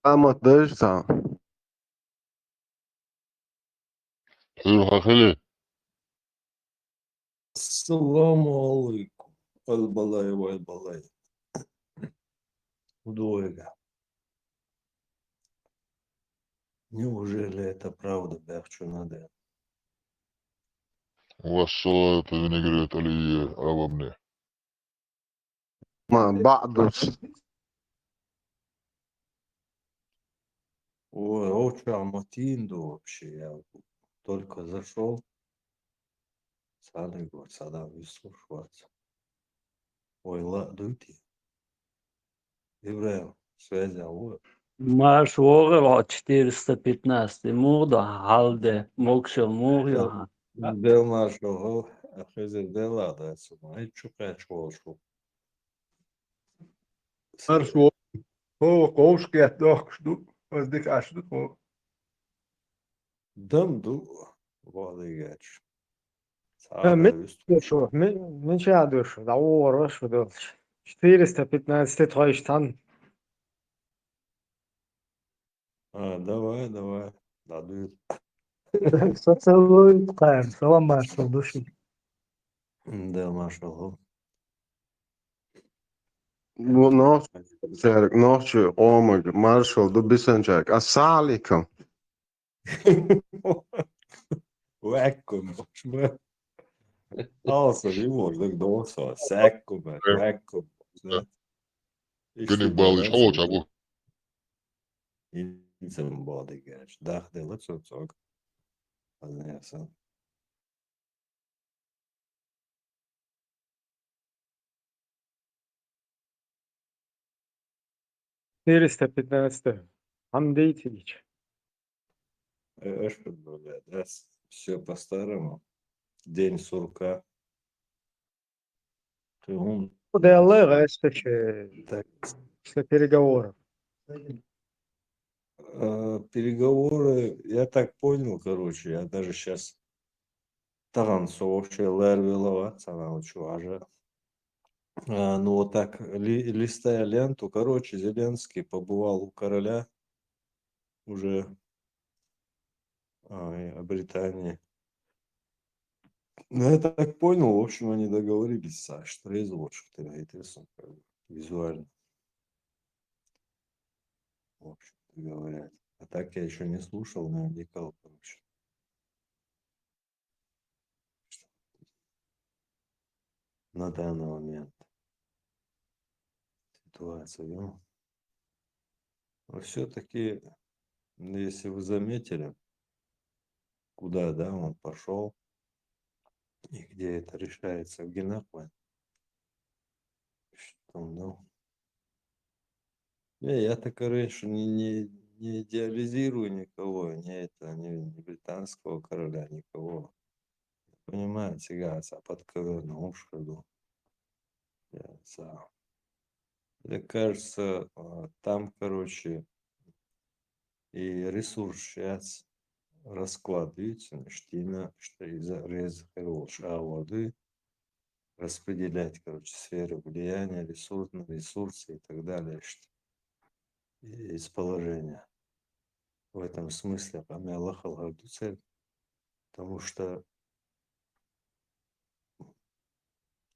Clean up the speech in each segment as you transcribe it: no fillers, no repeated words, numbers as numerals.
Vamos, dövsa. Хили. Ассаламу алейкум. Аль-Балай, Аль-Балай. Удойга. Неужели это правда, Бахчунадэ? والصلاة نقرأت لي أبني. Ma بعضش. Ой, очень Матинду вообще. Я только зашел. Сады говорит, сада выслушиваться. Ой, дуйте. Ибраим, связи, ой. Марш Вогера 415. Мурда Халде Мокшел Муря. Дел нашего, а хозяин дела, да, сюда. И чукай чувашку. Arsu kouskijat dohkstu, was dik asdu ko. Дамду, валыгач. من شو من شو شو دور شو دور 415 تويشتان. Давай, дадут. Соцелует кайм, салам маршал души. Да, машаллах. Bu noch Serk noch Omar Marshall du Bisanjak. Assalamualaikum. Векком, шме. Алса, не может, доса, секком, векком. كني بالي شو أبو. İnsan bağlı geç. Dağdela çok. Anlayasın. Четыреста пятнадцатый. Андейтич. Да, все по-старому. День сурка. Он ДЛР, так. после переговоров. Переговоры, я так понял, короче, я даже сейчас вообще лервилова, цена чуважа. Ну вот так, листая ленту, короче, Зеленский побывал у короля уже Британии. Ну, я так понял, в общем, они договорились, что что-то интересно, визуально. В общем-то говоря. А так я еще не слушал, но вникал, короче. На данный момент ситуация, ну. Но все-таки, если вы заметили, куда, да, он пошел, и где это решается в Генакле, что там, ну. Я-то, короче, не идеализирую никого, не британского короля, никого. Понимаете, гаса, подковерно ушку. Мне кажется, там, короче, и ресурс сейчас расклад, видите, что из-за воды распределять, короче, сферы влияния, ресурсы и так далее, из положения. В этом смысле помялахал цель, потому что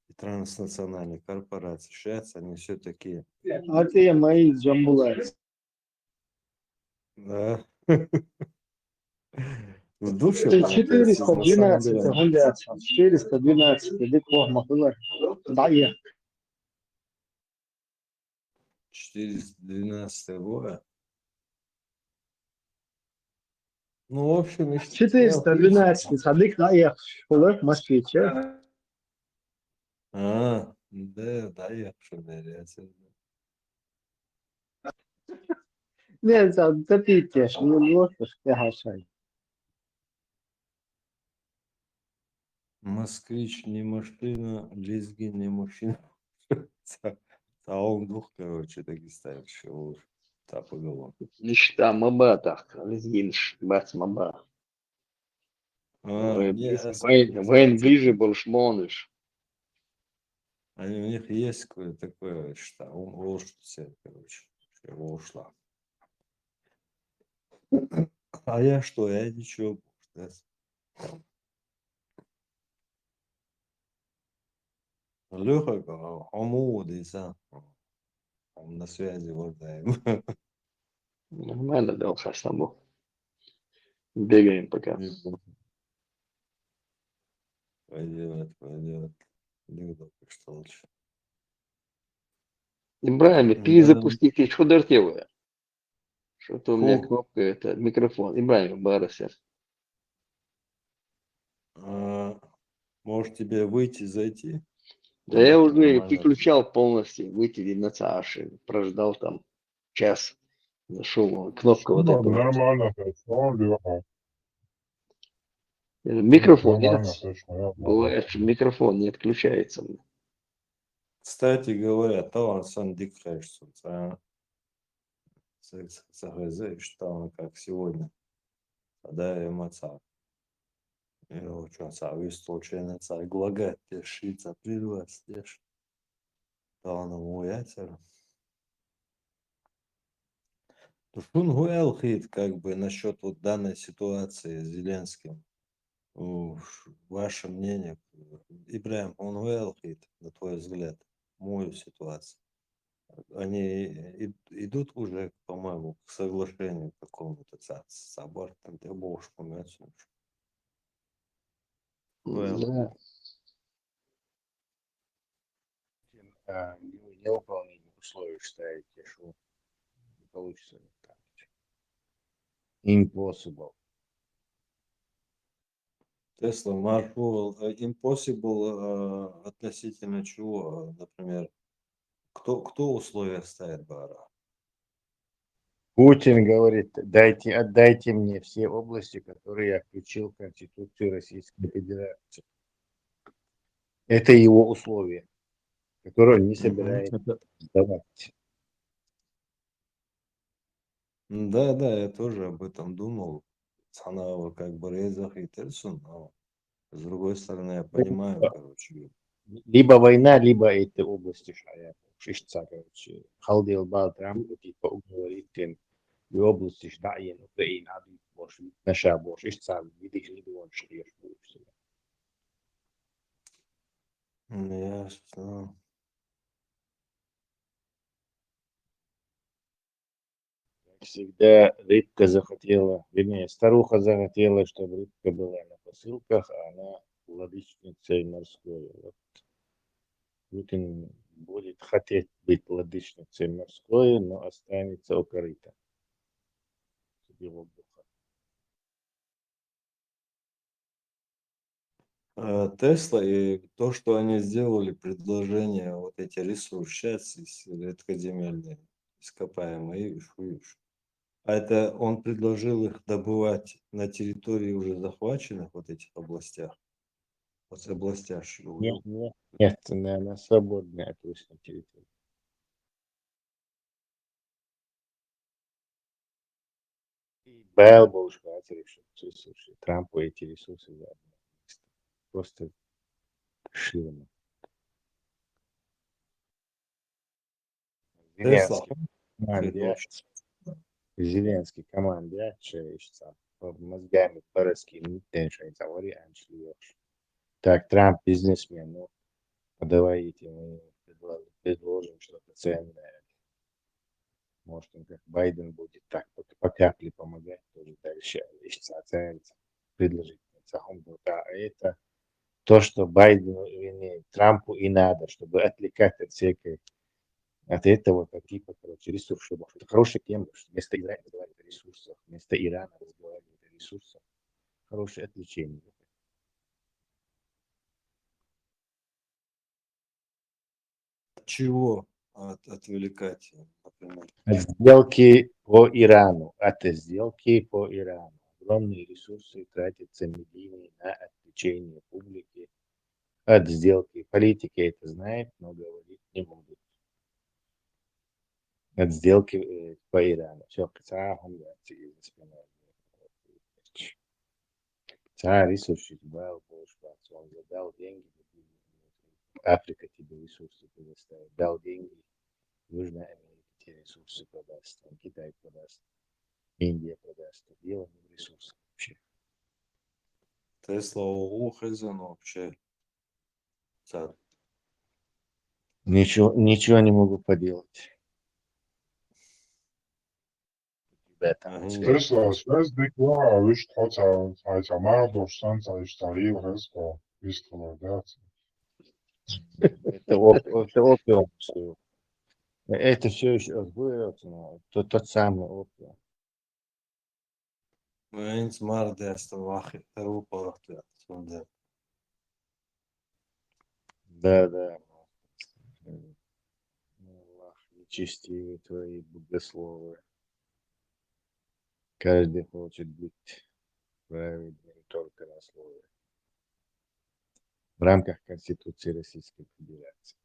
и транснациональные корпорации сейчас, они все-таки... Это мои джамбулайцы. Да. В душе, на самом 412 деле. гуляться. 412 легко могла. Да, я. 412 года. Ну, в общем, 412 садик, да, я. Школа в Москве. да, я что-то. Нет, это пить, что не можешь, я хашай. Москвич не машина, лезгин не мужчина. Саун дух, короче, Дагестан, чего уж. По голову. Ништа маба так, лезгинш, бац маба. Вен ближе большмоныш. У них есть какое-то такое, что он ложь все, короче, его ушла. А я что? Я ничего. Леха, он на связи, вот да. Нормально, да, с тобой. Бегаем пока. Пойдет. Люда, что лучше. Ибраим, Да. перезапусти, ты что дартевая? Что-то у меня Фу. кнопка, это микрофон. Ибраим, Барасер. Может тебе выйти, зайти? Да я Нет, уже нормально. переключал полностью, выйти на Саши, прождал там час, зашел, кнопка вот Ну, эта вот. нормально, хорошо, Леха. Микрофон нет. Нормально, точно. Бывает, что микрофон не отключается. Кстати говоря, талант Сандик Хэшсон, что он как сегодня, да, эмоция. Eu čo sa vystolčené sa glagēt tieši šī prīdvās tieši tā nav уятер. Шун Гуэлхит, как бы насчет вот данной ситуации с Зеленским. Ваше мнение, Ибраим, он Гуэлхит, на твой взгляд, мою ситуацию. Они идут уже, по-моему, к соглашению какому-то с абортом, ты будешь помнить. Да. Невыполнение условий считаете, что не получится. Impossible. Тесла, Маршал, Impossible относительно чего, например, кто условия ставит Бара? Путин говорит, отдайте мне все области, которые я включил в Конституцию Российской Федерации. Это его условие, которое он не собирается сдавать. Да, я тоже об этом думал. Она как бы резах и Тельсон, но с другой стороны, я понимаю, короче. Либо война, либо эти области шая. Шишца, короче. Халдил бал Трамп, типа уговорит в области шдаен, Украина, бош, наша бош, шишца, видишь, не он шриешь. Ясно. Всегда рыбка захотела, вернее, старуха захотела, чтобы рыбка была на посылках, а она владычницей морской. Вот Путин будет хотеть быть владычницей морской, но останется у корыта. Его духа. Тесла и то, что они сделали предложение, вот эти ресурсы сейчас редкоземельные, ископаемые, видишь. А это он предложил их добывать на территории уже захваченных вот этих областях. Вот областях. Нет, на свободной ответственной территории. Бэл был ресурсы. Трампу эти ресурсы просто ширма. Тесла. Зеленский команда шесть мозгами по-раскинуть, дальше говори, так, Трамп бизнесмен, ну, давайте мы предложим что-то ценное. Может, он как Байден будет так по капле помогать тоже дальше, предложить. А это то, что Байдену или Трампу и надо, чтобы отвлекать от этого типа, короче, ресурсов. Это хорошая тема, что вместо Израиля разговаривать о ресурсах, вместо Ирана разговаривать о ресурсах. Хорошее отвлечение. Чего отвлекать, например? От сделки по Ирану. Огромные ресурсы тратятся медийные на отвлечение публики от сделки. Политики это знают, но говорить не могут. От сделки по Ирану. Все, ресурсы он задал деньги. Африка тебе ресурсы предоставит. Дал деньги. Южная Америка тебе ресурсы продаст. Китай продаст. Индия продаст. просто дело не в ресурсах вообще. Тесла ого, хозяин вообще. Царь. Ничего не могу поделать. Ребята, Они Teslas vairs tik vaja just otsa majandussan sa ilmselt vist tuleb tead. это опиум всё. Это все еще выработано. Тот самый опиум. Viņi smardēs tam vahi, rūpā. Да. Аллах, нечестивые твои богословы. Каждый хочет быть праведным только на слове. В рамках Конституции Российской Федерации.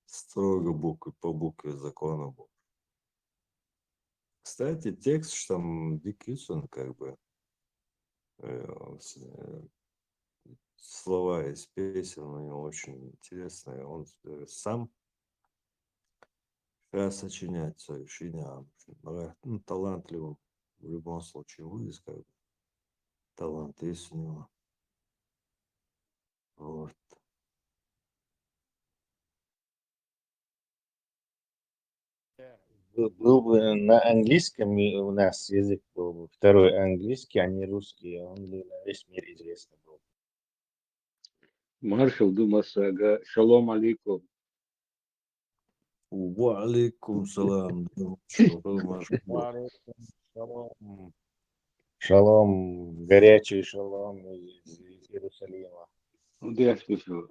Строго буквы по букве закона был. Кстати, текст, что там Дик Юсон, как бы, слова из песен у него очень интересные. Он сам сочинять свою фигню. Ну, талантливым в любом случае вылез, как бы. Талант есть у него. Вот. Был бы на английском у нас язык был бы второй английский, а не русский. Он бы на весь мир известный был. Маршал Думасага, шалом алейкум. Валикум салам. Что был маршал? Шалом. Шалом, горячий шалом из Иерусалима. Да, я слышу.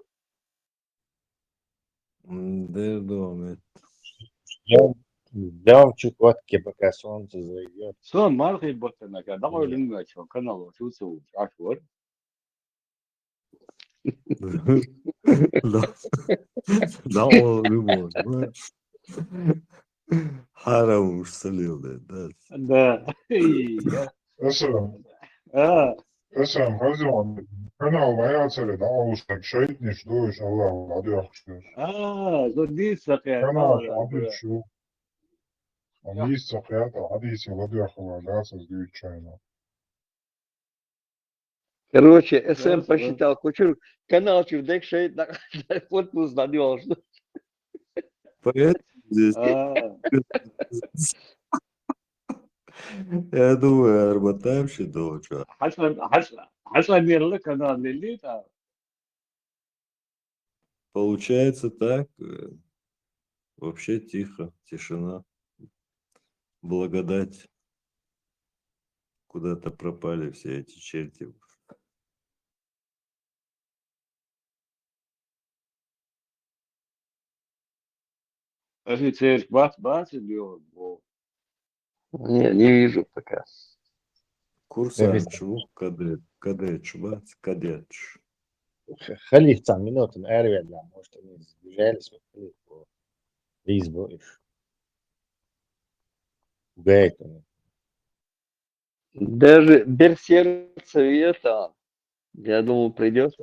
Да, дома. Ждем Чукотки, пока солнце зайдет. Сон маршал Ботанака, давай лингачо, канал, чуцу, ашвар. Да, он любой. Харам уж солил, да. Да. Esam hozon kanāla jāatcerēt augstāk šeit, viņš dojuši Allah atjaukstos. Зодится, Kanāla atjaukstos. Он есть сахята, адиси ладьяхова, ляса с дючайна. Короче, СМ посчитал, кучер канал чудек шеет на подпуск надел. Поэтому здесь, я думаю, арбатаемши долго. حسن يرلك канал лилита. Получается так, вообще тихо, тишина, благодать. Куда-то пропали все эти черти. Офицер бац идет. Не вижу пока. Курсант, чувак, кадет, шбац, кадет. خليه بتاع minuten ärvellä, muista niin sbежались, вот خليه Лиз будешь. Гайд. Даже Берсеркцев это, я думал, придет.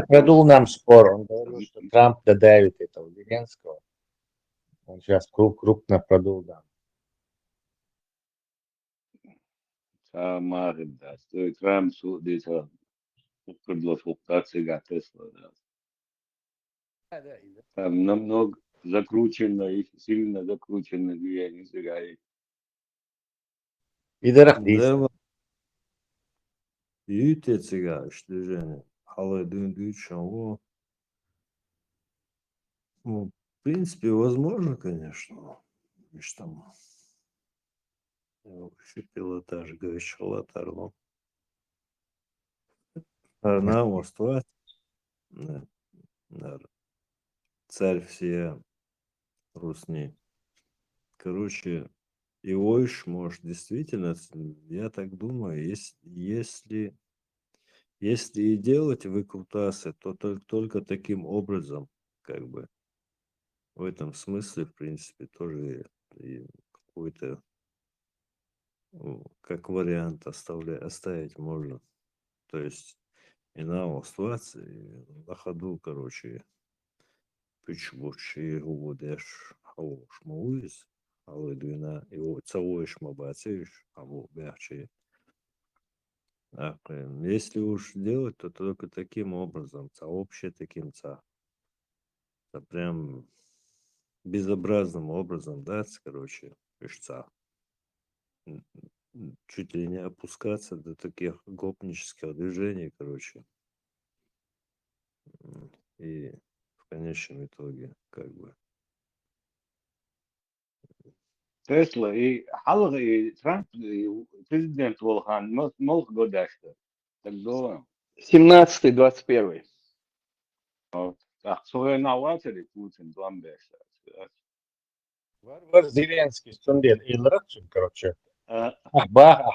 Продул нам спор. Он говорил, что Трамп додавит этого Зеленского. Он сейчас крупно продул нам. Сама, да, стоит Трамп судиться. Предложил Тесла, да. Там намного закручено и сильно закручено движение сигарет. И дорогие. Да, юте цыган, что же, халай дын-дыча, ну, в принципе, возможно, конечно. Видишь, там вообще пилотаж, говоришь, латарно. Она моства, царь все русни. Короче, и ойш, может, действительно, я так думаю, если и делать выкрутасы, то только таким образом, как бы, в этом смысле, в принципе, тоже и какой-то, как вариант оставить можно. То есть, и на ситуации, на ходу, короче, пич и уводишь халуш муис, алыдвина, его целуешь мабациш, а вот мягче. Если уж делать, то только таким образом, вообще таким прям безобразным образом, да, короче, пишца. Чуть ли не опускаться до таких гопнических движений, короче. И в конечном итоге, как бы. Tesla и халк и Трамп и президент Волхан мог годашта. Так думаю. 17-й, 21-й. Так, своє наватили Путин Донбасса. Var Зеленский стундел и лрачен, короче. А,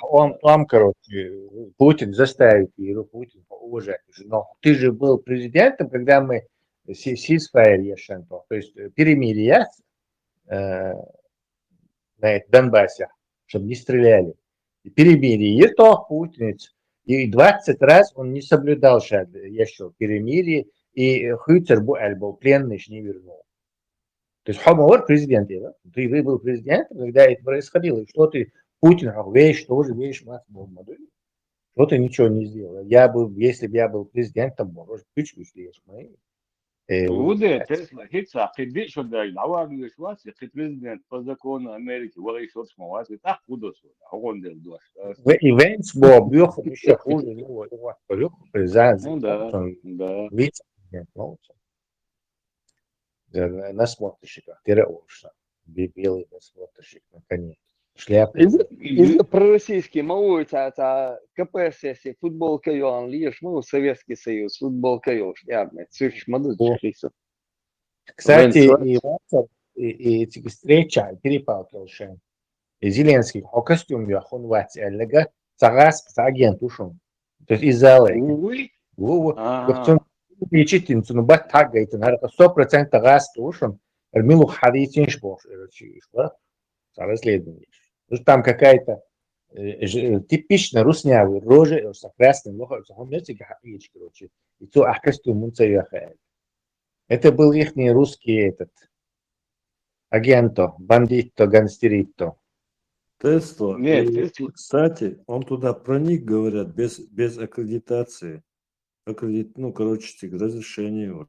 Он, короче, Путин заставит его, Путин уважать. Но ты же был президентом, когда мы ceasefire решен, то есть перемирие на Донбассе, чтобы не стреляли. И перемирие, то Путин. И 20 раз он не соблюдал еще перемирие, и Хютер был пленный, не вернул. То есть Хамовар президент, да? Ты был президентом, когда это происходило. И что ты, Путин, вещь, тоже вещь, мать Мухаммаду. Что ты ничего не сделал. Если бы я был президентом, может, ключ вышли мои. Вуде Тесла хитса хидди шодай навагли шваси хит президент по закону Америки вари шот смавати так удосу. Огондел дуаш. И Венс был бьёхал еще хуже него. За Ну да, да. вице-президент. Насмотрщик, переошно. Белый насмотрщик, наконец. Шляпа. Из пророссийский малой КПСС футбол кайон лишь, Советский Союз, футбол кайон, шляпный, цирк модуль. Кстати, и эти встреча перепалки уже. Зеленский в костюме он вать, элега, цагас агент ушел. То есть из-за Уй. Ага. Бичитин, ну бат тагает, на 100% газ ушел. Милу хадитин шпош, расследование. Там какая-то типично руснявый рожа с красным лохом, короче. И то костюм он царяхает. Это был их русский этот агенто, бандитто, гангстеритто. Тесла. Нет, И, Тесла. кстати, он туда проник, говорят, без аккредитации. Ну, короче, разрешение.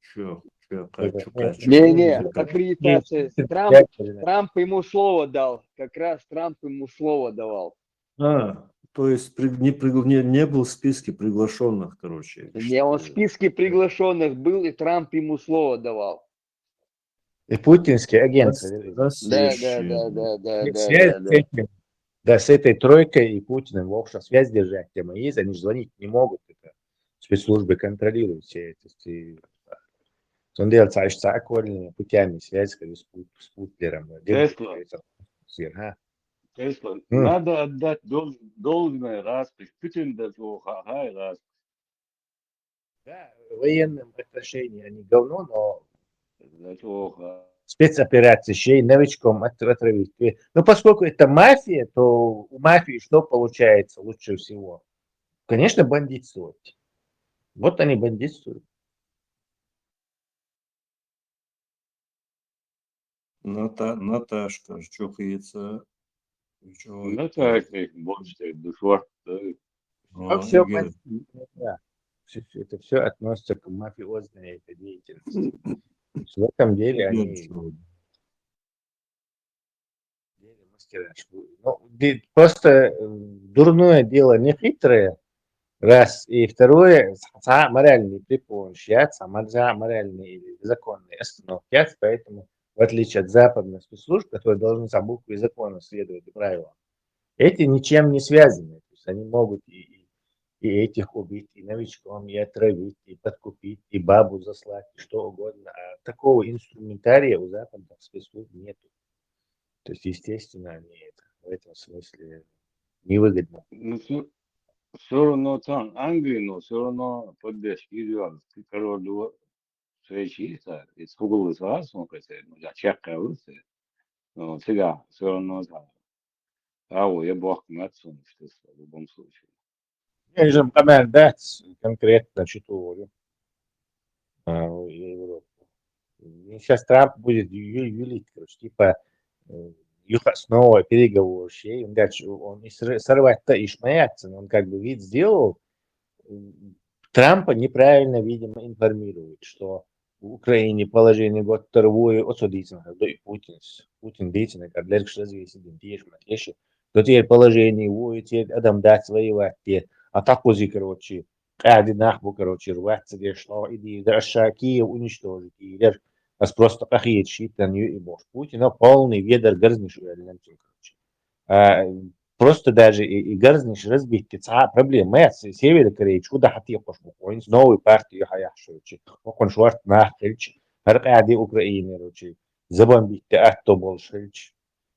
Чё, Не, аккредитация. Трамп ему слово дал. Как раз Трамп ему слово давал. То есть не был в списке приглашенных, короче. Не, он в списке приглашенных был, и Трамп ему слово давал. И путинский агент. Да. Да, с этой тройкой и Путиным в общем связь держать тема есть, они же звонить не могут. Это спецслужбы контролируют все это. Он делает окольными путями связь с Путлером. Тесла. Надо отдать должное раз, Путин да раз. Да, в военном отношении они говно, но Да, спецоперации еще и новичком отравить. Но поскольку это мафия, то у мафии что получается лучше всего? Конечно, бандитствовать. Вот они бандитствуют. Наташка чухается. Наташка больше душа. Все, это все относится к мафиозной этой деятельности. В этом деле они мастера. Просто дурное дело не хитрое, раз. И второе, моральный препон, моральные или законные остановки. Поэтому, в отличие от западных спецслужб, которые должны за буквой закона следовать и правилам, эти ничем не связаны. То есть они могут и этих убить, и новичком, и отравить, и подкупить, и бабу заслать, и что угодно. А такого инструментария у западных спецслужб нет. То есть, естественно, они в этом смысле невыгодно. Ну, все равно там Англия, но все равно поддержки идет. Король встречи, из Google раз, он говорит, ну, я чекаю, но сега все равно там. Я бог мертвый, в любом случае. Я же командать конкретно читаю Европу. И сейчас Трамп будет юлить, короче, типа, снова переговоры, он говорит, что он и сорвать-то и шмаяться, но он как бы вид сделал, Трампа неправильно, видимо, информирует, что в Украине положение год торгує осудительно, до и Путин деятельно, как дальше развесит, тише, то теперь положение его, и теперь Адам дать воевать, а так узи, короче, каждый нахбу, короче, рваться, где что, иди, дальше Киев уничтожить, и даже нас просто пахает щит, на нее и бог. Путин, полный ведер горзнейший, короче. Просто даже и Гарзниш разбить проблем. Мы с Севера Кореи чуда حتى يقشوا كويس новый партию хаяшучи. Он шварт нахильч. Аркади Украины ручи. Забомбить то большильч.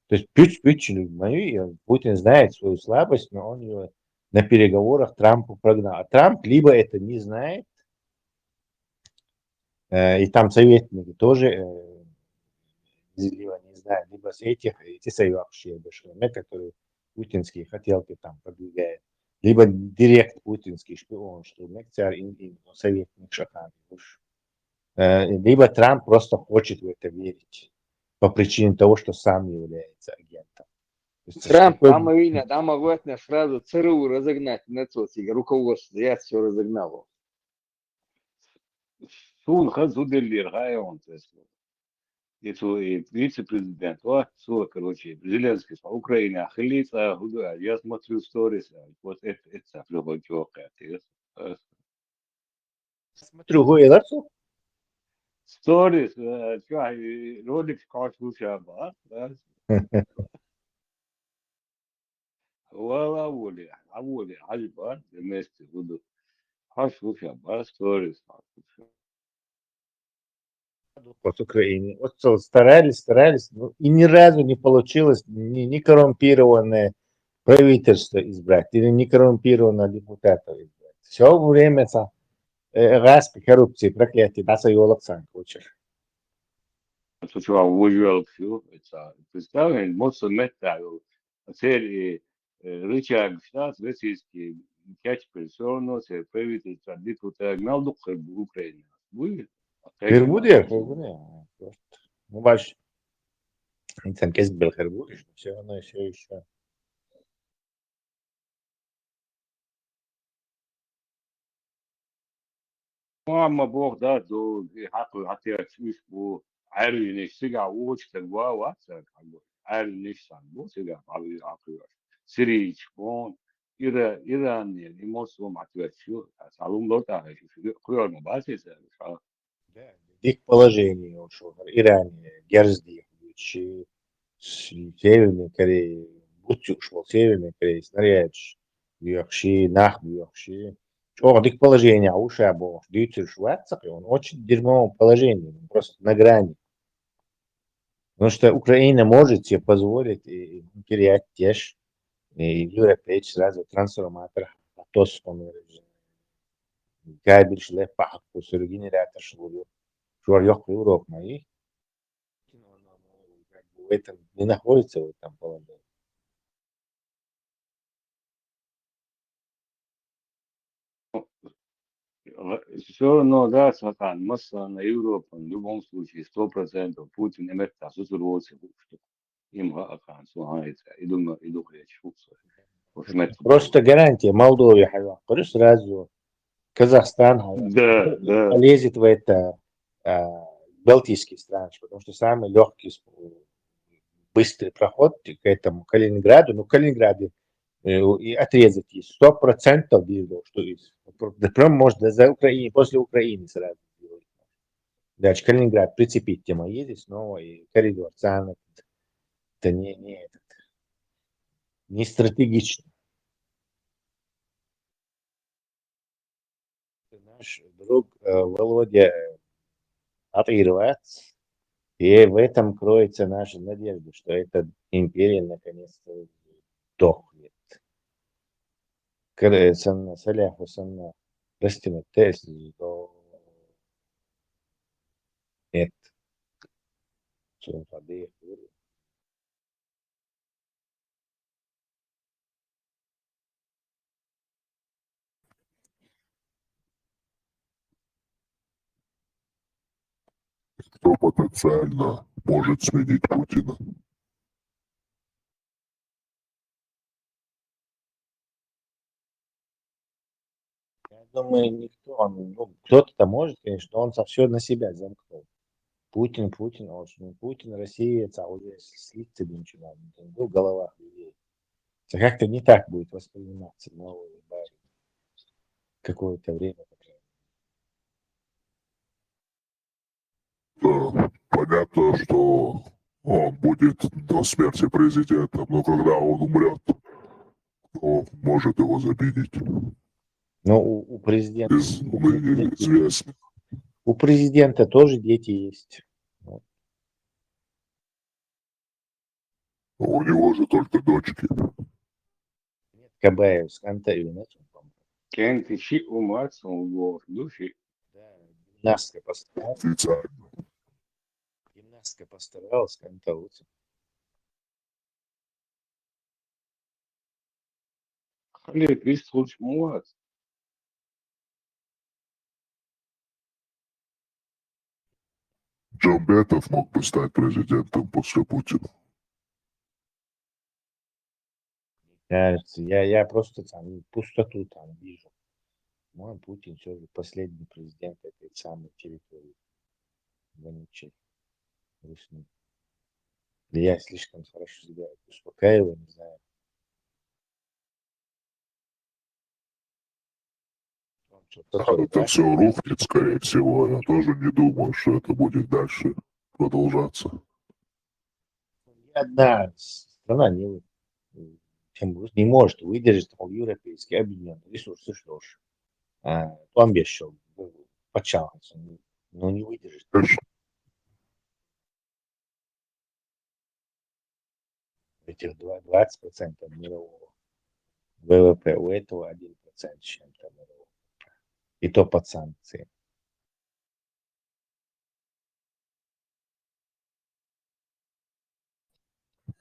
То есть пич мою, Путин знает свою слабость, но он ее на переговорах Трампу прогнал. А Трамп либо это не знает, и там советники тоже либо не знаю, либо с этих, эти вообще бешеные, которые путинские хотелки там продвигает, либо директ путинский шпион, что некоторые советник шахан. Либо Трамп просто хочет в это верить по причине того, что сам является агентом. Трамп, там Ирина, там главное сразу ЦРУ разогнать на соцсети, руководство, я все разогнал. Сун хазуделлер он тесло. Это вице-президент, все, короче, Зеленский по Украине, ахиллица, я смотрю сторис, вот это прямо Смотрю, Гойларцу, сторис, ролик кашуша, вала воли, альба, вместе буду, кашуша, сторис, вот Украине. Вот старались, и ни разу не получилось ни коррумпированное правительство избрать, или не коррумпированного депутата избрать. Все время распи, коррупции, проклятие, да, союза Санковича. Сначала выжил все, это представлен, моцо металл, цель рычаг штат российский, пять персон, все правительство, депутат, налог в Украине. Вы? Хербудия. Ну, ваш инсан кез был Хербудиш, все равно все еще. Мама бог да, до хапы отец бу айры сига уч тагва ватса как бы айры сан бу сига ави акıyor. Сирич бон İran yani мосо мотивацию салумдо та куyor mu basese Их положение ушел. Иране, Герзди, Северной Корее, будь ушло Северной Корее, снаряд, Юрши, Нах, Юрши. О, их положение, а уши обо, Дюцер Шварцах, он очень дерьмовом положении, он просто на грани. Потому что Украина может себе позволить и терять тешь, и европейцы сразу трансформатор, а то с кабель шлепа, кусок генератор шло, что yok Европа мои, в этом не находится в этом положении. все равно да, сатан, масса на Европу, в любом случае, 100% Путин имеет сусурвоцы, что им акан, сугается, иду речь, Просто гарантия Молдове, говорю сразу, Казахстан Да. полезет в это Балтийские страны, потому что самый легкий, быстрый проход к этому Калининграду, ну, Калининграде и отрезать есть 100% вижу, что есть. Прям можно за Украине, после Украины сразу сделать. Дальше Калининград прицепить тема едет снова и коридор ЦАН. Это не стратегично. Наш друг Володя отыгрывается. И в этом кроется наша надежда, что эта империя наконец-то дохнет. Санна Саляху Санна растянуть тест, то нет. Что воды. кто потенциально может сменить Путина? Я думаю, никто, ну, кто-то может, конечно, но он все на себя замкнул. Путин, Путин, Россия, уже слиться ничего, в головах людей. Это как-то не так будет восприниматься новый Байден. Какое-то время. Да, понятно, что он будет до смерти президентом, но когда он умрет, кто может его заменить Но у президента, из ныне известных? у президента тоже дети есть. Вот. У него же только дочки. Кабаев с Антарию начал, по-моему. Кент ищи уматься в души. Да, гимнастка постаралась, Официально. Канталуца. Халет весь случай уматься. Джамбетов мог бы стать президентом после Путина. Кажется, я просто там пустоту там вижу. Мой Путин все же последний президент этой самой территории. Вонючей, грустной. Да я слишком хорошо себя успокаиваю, не знаю. Он что-то А такое, это да? все рухнет, скорее всего. Я тоже не думаю, что это будет дальше продолжаться. Ни одна страна не может выдержать там, европейский объединенный ресурсы, что ж. Там еще почалось, но не выдержит. Конечно, Этих 20% мирового ВВП, у этого 1% с чем-то мирового. И то под санкции.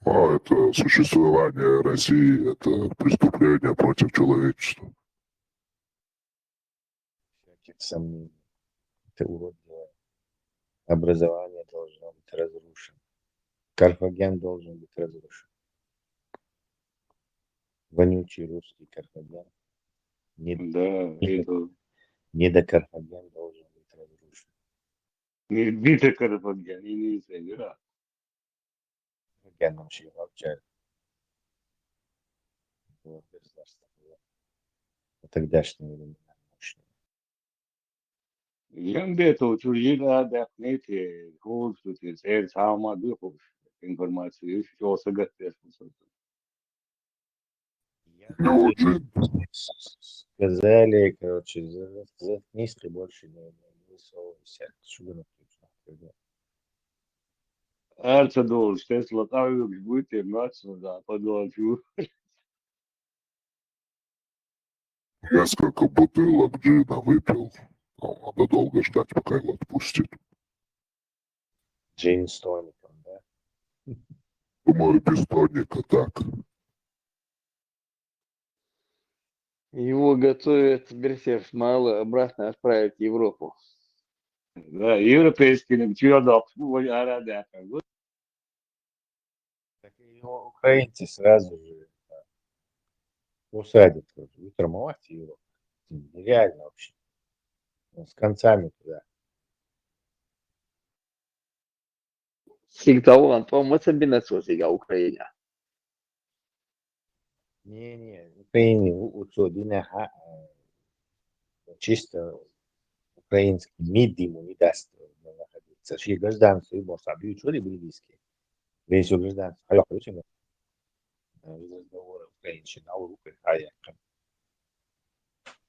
а это существование России, это преступление против человечества. Всяких сомнений. Это уродливое. Образование должно быть разрушено. Карфаген должен быть разрушен. Вонючий русский Карфаген. Да, это Недокарфаген должен быть разрушен. не битый Карфаген, и не игра. Карфаген вообще молчали. Было государство. Тогдашние времена мощные. Ямбето учредила документы, консульты, сама духов информацию, все сагатес. Ну, очень Сказали, короче, заткнись, ты больше не высовывайся. Шуганов точно. Арца должен, что слотавик будет иматься, да, подолчу. несколько бутылок джина выпил. Но надо долго ждать, пока его отпустит. Джейн с тоником, да? Думаю, без тоника так. Его готовят Берсерш мало обратно отправить в Европу. Да, европейский чудок, арада. Так и украинцы сразу же усадят. Утрамовать его. Нереально вообще. С концами туда. Сигтауан, по-моему, бинацозига Украина. Не, Украине чисто украинский МИД ему не даст находиться. Ши гражданство его собьют, что ли, бельгийские. Весь гражданство. А я хочу без разговора украинщина, а у рукой хаяком.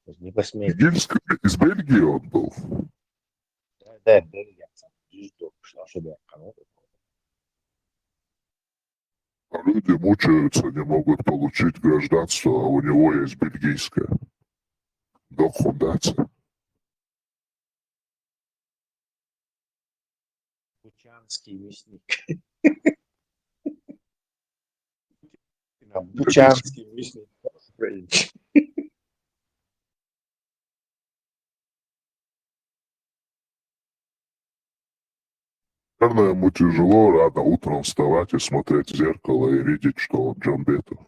Не посмеет. Из Бельгии он был. Да, Бельгия, что я кому. А люди мучаются, не могут получить гражданство, а у него есть бельгийское. Документация. Бучанский мясник. Бучанский мясник. Наверное, ему тяжело рано утром вставать и смотреть в зеркало и видеть, что он Джамбетов.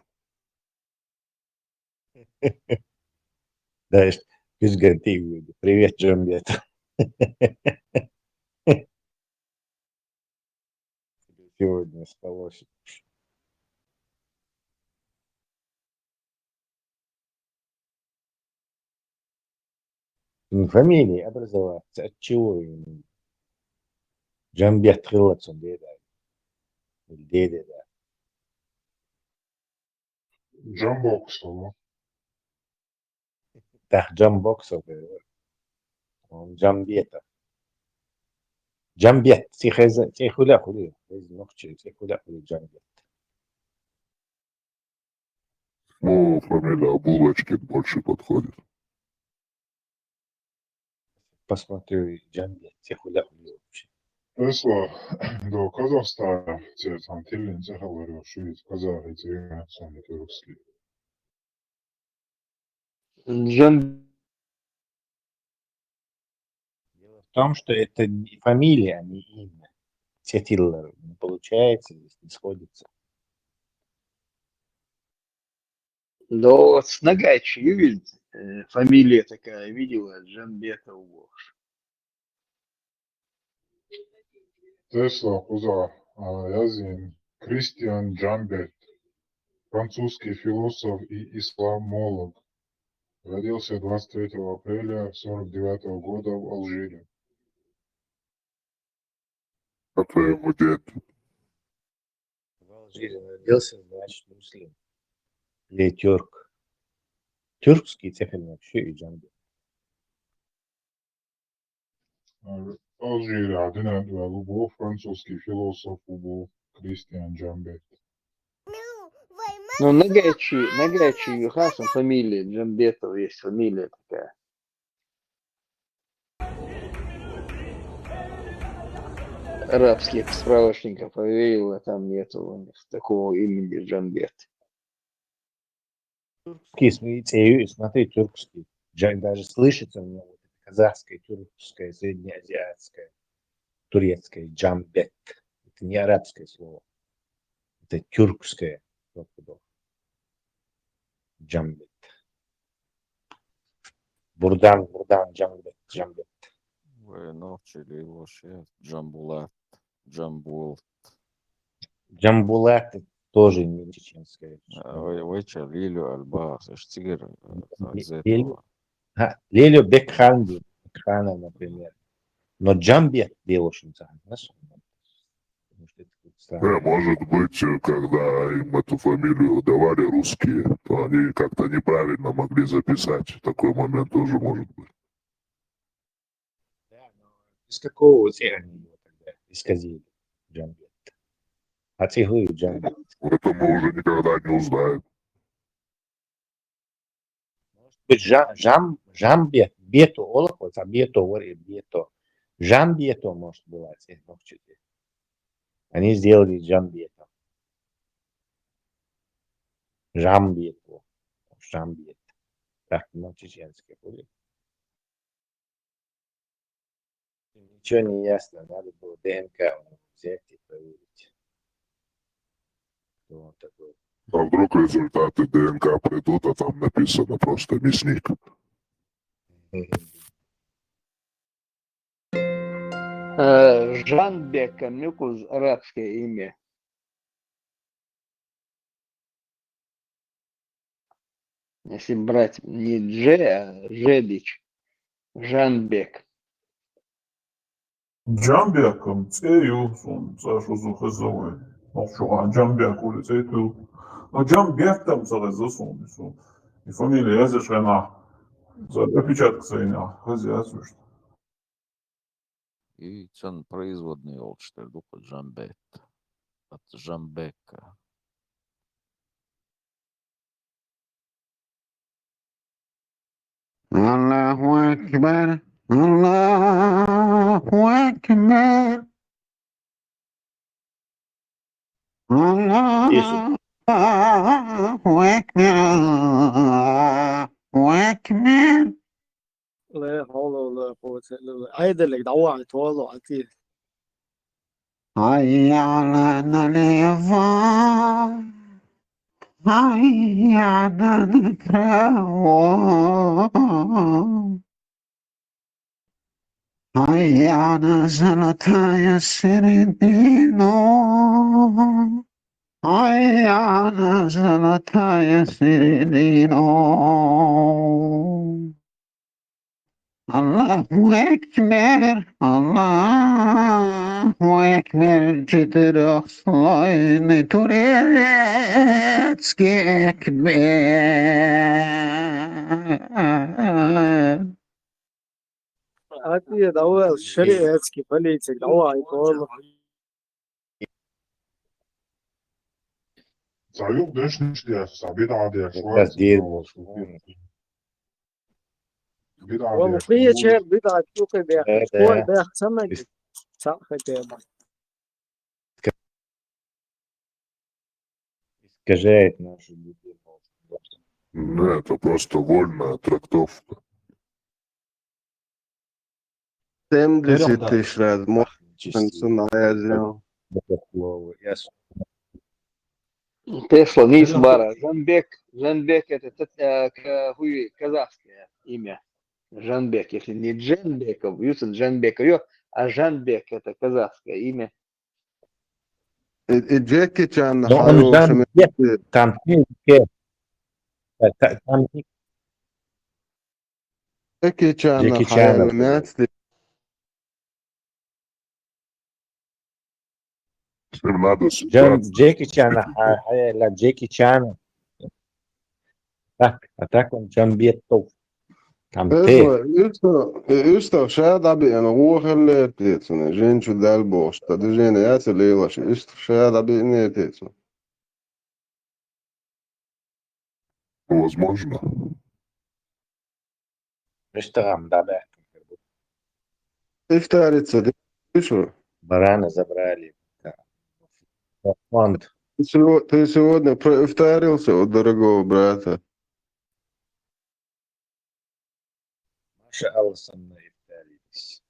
Да, Кузган, ты привет, Джамбет. Сегодня спалось. Фамилии образоваться. От чего? Джамбет Хилатсон, деда. Деда, да. Джамбоксова. Так, Джамбоксов. Он Джамбетов. Джамбет. Тихуля хули. Тихуля хули Джамбет. Ну, фамилия Булочкин больше подходит. Посмотрю Джамбет. Тихуля хули вообще. Tesla do Kazahstāna cietām Tillin Zahalvarošu iz Kazahīts vienācām Turkski. Джан... Дело в том, что это фамилия, а не имя. Титиллер не получается, здесь не сходится. Да вот с Нагачи, видите, фамилия такая, видела, Джанбетов. Tesla uzā jāzina Кристиан Джамбет, французский философ и исламолог. Родился 23 апреля 1949 года в Алжире. А твоему деду? В Алжире родился, значит, муслим. Или тюрк. Тюркский цехель вообще и Джамбет. Алжире один был французский философ, был Кристиан Джамбет. Ну, Нагачи, Хасан фамилия, Джамбетов есть фамилия такая. Арабских справочников проверил, а там нету у них такого имени Джамбет. Тюркский, смотри, тюркский. Даже слышится у него вот это казахское, тюркское, среднеазиатское, турецкое, Джамбет. Это не арабское слово. Это тюркское. Джамбет. Бурдан, Джамбет. Ночи или вообще Джамбулат, Джамбул. Джамбулат тоже не чеченское. Выча Лилю Альбас, Эштигер, Лелю Бекханди, Бекхана, например. Но Джамбет Белошинца, знаешь? Потому что это странно. Может быть, когда им эту фамилию давали русские, то они как-то неправильно могли записать. Такой момент тоже может быть. Да, но из какого цеха они его тогда исказили? Джамбет. А цеглы Джамбет. Это мы уже никогда не узнаем. Может быть, Жамбет, Бето, Олахот, а Бето, говорит, Бето. Жамбето, может, была цех. Они сделали Джамбета. Жамбету. Жамбет. Так, ну, чеченское будет. Ничего не ясно. Надо было ДНК взять и проверить. Кто он такой. А вдруг результаты ДНК придут, а там написано просто мясник. Жанбек Камюкуз, арабское имя. Если брать не Дже, а Жедич. Жанбек. Джамбеком цеюсун сашузу хазовой. Молчуга Джамбекули цейту. Но Джамбек там зарезусун. И фамилия Язешена. За опечатка своина. Хазясу что. И цен производный олчтер духа Джамбет. От Джамбека. Allahu Akbar. Allahu Akbar. Allahu Akbar. Allahu Akbar. لا حول ولا قوة إلا بالله. عايد اللي دعوة على التواضع أكيد. هيا على اليوم هيا على الكرام هيا نزلت يسر الدين هيا نزلت يسر الدين الله أكبر الله أكبر جدر أصلين توريتسكي أكبر هاتي دواء الشريعتسكي فليتك دواء يقول Zajub deşnişliğe sabit adiye şu Biraz değil bu. Bir والله adiye في شيء بضعة شوكة بيخ شوي هذا بيخ سمك صح كده искажает нашу беседу. Не, это просто вольная трактовка. Temdisi tişred. Чистее. Mutlusun ayazıyor. Это слово. Я Тесла, Нисбара, Жанбек это казахское имя. Жанбек, если не Дженбеков, Юсен Жанбеков, а Жанбек это казахское имя. Jackie Chan Но он хороший. Жанбек, там там Jackie Chan Джеки Чана. hayal С ним надо связаться. Джеки Чана, لا Джеки Чана. Так, а так он Джамбетов. Там Т. Ystäv shäädäbi en ruohelle женщу дальбоста. Det är jag så lilla. Ystäv shäädäbi не Возможно. Ресторан, да. Iftarится, ты что? Барана забрали. Фонд. Ты сегодня проифтарился у дорогого брата. Маша Алласон ифтарились.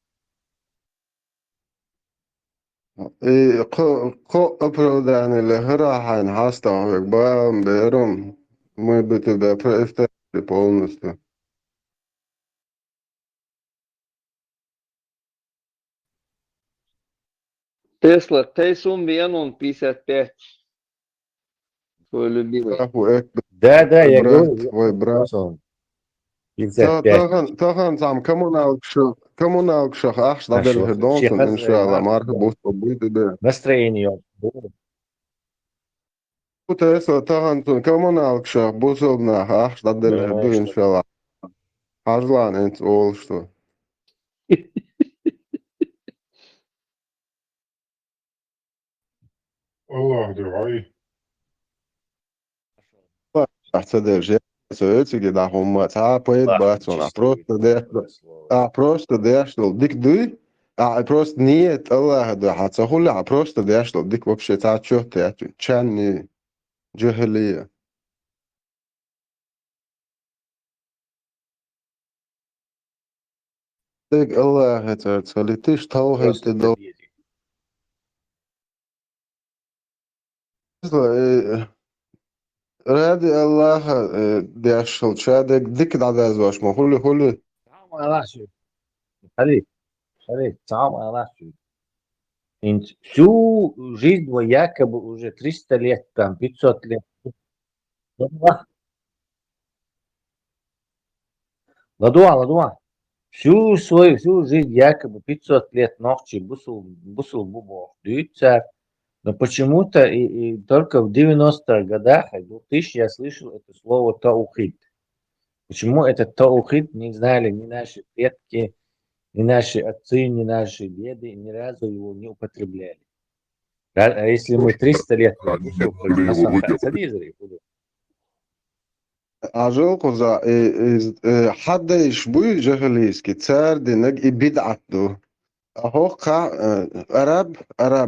И оправдание лехрахайн хастам баам бером. Мы бы тебя проифтарили полностью. Тесла, Тейсум Венун 55. Твой любимый. Да, я брат, говорю. твой брат. 55. Тахан сам коммуналкшах аш да Хорошо. белхедонсон Всех иншалла разрываю. марха бусто будет. Настроение. Тесла тахан коммуналкшах бусобна аш да белхеду иншалла. Хажлан энц ол что. Allah, давай. Ахцадер söötsigi da homma saa poet batsona просто дешл дик ды просто нет Allah да хацахуля просто дешл дик вообще та чё ты чанни джахилия дик Allah это цалитиш таухайт до ради Аллаха дешл чадек дик да дазваш мо хули Смотри, самое лучшее. Всю жизнь якобы уже 300 лет, там 500 лет. Ладуа. Всю жизнь якобы 500 лет ночи бусул бубов, дюйцар. Но почему-то и только в 90-х годах, и 2000 я слышал это слово таухид. Почему это таухид не знали ни наши предки, ни наши отцы, ни наши деды, ни разу его не употребляли. А если мы 300 лет عجلكو za حدا يشبوي جهليسكي تسار دينك بدعتو Hoka Arab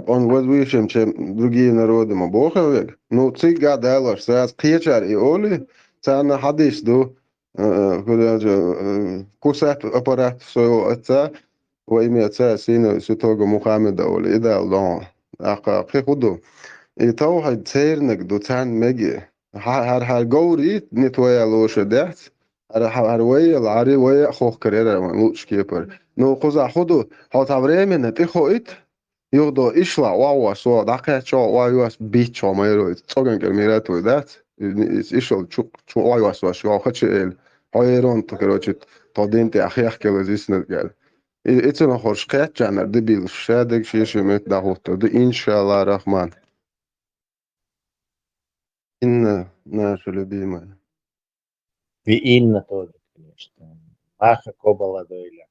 on возвышем, чем другие народы мабоховек. Ну, цыга делаешь, сейчас кичар и оли, цана хадиш до кусат аппарат своего отца во имя отца сына святого Мухаммеда оли, идеал дон. أقاقي خدو إتو هاي تسيرنك دو تان مجي هر جوري نتويا لوش دهت هر ويا العري ويا خوخ كريرا من لوش كيبر نو قزا خدو هاو تابريمن تيخو إت يغدو إشلا واوا سو داقيا شو وايواس بيتشو ما يرو تسوغن كرميراتو دات إشل شو وايواس واشو خدش إل هايرون تكروتشت تودينتي أخيخ كيلو زيسنت قال إتنا خورش قيت جانا دبيل شادك شيشي ميت داهوتو دو إن شاء الله الرحمن إن нашу любимую. И Инна тоже, конечно. Маха Кобала Дойля.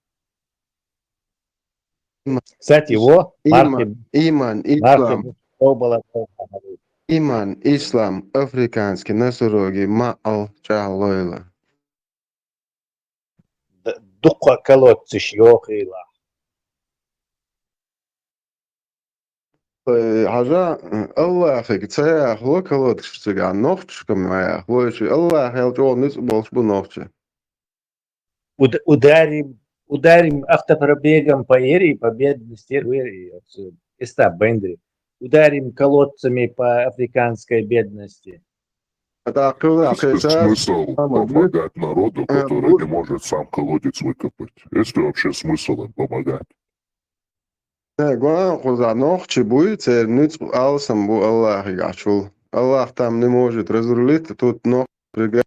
Кстати, его Иман, Ислам, Мартин Кобала Дойля. Иман, Ислам, африканский, носороги, Маал, Чалойла. Дукка колодцеш йохила. حاجة الله أخيك تسيح لك لك تشتغل نوختش كما يخلوش الله يلجو نسبوش بنوختش Ударим автопробегом по Эрии, по бедности отсюда. Иста Бендри. Ударим колодцами по африканской бедности. Есть ли смысл помогать народу, который не может сам колодец выкопать? Есть ли вообще смысл им помогать? Гуан хуза нохчи будет, нütz алсам бу Аллах гачул. Аллах там не может разрулить, тут нох пригает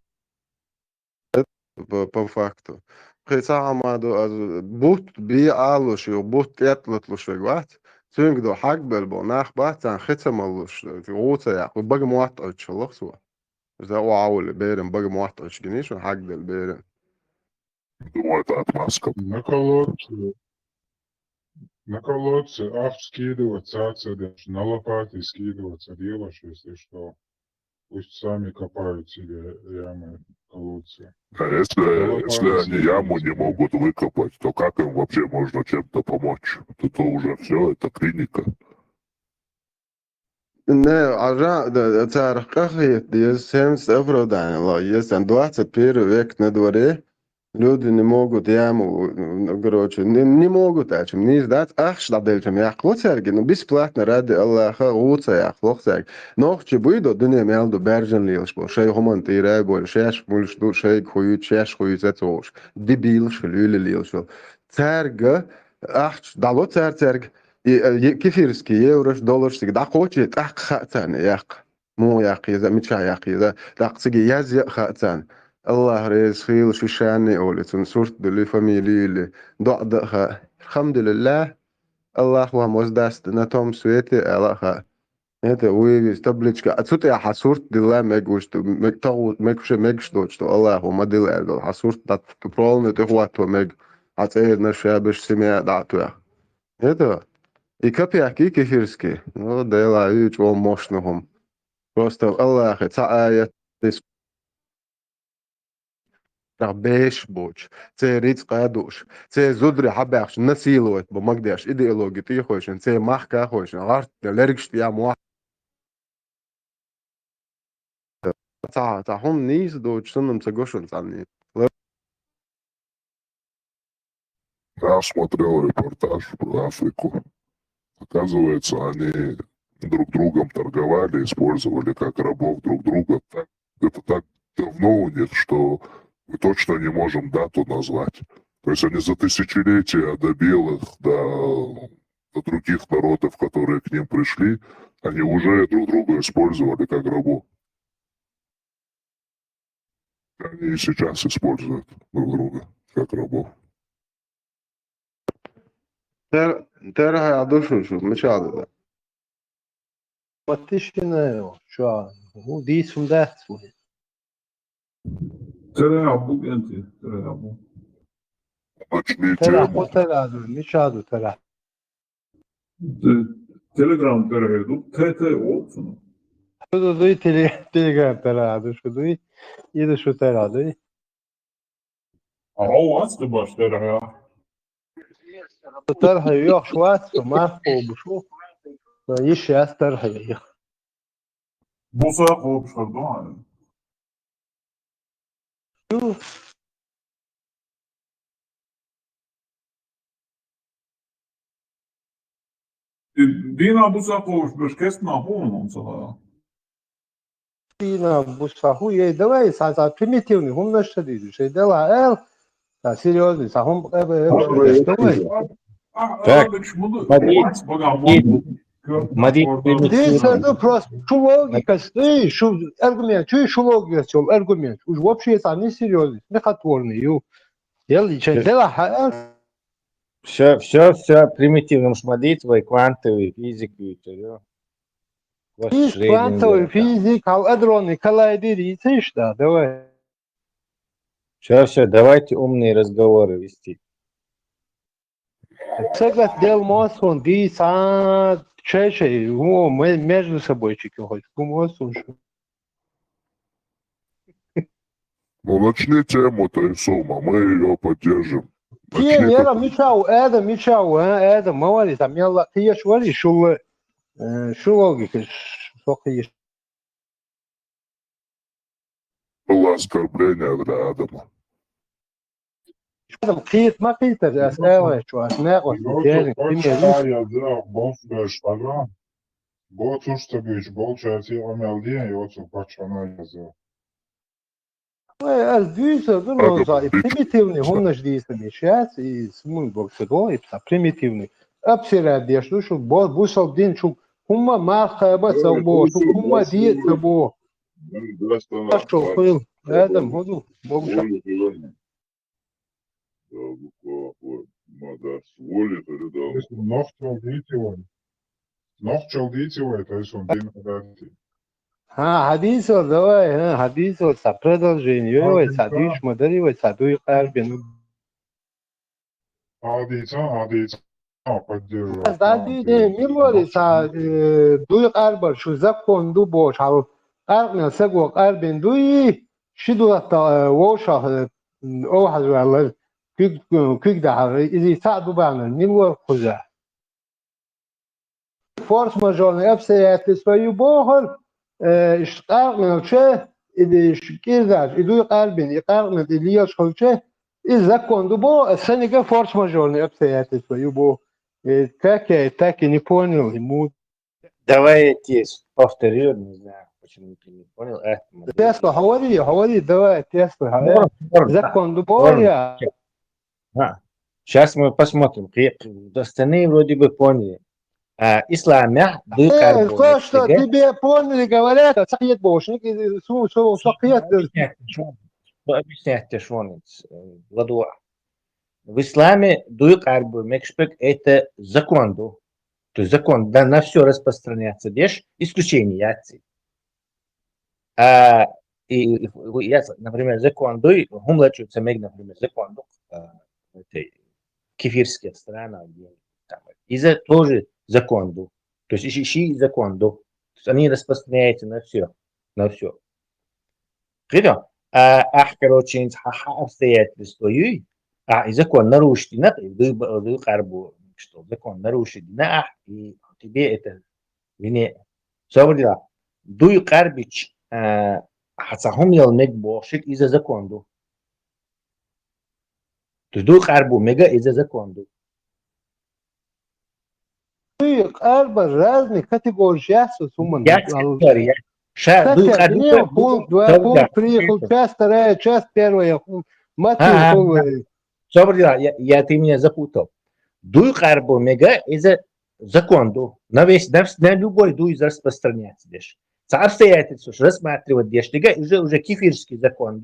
по факту. Прицамаду бут би алуш, бут ятлуш вегват. Цюнгдо хакбел бо нах батан хитамалуш. Гоца я, баг муат отчалох су. За уаул берем баг муат отч гниш, хакбел берем. Думаю, это отмазка. На колодце авт скидываться отсюда, на лопаты скидываться, делаешь, если что. Пусть сами копают себе ямы, колодцы. А если они яму не могут выкопать, то как им вообще можно чем-то помочь? Это уже все, это клиника. Не, ажа, царь кахает, есть 70 евро данило, есть 21 век на дворе, люди не могут яму, короче, не могут этим, не сдать, ах, штабельчем, я хлоцерги, ну, бесплатно, ради Аллаха, лучше, я хлоцерги. Но, че буйдо, дыне мелду бержен лилш, бо, шей хоман тирай, бо, шеш мульш, ду, шей хуют, шеш хуют, это уж, дебилш, люли лилш, церга, ах, дало церг, كيفيرسكي يورش دولارسكي دا قوتي تاق خاتان ياق مو ياق يزا متشا ياق يزا داق سجي ياز خاتان الله ريز خيل شو شاني أولي تنصرت دلي فاميلي اللي ضع الحمد لله الله هو مزدست نتوم سويتي الله خا انت وي استبلج اتسوت يا حصورت دلا ميغوشت ميغتو ميغش ميغشتو الله هو ما دلا حصورت دات تبرول نتواتو ميغ اتي نشابش سمع داتو это и копейки кефирские. Ну, делают очень мощным. Просто Аллах, это аят, це беш боч, це риц кадуш, це зудри хабяш, насилует, бо магдеш ідеологію, ти хочеш, це махка хочеш, гарт, лерикш я муа. Та хом низ до чтоном це гошен цанни. Я смотрел репортаж про Африку. Оказывается, они друг другом торговали, использовали как рабов друг друга. Это так давно у них, что мы точно не можем дату назвать. То есть они за тысячелетия до белых, до других народов, которые к ним пришли, они уже друг друга использовали как рабов. Они и сейчас используют друг друга как рабов. Terra ya dušu šo, mečāda da. Patišinējo šo, dīs un dēts. Tere abu genti, tere abu. Начни Terā, тему. ko terā, nišādu terā. Telegram tere edu, TT olsun. Şurada duy telegram terā, şu duy, yedi şu terā duy. Aha, atskabaş tere ya. Terā yok şu atstu, mahko bu şu. Yiş ya terā yok. Bu sefer kovmuşlar değil mi? Şu Dina Busaqovich Bishkestna Hunon Sala. Dina Busaqu, давай, примитивный, умно что ты, что дела, серьезный, давай. Так, Мадид, Здесь это просто логика, что аргумент, что логика, аргумент, уж вообще это не серьезный, смехотворный, я лично дела, все примитивным шмадитвой, квантовой физикой, есть квантовый физик, адронный коллайдер, что, давай. Все, давайте умные разговоры вести. Сега дел мосон, диса, чеше, мы между собой хоть, мосон. Ну, начни тему-то и сумма, мы ее поддержим. Те мера мечау, это, мало там, ты ешь вали, что логика, сколько есть. Было оскорбление для Адама. Adam kiet makītas, es ēlēšos, neklasu, Başkaya da Bosbeş var. Bot Ustabić, Bolčēts ielamēldien, jocu pačana yazıyor. Es dīsa, no za primitīvni, hunaš dīsa bišķēts, I smuļ boksadolības, primitīvni. Apsirēdies, tu būs al dienšu, humma mārkāba sabo, humma diet sabo. Pašu fil, ēdam, hudu, boksa. Noch чалдитивый, то есть он день подати. Хадисо, давай, хадисо, са продолжение, садиш, модаривай, садуй карбин. Адица, поддерживаю. Сади, милори, са дуй карбар, шу закон ду бош, хал карбин, сегу карбин дуй, шиду ата воша, اوحد والله كيك ده إذا يساعدوا بعنا نلوى خزا فورس ماجور أبسيات لسوي بوهر اشتاق من الشيء إذا شكير ذات إذا يقاربين يقاربين اللي يشغل شيء إذا كنت بو السنة فورس ماجور أبسيات لسوي بو تاكي نيبونيو يموت. Давай я повторю, не знаю, почему ты не понял. Тесла, говори, давай, Тесла. Закон Дубоя. Сейчас мы посмотрим. Остальные вроде бы поняли. Исламе то, что тебе поняли, говорят, сахиет бошник, объясняйте, что он Владуа. В исламе дуй карбу мекшпек это закон. То есть закон да, на все распространяется, дешь исключение. Например, закон дуй, гумлачуется мег, например, закон кефирская страна, из-за тоже закон ду. То есть ищи закон ду. То есть они распространяются на все. Видно? Короче, обстоятельства и закон нарушить, дуй карбу. Что закон нарушить и тебе это вине собрала дуй карбич хацахум ел мег бошик из-за закону. То есть дуй карбу мега из-за закону. Дуй карба разных категорий сейчас сумман. Я говорю, дуй карбу пункт приехал, часть вторая, часть первая, мотив. Собрала, я ты меня запутал. Дуй карбу мега из-за закону. На любой дуй распространяется. Обстоятельства рассматривать дештига уже кефирский закон.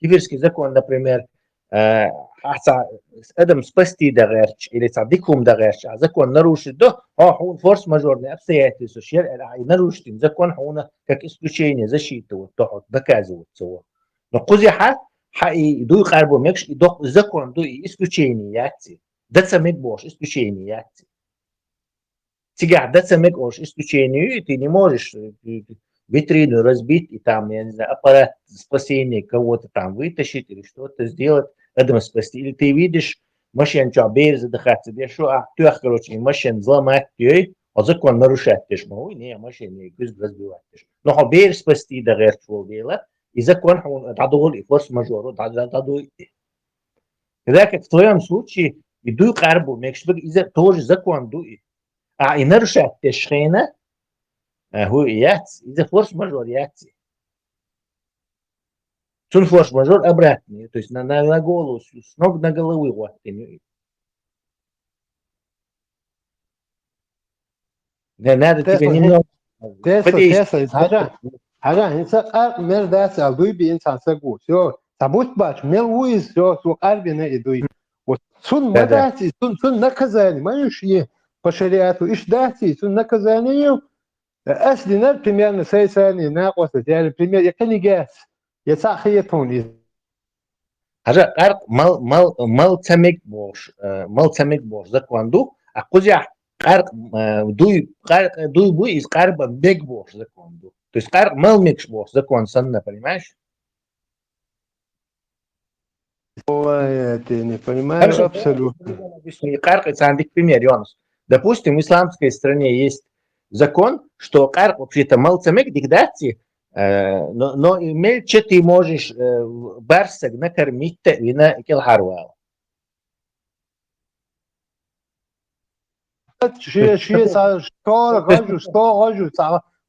Кефирский закон, например, Адам спасти дагерч или дикум дагерч, а закон нарушит, он форс-мажорные обстоятельства, нарушит закон, он как исключение защиту, доказывается. Но кузиха, дуй карбу мегш, закон, исключение. Даться мег бош, исключение. Сега, даться мег бош, исключение, и ты не можешь витрину разбить и там, я не знаю, аппарат спасения кого-то там вытащить или что-то сделать, это спасти. Или ты видишь, машин чабер задыхаться, ты, короче, машин взломать, а закон нарушать, ты ж могу, не, машин не разбивать. Но хабер спасти, да, герчвол делать, и закон, он дадул, и форс-мажору, дадул. Когда, как в твоем случае, и дуй карбу, мекшбек, тоже закон дуй. и нарушать тешхена, هو ياتي إذا форс мажор ياتي. Цун форс мажор обратный, то есть на голову, с ног на голову вот. Надо тебе немного. Тесла, حاجة إنسان مرد سالدوي بإنسان سقو شو تبوت باش ملويز شو سو قلبنا يدوي وسون ما داتي سون نكزاني ما يشيه بشرياته إيش داتي سون نكزاني أصلي نال بريمير سيساني ناقص يعني بريمير يكني جاس يساخيتوني حاجة قرق مال تمك بوش زكواندو أقولي قرق дуй бу из карба бег бош законду. То есть карк мал мекш бош закон санна, понимаешь? Ой, ты не понимаешь абсолютно. Карк это андик пример, Йонас. Допустим, в исламской стране есть закон, что карк вообще-то мал цемек диктации, но имеет, что ты можешь барсак накормить вина килхарвал. شيء غاجو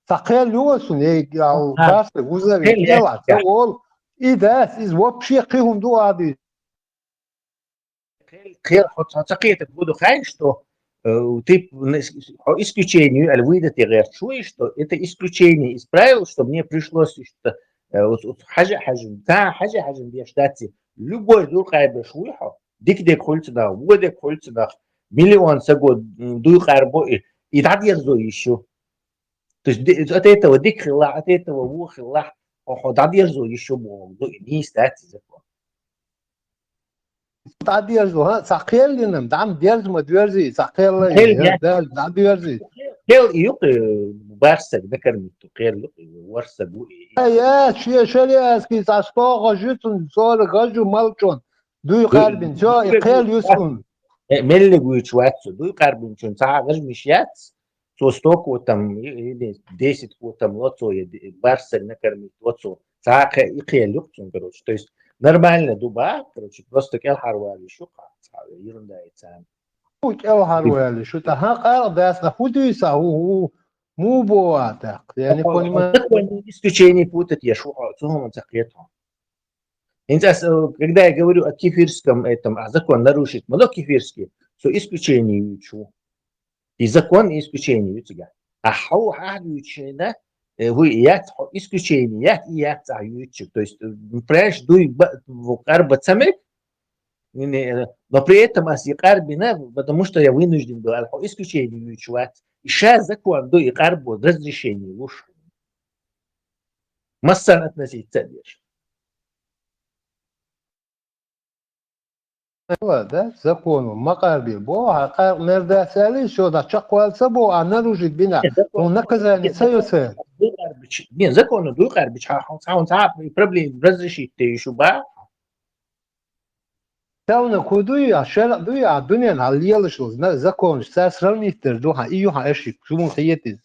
تقيل يوسون او باس وزر يلا تقول اذا из вообще قيهم دو عادي خير تقيت буду хай, что ты по исключению альвида ты говоришь, что это исключение из правил, что мне пришлось что حاجه حاجه بيشتاتي любой духай бешуйха дик хольцда водек хольцда миллион сагод дуй харбо и дадьерзо еще. То есть от этого дикхила, от этого вухила, дадьерзо еще бог, не стати закон. داديرزو ساقيل لنم دام ديرز ما ديرزي ساقيل داديرزي قيل يقي بارسك ذكرمتو قيل يقي ورسك يا شيء اسكي ساسكو غجتون صار غجو مالچون دوي قلبين جو قيل يسكن ملي гуич ватсу дуй карбин чун цагаж мишяц то стоку там 10 там лоцо барсак накормить лоцо цака и qiyel юкчун, короче. То есть нормально дуба, короче, просто кел харвали шука, ерунда и цан. كل هروالي شو تحقق داس نخودي ساهو مو بواتق يعني كوني ما исключение путать я шу цугом цакетом. Когда я говорю о кефирском этом, а закон нарушить много кефирский, то исключение учу. И закон и исключение у тебя. А хау хагючи, да? Вы я исключение, я цаючик. То есть, прежь дуй в карба цамек, но при этом асикарбина, потому что я вынужден был исключение учувать. И сейчас закон дуй карбу разрешение уж. Массан относиться лишь. ده زكون مقاربي بو حقا مرد سالي شو ده شقوال سبو انا روجد بنا ونكذا نسيوسه Нет, закону дуй карбич, он проблем разрешить ты еще ба. تاونا كودوي عشان دوي على الدنيا على شو زكون ساس رميتر دوها ايوها اشي شو مخيتي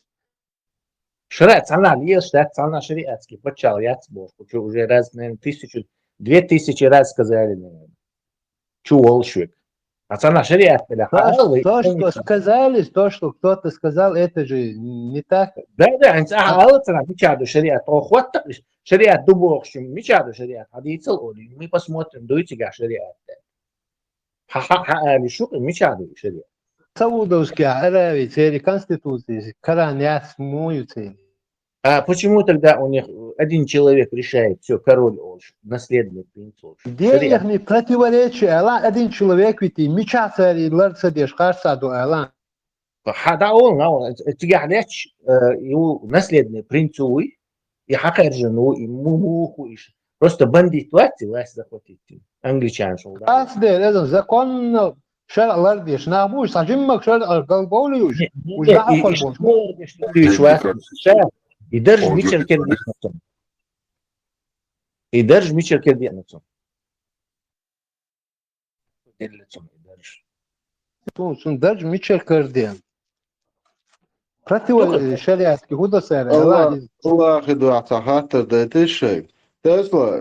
Шрец, она лишь, она шриатский, почал, я сбор, уже раз, наверное, 2000 раз сказали, наверное. Чуволшвик. Она шриат, то, что сказали, то, что кто-то сказал, это же не так. Да, она мечаду шриат, охот, шриат дубовщим, мечаду шриат, адицел, мы посмотрим, дуйте га шриат. Ха-ха-ха, мечаду шриат. Саудовские Аравии, цели конституции, коронят, смоются. А почему тогда у них один человек решает, все, король, наследник принцов? Денег не противоречие, Аллах один человек, ведь и мечаться, и ларца дешкарса до Аллах. Да, он, тягаляч, его наследник принцовый, и хакер жену, и муху, просто бандит власть захватить, англичан шел. Это закон. شرع لرديش نابوش صاجمك شرع قلبوليوش وش دعفل يدرج ميشل كردينتون يدرج ميشل كردينتون درج ميشل كردين против шариатский худо сэр الله خدوا اعتقادات ده الشيء تسلا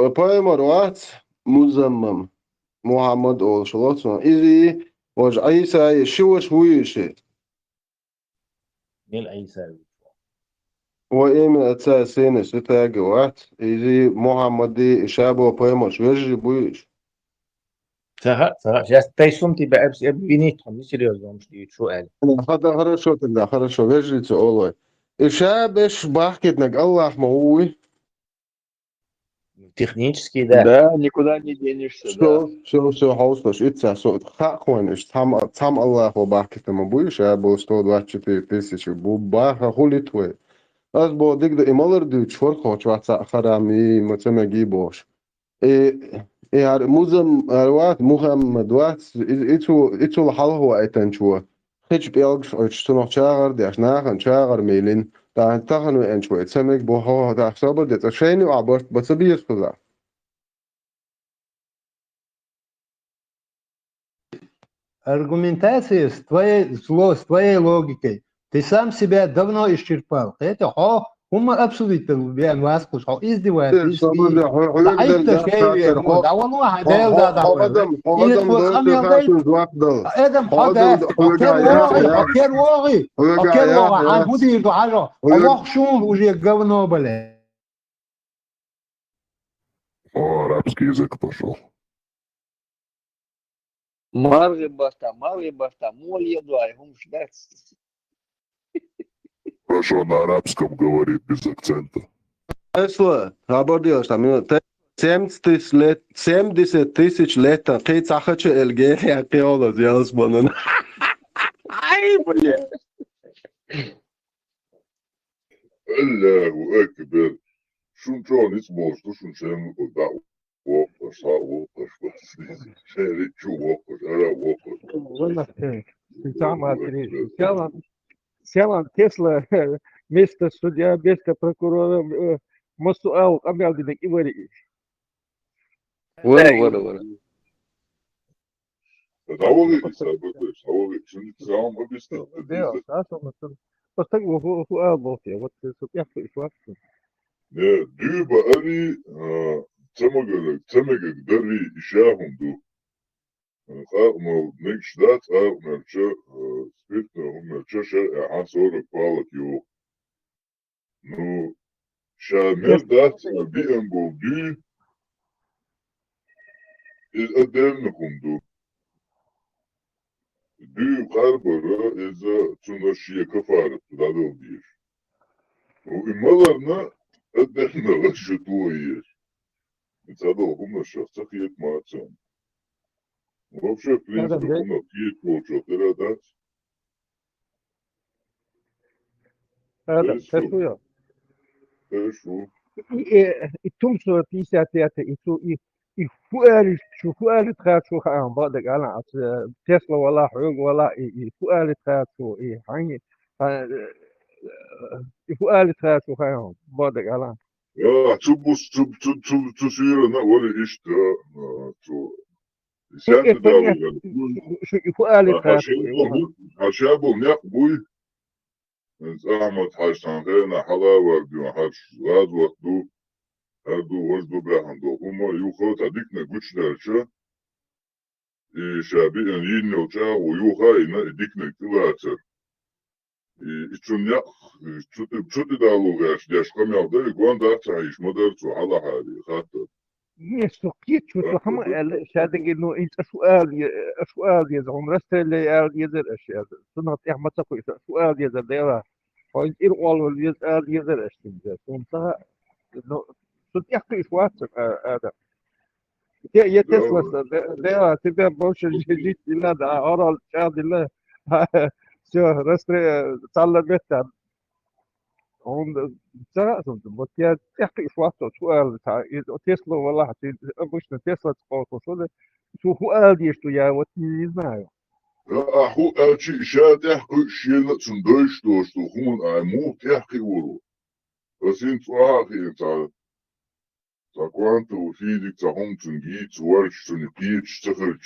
بايمروات مزمم محمد اول شلاتون ایزی واج عیسی شوش ویشه ميل أي ساوي وإيمن أساسين ستاجوات إيجي محمد شابو بيمش ويجي بويش صح جاست تايسومتي بقى بس بينيتهم مش سيريوزهم مش شو قال هذا хорошо тогда хорошо вяжите олой إشابش بحكي نك الله موي технически да Да, никуда не денешься, да. شو حوصلش إتسع شو خاخوانش تام الله وبحكي تما بوي شابو 124 тысячи بوباها خولتوي از با دیگ ده ایمالر دو چور خوش وقت خرامی متمگی باش ای هر موزم وقت محمد وقت ایتو الحال هو ایتن شو هیچ بیالگش ایش تو nog چاگر دیش ناخن چاگر میلین daar تاخن و انشو ایتسمگ با ها ده حساب ده تشینی و عبارت بس بیش کلا Аргументация с твоей логикой. Ты сам себя давно исчерпал. Это هم абсолютно بأنواعكم издеваются. صبر ده ضعيف ده شيء خاطر ده والله هدايل ده قدم إلى قدم خم دوت يلدي خاطر وقدل ادم قدم حدا اوكي واغي اوكي واغي اوكي واغي عن بودي دو حاجه الله شون وجي говно بلا О, арабский язык пошел. Маргибахта, моль дуай, гум ждать. Хорошо, на арабском говорит без акцента. Tesla, работаешь там, 70 тысяч лет, ты захочешь Эльгерия, археолог, я вспомнил. Ай, блин. Аллаху акбар. Шунчон اسمه شو شنو قدام وقف صار وقف بس شاري شو وقف أنا وقف والله سلام Тесла вместо судья, вместо прокурора مسؤول أمر دينك إيوري Вора. Давай сработаешь, давай что не сам объяснил. Поставь هو أبوه вот судья фуфашку Не, дюба они цемега дари ишахум ду. خاطر نيكش دات خاطر نرجع سبيتنا هم نرجع شرع عصور قالت يو نو شامل دات بيئن بودي إذ أدامنكم دو دو قاربرا إذا تنشي كفارة تدادل ديش وإمالرنا أدامنا غشتويش نتادل هم الشخص خيط معتم вообще, в принципе, у нас есть полчаса, да? هذا تسويه Хорошо. И тумсо 55 и فؤال شو فؤال تخاف شو خان بعدك على تسلا ولا حقوق ولا فؤال تخاف شو حني فؤال تخاف شو خان بعدك على تسير أنا ولا إيش شو فؤال تخاف عشابه نقبوي زعمت حاجتان غيرنا حلاوة ديو حاج غاد وقتو هادو وجدو براهندو هما يوخو تديكنا قوش دارشا شابي أن ينو جا ويوخا إنا ديكنا كلاتر إيشون يق شوتي دالو غاش داش قمي عبدالي قوان دارتا عيش مدارتو على حالي خاطر يسو كيت شو هم شادق إنه أنت سؤال يزعم رسل لي يزر أشياء سنة أحمد تقول سؤال يزر ديرا فإن إرقال يزر أشياء سنة إنه سنة يحكي شواتك هذا يا تسلا ديرا تبقى بوش الجديد إلا دا أرى الشاد الله شو رسل تعلم بيتا هون سأصل بس يحكي شواتك سؤال تسلا والله مش تسلا تقول شو سؤال يشتو يا وتني знаю أخو أشي شاد يحكي شيلة سندوش دوشتو هون أموت يحكي ورو بس انت واحد انت تاكوانتو فيدك تاهم تنجيت ورش تنجيت تخرج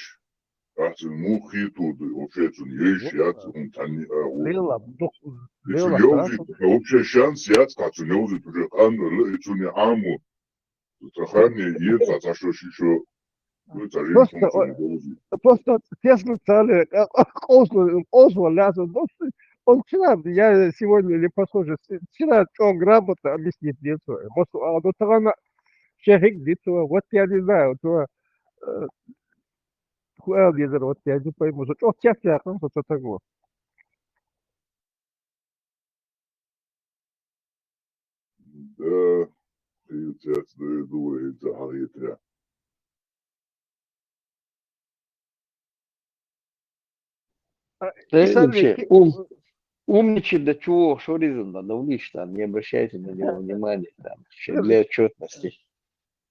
أحسن مو خيطو دي وشي تنجيش ياتهم تاني ليلا يوزي وشي شانس ياتقع تنيوزي تجيقان لا تني عامو تخاني يتقع تشوشي شو просто Тесла стали قوس لازم بص Он вчера, я сегодня или похоже, вчера он грамотно объяснит лицо. А до того она шехик лицо, вот я не знаю, то хуэлдизер, вот я не пойму, что чек, ну, что такое. Да, и у тебя думает, да, Да И смотри, вообще, умничать до чего, что резон надо увлечь там, не обращайте на него внимания, там, вообще, для отчетности.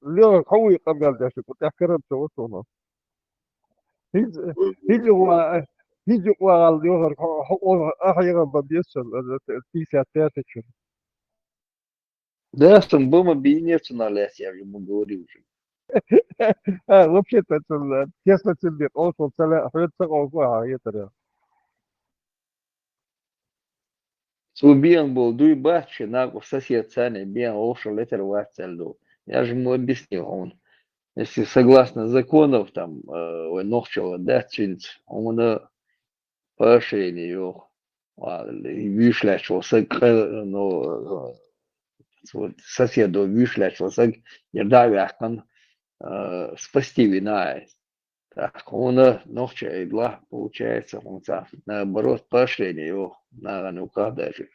Лева قوي قبل ده كنت أحكرت وصونا هيجي وقال يوغر أحيانا بديسل التيسة تاتك Да, там дома беднеться налез, я ему говорил уже. вообще-то тесно тебе أوصل سلا حياتك أوصل هاي ترى Субиан был, дуй бахчи, на сосед Саня, биан ошел летер вацельду. Я же ему объяснил, он, если согласно законов, там, ой, ногчего, да, чинц, он поощрение его, вишлячился, ну, соседу вишлячился, я давяхан, спасти вина. Так, он ногче игла, получается, он наоборот, поощрение его, на нуках даже.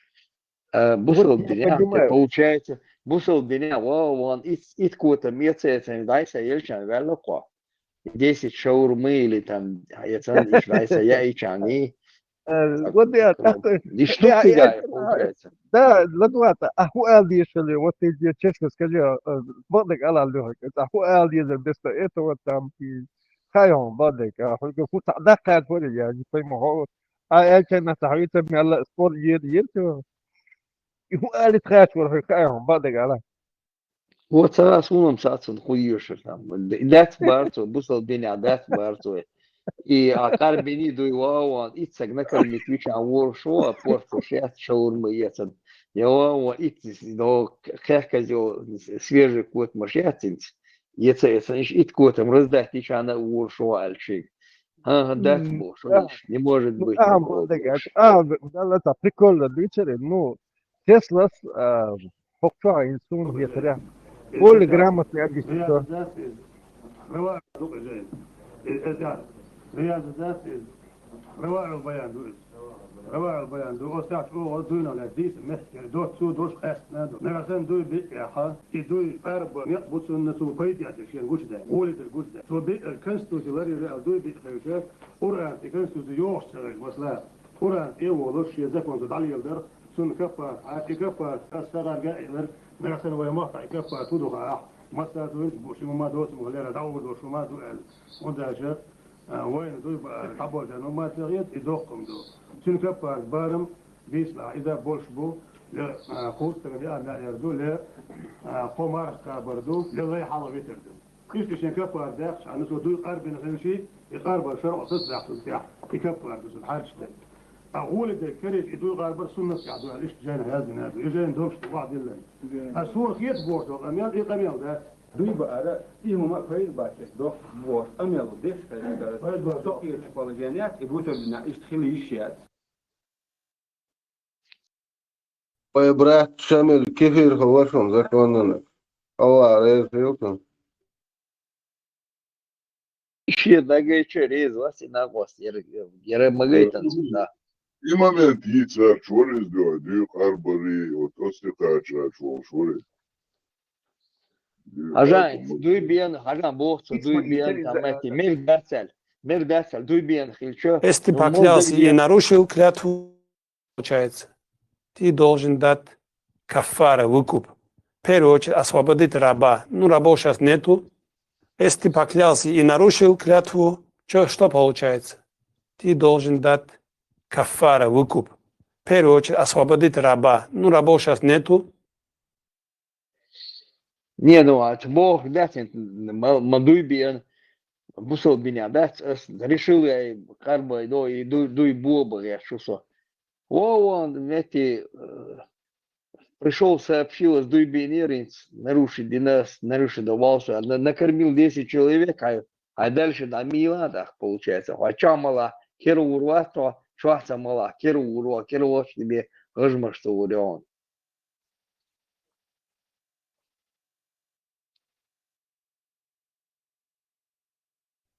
Busel я dня, понимаю получается, busel dня, он ит какой-то месяц, дайся, ельчан, велоко. 10 шаурмы или там, яцан, иш дайся, я и чани. вот я так И штук тягай, получается. да ладно أخو قال لي شو اللي وقت يجي تشكل سكجا بدك على اللي هيك أخو قال لي إذا بس إيه وقت عم في خايهم بدك أخو كفوت دقة تقول يعني في مهو كان تحويت من على سبور يرتو هو قال تخاش ولا خايهم بدك على Вот раз уном сацун хуюшер там. Дат барцу, busel dня, дат барцу. И карбини дуй вауан, ицак накормит вича воршо, порцу шест шаурмы яцан. Я вауан, ицис, но кахказил свежий кот машьяцинц. Яца, ит котом раздать вича на воршо альчик. Дат бо, что не может ну быть такого بدك больше. ده لا прикольно دوتشر إنه تسلا حقها إنسان هي ترى كل грамотный объяснит رواق دوق زين الإزاز رياض الذات رواق البيان دوز رواق البيان دو أستاذ أو دوينا لديس محكر دوت سو دوش خاصنا دو نغسن دوي بيحا دوي قارب يقبض النسو فايد يعتشين قوش ده ولد القوش ده سو بي الكنستو تلاري رأى دوي بيخيشات قرآن الكنستو يوش وصلات قرآن إيه ولوش يزاكون تدعلي يلدر سن كفا كفا أستاذ قائلر نغسن ويمقطع كفا تدوها مثلا دوش بوشي ما دوس مغليرة دعوة دوش ما دوال ونداشر وين دوي تعبوا جانو ما تغير يدوقكم دو شنو كفا بارم بيسلا إذا بولش بو لا خوص تغير لا يردو لا قمار كابردو لا غير حاضر بيتردو كيف شن كفا داخش عن سو دوي قارب نخلشي يقارب الشرع تصلح تصلح يكفا دوس الحاج ده أقول ده كريت يدوي قارب سنة قاعدوا ليش جانا هذا هذا يجي دومش بعض الله الصور خيط بورتو أميال إيه قميل ده دوی با اره ایمو ما خیلی باشه دو بور امیلو دیش خیلی تو ایش پولجانیات ایبوتو بنا ایش خیلی ایشیات Брат Шамиль, кефир халашом законно. Allah razı Еще дагайче рез, вас и на вас, я магайтан сюда. И момент яйца, чоры сделать, две карбары, вот после кача, шоры. Ajan, duy bien, ajan bohça, duy bien, там эти, мердацель, duy bien, хильчо. Если ты поклялся и нарушил клятву, получается, ты должен дать кафара, выкуп. В первую очередь освободить раба. Ну, рабов сейчас нету. Если ты поклялся и нарушил клятву, что получается? Ты должен дать кафара, выкуп. В первую очередь освободить раба. Ну, рабов сейчас нету. Не, ну, а Бог, да, мадуй bien, бусал меня, да, решил я, карба, и дуй боба, я что. Он, эти, пришел, сообщил, с дуй бенеринц, нарушить динас, нарушить давался, накормил 10 человек, а дальше на миладах, получается, а чамала, херу урвато, شو ملا كيرو اللي غجمش توريون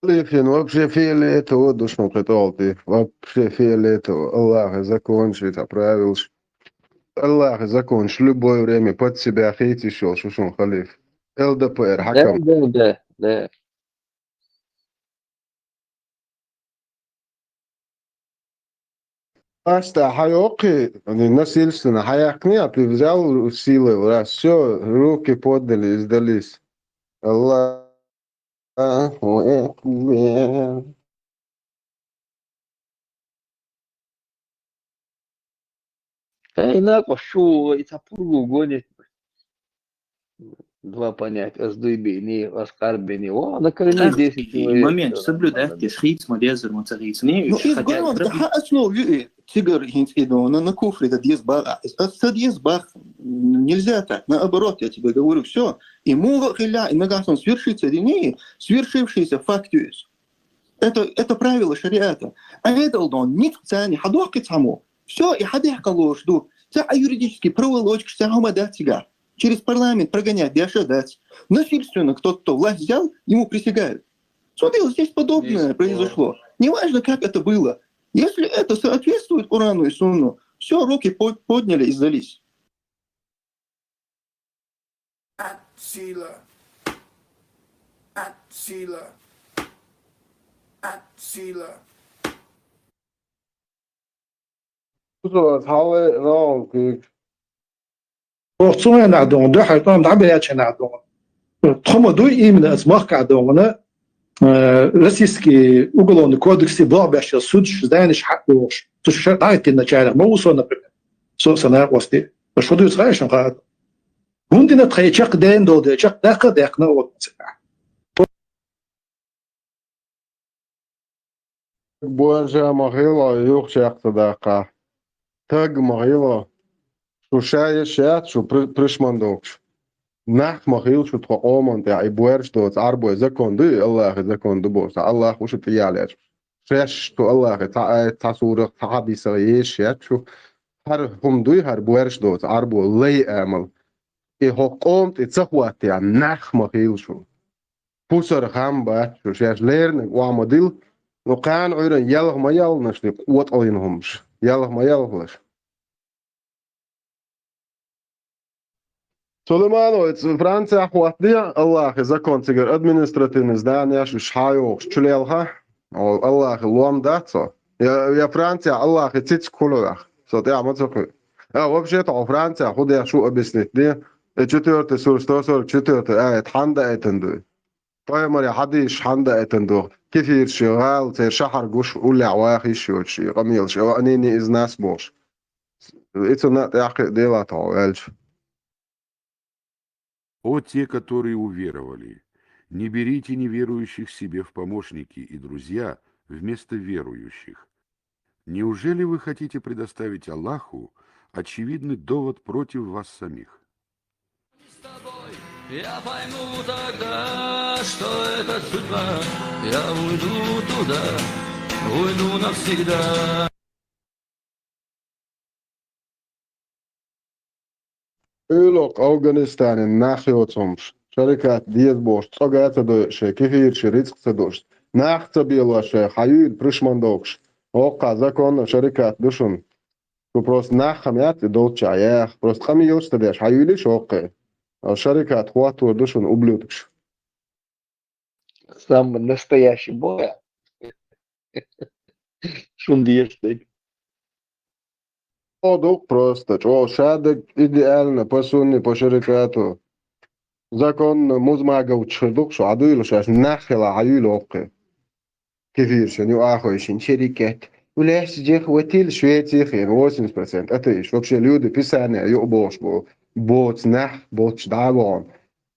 Лихин, вообще фиолетово, душно каталти. Вообще фиолетово. Аллах закончит, оправился. Аллах закончит. Любое время под себя хейтишь, шушун халиф. ЛДПР, ده хакам. ده Аста, хайоки, насильственно, хаякни, а ты взял силы, раз, все, руки подняли, сдались. Аллах. Акбар. هناك شو يتحققوا гонит два понятия сдыбини оскорбини о на корне 10 момент соблюдать шхит модезер муцарицни хотя тигр идона на куфре это дьезбах нельзя так, наоборот, я тебе говорю, все, и мугахиля, и нагасон свершится или не, свершившийся фактуис. Это правило шариата. А это он не в цене, хадохки цаму. Все, и хадехка ложду. Це юридически проволочка, вся гумадать тебя. Через парламент прогонять, дать. Насильственно кто власть взял, ему присягают. Смотри, вот здесь подобное произошло. Неважно, как это было. Если это соответствует Корану и Сунну, все, руки подняли и сдались. Сила. Zo, hou rol, kijk. وقتها نعدون ده حيطان دعبيات نعدون تخم دو إيمن أزمخ كعدونا رسيسكي أقولون كودكسي بابش السودش زانش حقوش تشرط عايت النجارة ما وصلنا بك سو سنة وستي بس ودو يصغيش نقاد هندنا تخيل شق دين دو ده شق داقة داقنا وقت Božja могила, юг шахта дака. Таг могила. Шушая шат, шу пришмандокш. Нах могил, шу тхо оман, да и буэрш дот арбой закон ды, Аллах закон ды бос. Аллах уж это ялеш. Шеш, что Аллах та сура хабиса еш шат, шу хар хум ды хар буэрш дот арбой лей амал. И хокомт и цахват я нах могил шу. Пусар хamba, шу шеш лерн, уамадил. وكان عيرن يلغ ما يلغنش لي قوة أينهمش يلغ ما يلغلش Сулеймановец, Франция хватит Аллах закон цигар административный здание шайох чулелха Аллах лом даться я Франция Аллах и цить кулах сот я мацоху вообще-то Франция худя шу объяснить не 4 сура 144 аят ханда этенду طيب حديش حندا اتندو كثير شغال تير شحر قوش ولا عواخي شو شي قميل شو انيني از ناس بوش اتنا تاخي ديلا تعالج О те, которые уверовали, не берите неверующих себе в помощники и друзья вместо верующих. Неужели вы хотите предоставить Аллаху очевидный довод против вас самих? Я пойму тогда, что это судьба. Я уйду туда, уйду навсегда. Ölok Afganistan'ın nahiyotumş. Şerikat diyet boş. Tsogata doyşe, kefir şeritskse doş. Nahta biyalaşe, hayır prishmandokş. Oqa zakon şerikat düşün. Bu prost nahhamiyat dolça ya. Prost kamiyos tadеш. Hayırliş oqa. Шарикат хвату душун ублюдок. Самый настоящий боя. Шундиешься. Одук просто. Чо шадек идеально по сунне по шарикату. Закон музмага учредук шо адуйло шаш нахила аюло оqe. كثير شنو آخويشين شركات ولا جيخ وتيل شوية تيخين 80% أتيش وبشي اليود في سنة يقبوش بو بوت نح بوت دعوان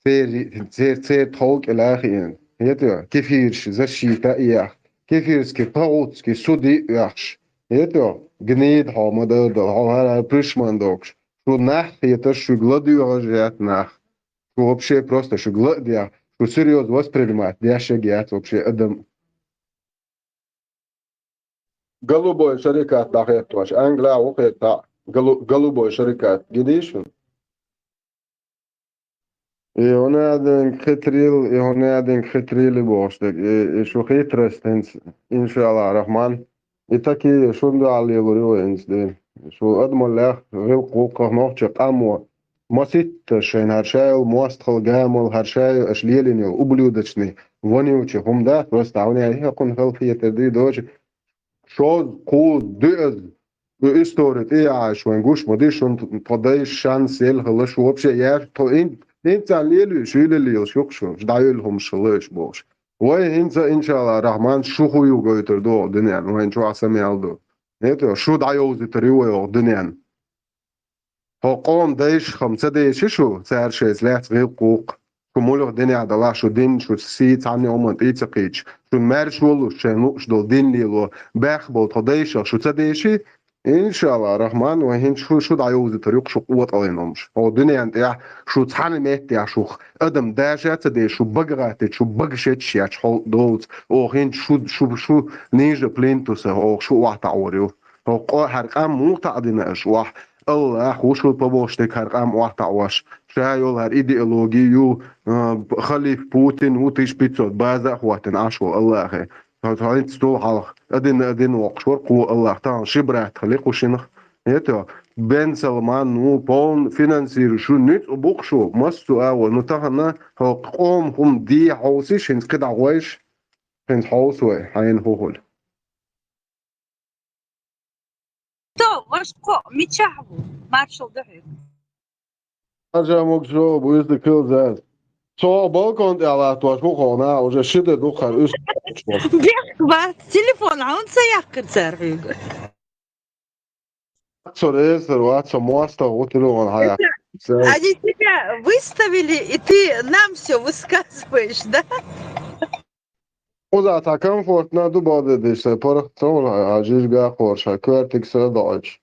تير توك الآخرين هيتو كيفيرش زشي تأيح كيفيرش كي طاوت كي سودي يحش هيتو جنيد ها مدد ها هلا بريشمان دوكش شو نح هيتو شو غلدي وغجيات نح شو вообще просто شو غلدي شو серьез воспринимать дяшегиат вообще адам голубой шарикат тахет ваш Англия ухета голубой шарикат гидиш. И он один хитрил бошдек. И шо хитростенс иншаллах рахман. И таки шунду али гуруенс ден. Шо адмаллах гил قوقه نوچ قامو مسيت شين هرشايل موستخل جامل هرشايل اشليلين وبلودچني ونيوچ هم ده رستاوني هي كون خلفيه تدي دوج شو قو دز историт и ашвен гуш модишон подай шанс ел хлаш вообще я то инца лелю шилелил шукшу ждайл шлеш бош ой инца иншалла рахман шухую гойтер до днен ой чо асамелдо это шу дайоз трио днен قوم دايش خمسة دايش شو سعر شيء سلاح غير قوق كموله دنيا عدلا شو دين شو سيت عني أمم تيتقيش شو مارش ولو شنو شدول دين ليلو بخبل تدايش شو تدايشي إن شاء الله الرحمن وهين شو دعيوز الطريق شو قوة علينامش هو دنيا أنت شو تحني ميت يا شو أدم داشات تدايش شو بقرات شو بقشت يا شو دوت أو هين شو نيجا بلينتوس أو شو واحد عوريو هو هرقام مو تعدينا شو الله وشو ببوشتك هرقام واحد عواش شايل هر إيديولوجيو خليف بوتين وتيش بيتزوت بازا خواتن عشو الله خي هاي تستو حلق أدين وقشور قوة الله تعالى شبرات خليق وشنخ يتو بن سلمان نو بون فينانسير شو نيت وبوقشو مستو أول نتاهنا هو قوم هم دي حوسي شنس كده عوايش شنس حوسوي حين هول То, важко, мічаву, маршал дорог. أرجع مقشو بويز دكيل زاد سو بالكون على تواشبو خونا وجا شدة دوخر إيش Бехва, телефон, а он заявка царю. سوريسر واتسا مواستا وتلون هيا Они тебя выставили, и ты нам все высказываешь, да? وزا تاكم فورتنا دو باده ديشتا پرخ تول عجيش بيا خورشا كوارتك سر داعش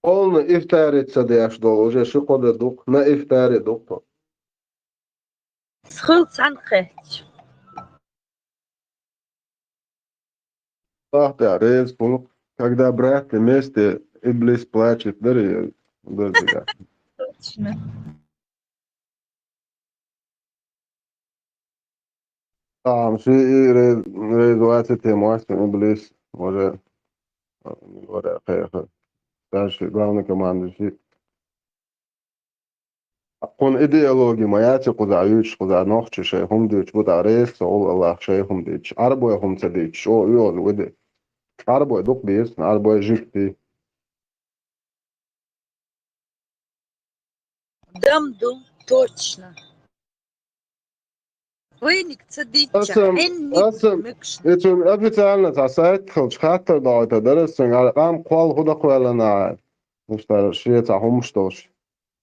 قولنا افتاري تصديش دول وجا شو قد دوق نا افتاري دوق Схылц анхеч. Ах ты, рейс, когда брат вместе Иблис плачет, дари, да. Точно. Там شيء ريز واسطة مواسطة إبليس ولا خير تاش главный командующий قون إيديولوجي ما ياتي قزعيوش قزع نوخش شيء هم ديش بدا ريس أول الله شيء هم ديش عربو هم تديش أو يول ودي عربو دوق ديس عربو جيبتي Дамду, точно. وينك تصديق أسم إتون أبيتالنا تساعد خلش خاطر دايتا درسن على قام قوال خدا قوالنا مشتر شيء تاهم مشتوش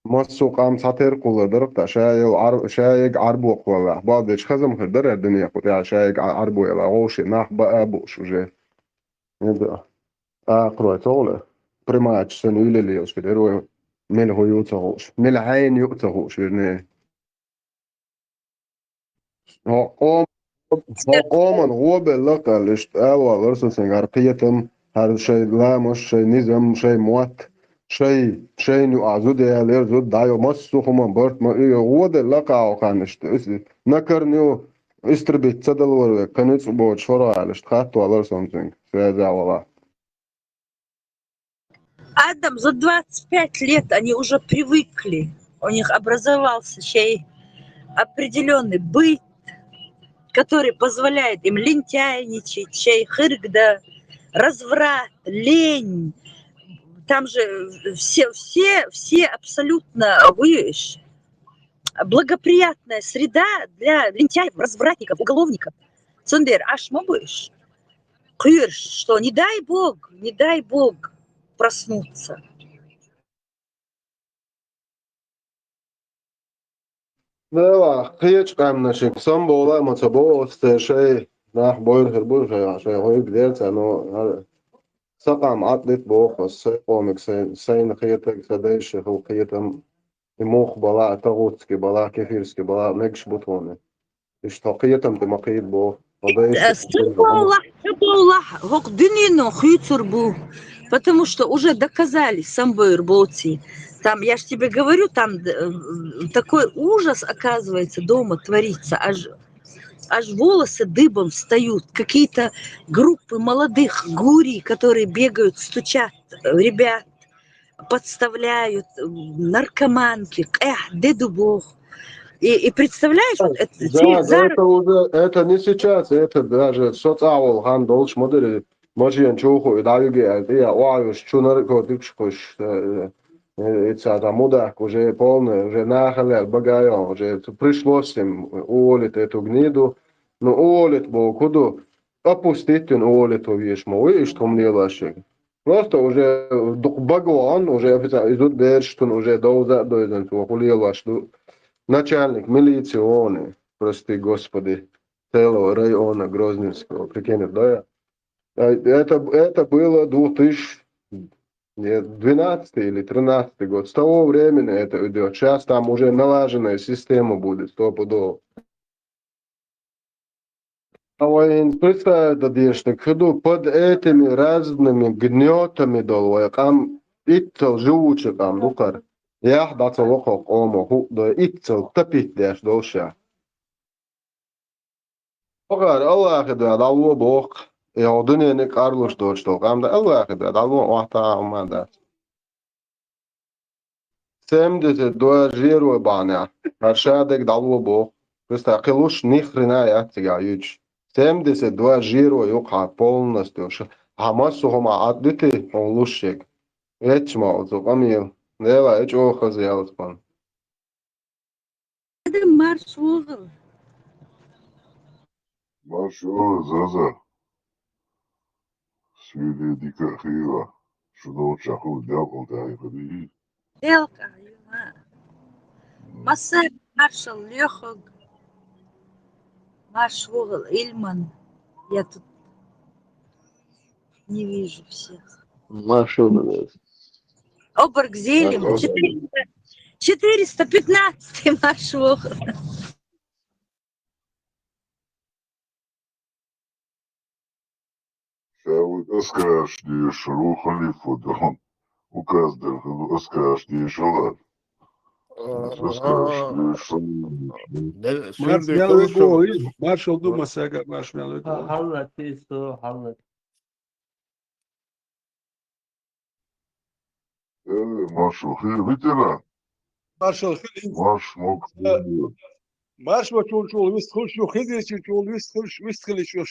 مسو قام ساتير قولا درب شايق عربو قولا بعد إيش خزم خدر الدنيا قطع شايق عربو يلا غوشي ناح بقى بوش وجه يبدأ أقرأ طولة بريماتش سنويل اللي يوسفيدرو من هو يوتهوش من العين يوتهوش يعني هو قوم هو باللقى اللي اشتقوا لرسل سنغارقيتم هذا شيء لا مش شيء نظام شيء موت شيء نعزود يا لير زود دايو مسو هم برت ما هو ده لقى وكان اشتقس نكرنيو استربيت صدل كانت بوت شورا على اشتقاتوا على something هذا والله Адам, за 25 лет они уже привыкли. У них образовался чей определенный быт, который позволяет им лентяйничать, чей хыргда, разврат, лень. Там же все абсолютно благоприятная среда для лентяев, развратников, уголовников. Цундер, аж мобыш. Кырш, что не дай бог проснуться. لا هيك قامنا شيء سامبولا ما تبغى شيء راح بوير هربور شيء هو يقدر إنه سقام عطلت بوخ سيقومك سين خيتك سديش هو خيتم يموخ بلا تغوتك بلا كفيرسك بلا مكش بطونه إيش تقيتم تمقيد بو Сабаулах, гок дынину хуйцурбу. Потому что уже доказали самбой рбоци. Там, я ж тебе говорю, там такой ужас, оказывается, дома творится. Аж волосы дыбом встают. Какие-то группы молодых гурий, которые бегают, стучат ребят, подставляют, наркоманки. Деду бог. И представляешь, вот это, Да, это уже, это не сейчас, это даже социал, хан долж модели, можем чуху и дальше, я ваю, что наркотиков, это мудак уже полный, уже нахалял, багаем, уже пришлось им уволить эту гниду, но уволить был куда, опустить он уволить увидишь, и что мне лучше. Просто уже багуан, уже идут берешь, что уже дойден, ухулил, что начальник милиции он, прости господи, целого района Грозненского, прикинь, да? Это было 2012 или 2013 год. С того времени это идет. Сейчас там уже налаженная система будет, стопудово. Представьте, что ходу под этими разными гнетами долой, там итцел живучий там, дукар. Я даться лохок омо, худо итцел топить деш долша. Ogar Allah da dalwo bok. Ya dünyene Carlos doçto. Am da Allah da dalwo wahta amanda. Semde de do jero bana. Arshadek dalwo bok. Просто qilуш ни хрена я тига юч. Semde se do jero юqa полностью. Хамасу хома аддити он лушек. Эчмо зо камил. Нева эч охаз ялспан. Это марш угол. Машу, Заза. Свили дика хила. Что чаху дякал дай ходи. Делка, Масса, маршал Лехог, марш угол, Ильман. Я тут не вижу всех. Машина. Оберг Зелим, 415 марш угол. Шавы аскаш ди шру халифу дон. Указ дер аскаш ди шалат. Аскаш ди шалат. Маршал Дума сега маршал. Hallet isto, hallet. Машу, ветеран. Маршал Маш мог. Марш вот чул висхуш ю хиди чул висхуш висхлиш ю.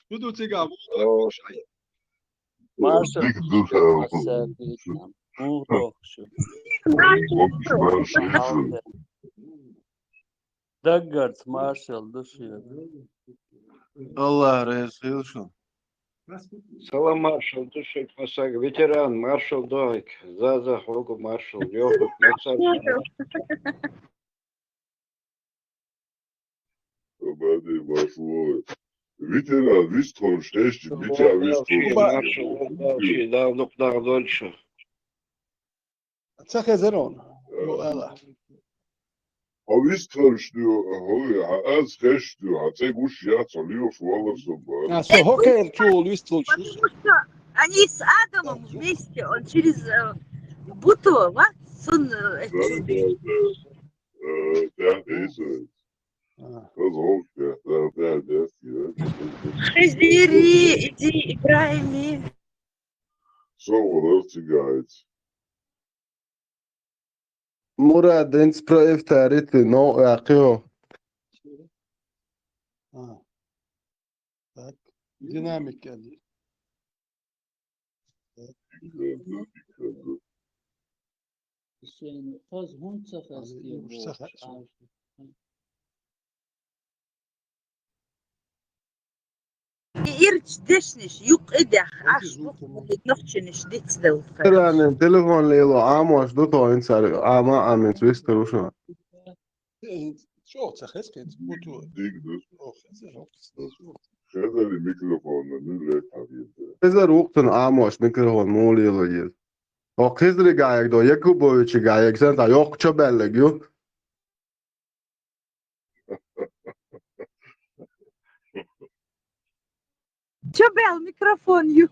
Буду тига. Marshall, Dik dur Daggards, Marshall, dušiet. Allah razı olsun. Салам маршал, душек масаг, ветеран, маршал Дойк, Заза, Хогу, маршал, Йоху, Обади машло. Ветеран, вистрон, штешти, бича вистрон. маршал, Дойчи, давно дольше. Цах зерон. А вистрон, что, аз хэштю, а це гуш я цолио шуала соба. А со хокер чул вистрон. Они с Адамом вместе, он через Бутово, сон Хазири, иди играй ми. Соволов тягается. Murad ins proeftarit no aqio. Так, динамика. Ирч дешниш, юк идах, аш бухнули нохчениш дицдел. Раnen telefon lelo amos do to insar ama amen twister usho. شو تخسكت بوتو هذا الميكروفون من لك حبيبي. Ezer uqtan amos mikrofon molelo yel. O qizri gayek do Yakubovic gayek sen ta yoq çobelleg yo. Чё бел микрофон ю?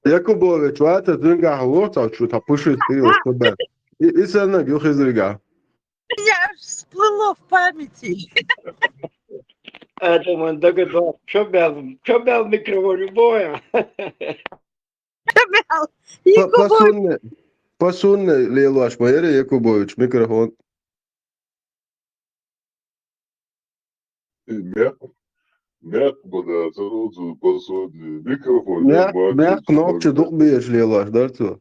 Якубович, вата дынга халота, что та пышет ты, что и сана гюхизрига. Меня аж всплыло в памяти. Это он догадался. Что бел микрофон боя? Чё бел? Якубович. Пасунне лелаш майре Якубович, микрофон. Мяк бада зародzu посодни. Микрофон Мяк кнопче дух бьешь лелаш, да что?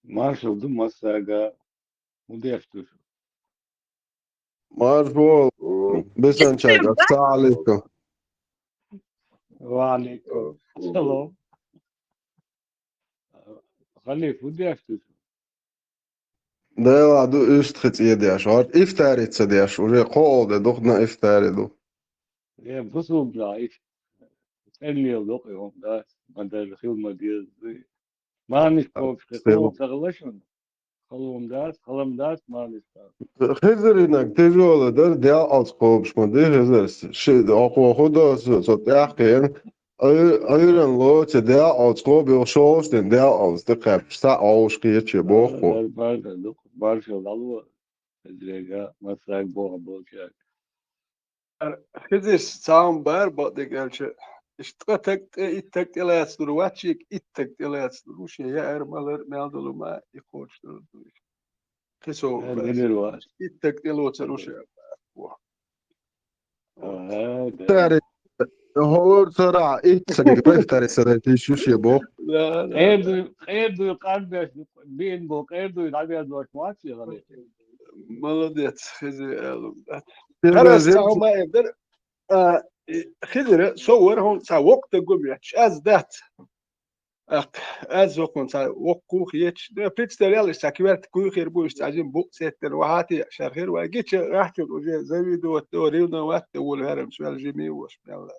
Marshall du Massaga. Удержишь. Маршвол, бесанчак, ассалалейкум. وعليكم السلام. خليك удержишь. Да ладно, устриц едешь, вот ифтарица дешь, уже холодно, дух на ифтариду. Я بصوا بلايف. اللي يلقى يوم ده ما ده الخدمة دي ما نشوف خلوهم تغلشون خلوهم داس ما نشوف. خزرينك تجول در ديال أصحاب شمدي خزر شد أقوى خدا صدقين أيرن لو تديال أصحاب يوشوش ديال أصدقاء سا أوشكيتش بوخو. بارشل الله ادريجا مساك بوها بوشاك. خذش سام بار بعدك قالش اشتقتك اتك تلاس درواتشيك اتك تلاس دروش يا ارمالر مالدلو ما يخوش دروش خسو اتك تلو تروش تاري هو صراع إتسك بيفتري سرتي شوش يبوخ. لا لا خير قلبي بين بو خير يلعب دوش ماتشي غادي. молодец خزي هرس ساو ما يقدر خزر صور هون سا وقت قميتش از ذات از وقت سا وقو خيتش بريتستر يلا ساكيوات كوي خير بوش تعجين بوق سيتر وهاتي شرخير وجيتش راحت وجي زي دو التوريونا وات والهرم سؤال جميع وش يلا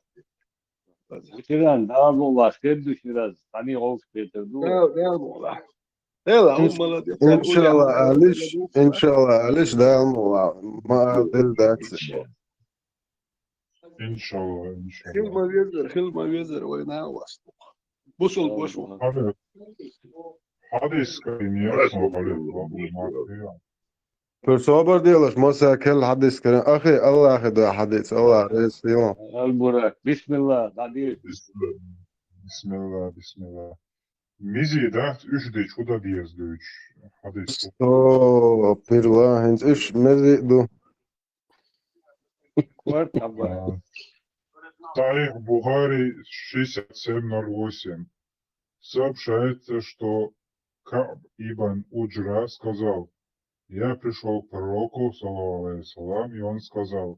Şiraz, dağılma başka bir şiraz. Hani olsun getirdi. لا والله يلا هم молодец إن شاء الله علاش إن شاء الله علاش دايم ما دل داكس. İnşallah, inşallah. خدمة ويزر وينها واسطة بوصل بوشو Hadi iskayım ya, sonra فالصوبر ديالش موسى كل حديث كلام أخي الله خدا حديث الله رئيس يوم. البراك بسم الله قدير. Bismillah, bismillah. Mizi da 3 de çuda diyez de 3. Hadi. أوه بالله أنت إيش مزيدو. Kvart abla. Sahih Buhari 6708 сообщается, что Каб ибн Уджра сказал: я пришел к пророку, саллаллаху алейхи салам, и он сказал: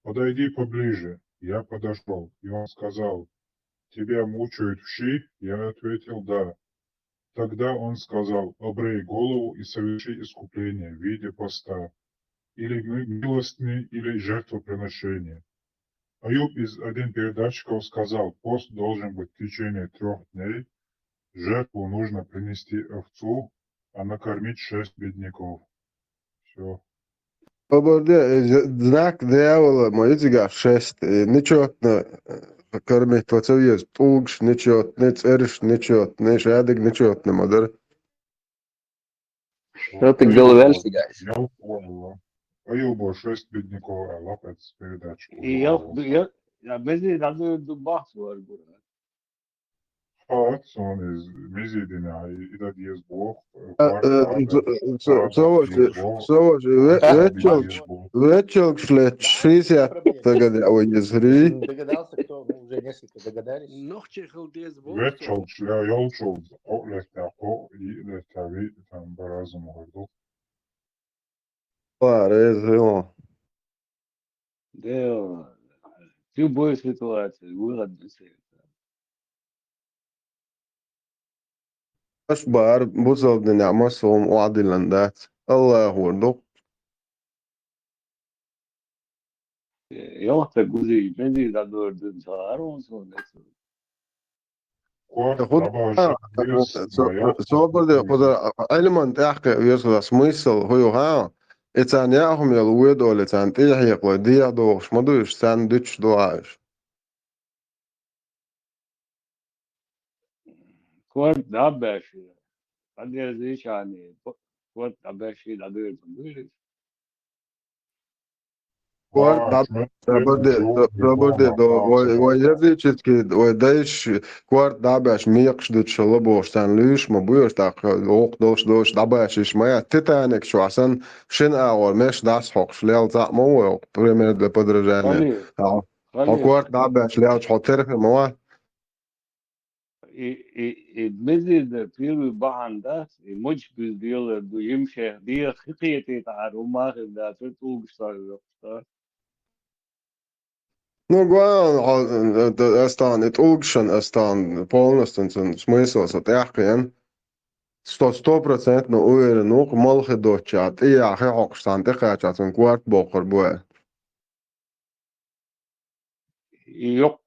подойди поближе. Я подошел, и он сказал: тебя мучают вши? Я ответил: да. Тогда он сказал: обрей голову и соверши искупление в виде поста, или милостыни, или жертвоприношения. Аюб из один передатчиков сказал: пост должен быть в течение 3 дней, жертву нужно принести овцу, а накормить 6 бедняков. Все. Знак дьявола, мой цыгар 6. Ничего кормить поцелуешь, пугш, ничего, не церш, ничего, не шадик, ничего, не модер. Что ты головял сигаешь? Я понял. Аюбу 6 бедняков, а лапец передачу. Ya bezi dadı bahs var burada. Zoals Ветчелк шлет 60 tagad jau viņas rīt. Догадался, кто уже несколько догадались. Ветчелк шлет Jolčoks lētā lētā tam barazam vardu. Reiz, jā. Да. В любой ситуации вывод быстрее. أشبار بوصل نعمسهم وعدلا ذات الله هو الدق. Yok da kuzi beni de gördün çağır olsun desin. Кот خد добавишь вес, боялся, خد علما تحقق يصل смысл هو ها إتان ياهم يلوي دول إتان تيحيق وديع دوش مدوش سان دوش دواش كورت داباشي قد زيش يعني كورت داباشي دادوير بندوير كورت داب Ahmet Sabırdı, sabırdı, ويجي تشتكي ودايش كورت داباش ميقش دتشلا بوش سان ليش ما بوش تاق لوق دوش داباش إيش ما تتانك شو عشان شن أول مش داس حق شلال تاع مو بريمير ده بدرجاني خلي أو خلي كورت داباش لال شو تعرف ما المزيد في بعض مش بيزيل دو يمشي دي خطيتي تعرف ما خد تطوق صار Ну, главное, Эстан, это улучшен Эстан, полностью смысл сотяхкен, 100% уверен, ну, молхи дочат, и я хокстан, ты хачат, он кварт бокер буэ. yok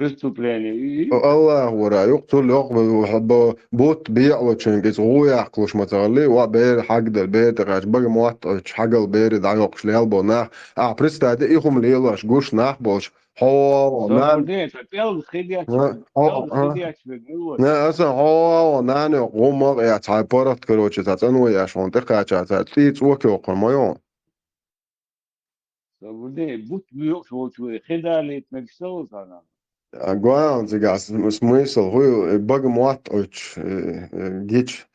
преступление الله ورا يقتل يقبل وحب بوت بيعلو تشنكس هو يعقلش متغلي وبير حق ده البيت غاش بقى موات حق البير دا يقش ليالبو ناح بريستا دي يخم ليلاش قوش ناح بولش هو نان صبرني تلغ خديتش بقول نه اصلا هو نان قوم يا تاي بارت كروچ تا انو يا شون تقا تا تيت وكو قمايون صبرني بوت بيو شو خدالي مكسوس انا Guan zigas смысл هو بق موات اوش جيتش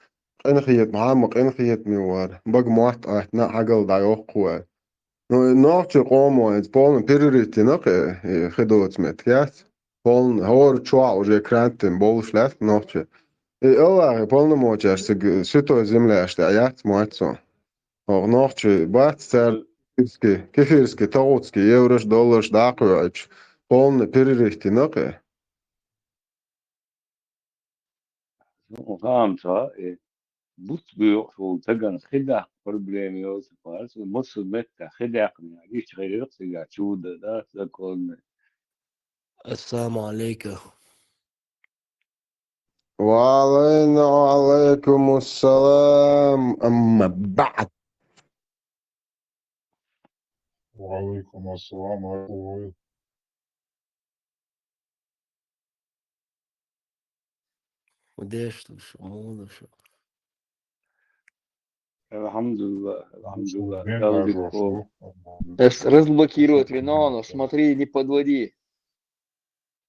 انا خيت محمق انا خيت ميوار بق موات احنا حقل دا يوقوا نوتش قومو از بولن بيريتي نق خدوت متيات بولن هور تشوا وجه كرانتن بولش لافت نوتش الله بولن موچر سيتو زملا اشتايات مواتسو او نوتش بات سر كيفيرسكي توتسكي يورش دولارش داقوش بولن بيريتي نق فاهم صح بوت بيو شو تجن خدع بروبليم يوز فارس مصر متى خدع يعني ليش غير رقصي شو ده كون السلام عليكم. وعلينا وعليكم السلام أما بعد وعليكم السلام ورحمة الله. وديش شو مو شو الحمد لله الحمد لله Блин, يلا даже فوق что? Разблокировать Винону, смотри, не подводи.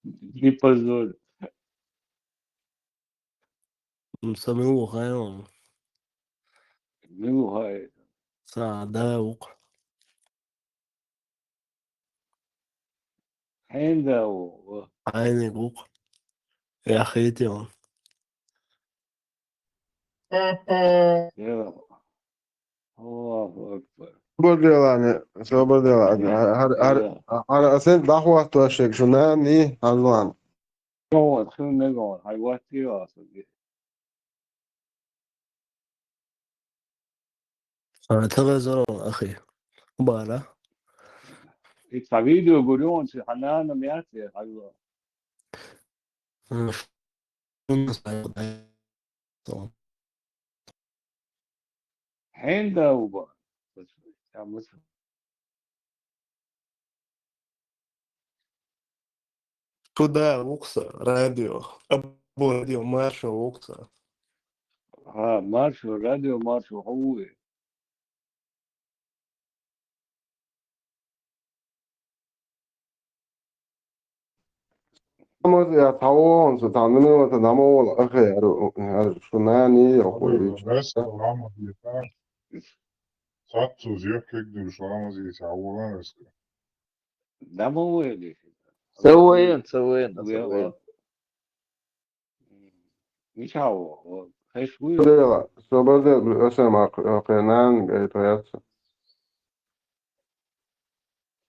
не позорь مسموه خيون مو هاي صادق حين ده عيني بوق يا أخيتي يلا الله أكبر بديلاني شو بديلاني هر أسنت دعوة توشك شو ناني هزوان قوت خلنا نقول هاي وقتي واصل أنا تغزر أخي بارا إذا فيديو يقولون في حنان مياتي حلوة حين ده وبا كده وقصة راديو أبو راديو مارشو وقصة ها مارشو راديو مارشو هو مز يا تعوون ستعلمي وتدعموا الأخي شو ناني أخوي بس طالما بيتعب صعدت زيوك يقدر طالما زي تعوضان بس ده مو ويلي سوين سوين مش هو خيش ويل بديلا شو بديلا اسمع قنان قيتويات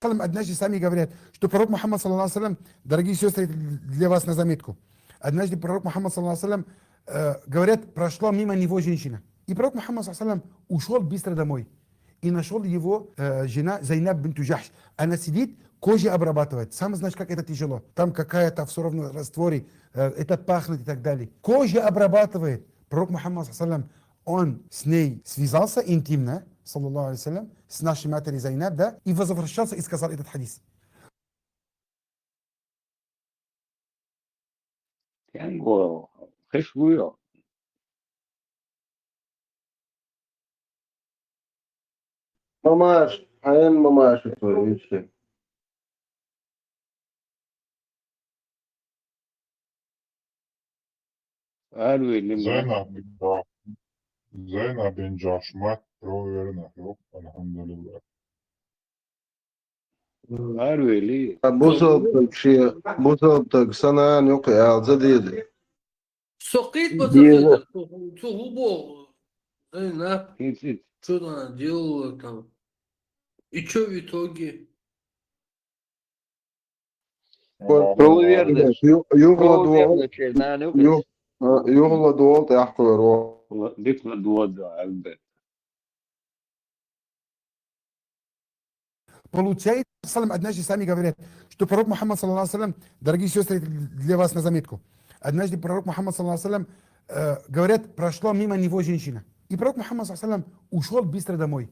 Салам однажды сами говорят, что пророк Мухаммад саллаллаху алейхи ва саллям, дорогие сестры, для вас на заметку. Однажды пророк Мухаммад саллаллаху алейхи ва саллям, говорят, прошла мимо него женщина. И пророк Мухаммад саллаллаху алейхи ва саллям ушел быстро домой. и нашел его жена Зайнаб бинту Джахш. Она сидит, кожа обрабатывает. Сам знаешь, как это тяжело. Там какая-то в все равно растворе, это пахнет и так далее. Кожа обрабатывает. Пророк Мухаммад, саллаллаху, он с ней связался интимно, саллаллаху алейhi, с нашей матерью Зайнаб, да, и возвращался и сказал этот хадис. Tengo, Jesús. Мамаш, мамаш, видите. Zainab bin Jashmat provjerena, yok, alhamdulillah. Buzoltuk sanaan yok ya, zadidi. Сокит подсохит, сугубо. Да? Что она делала там? И что в итоге? Proverdes. Proverdes, não, Югла дуол тяхкуеро. Дикла дуода, Альберт. Получается, однажды сами говорят, что пророк Мухаммад, саллаллаху алейхи, дорогие сестры, для вас на заметку. Однажды пророк Мухаммад, саллаллаху алейхи, говорят, прошла мимо него женщина. И пророк Мухаммад, саллаллаху алейхи, ушел быстро домой.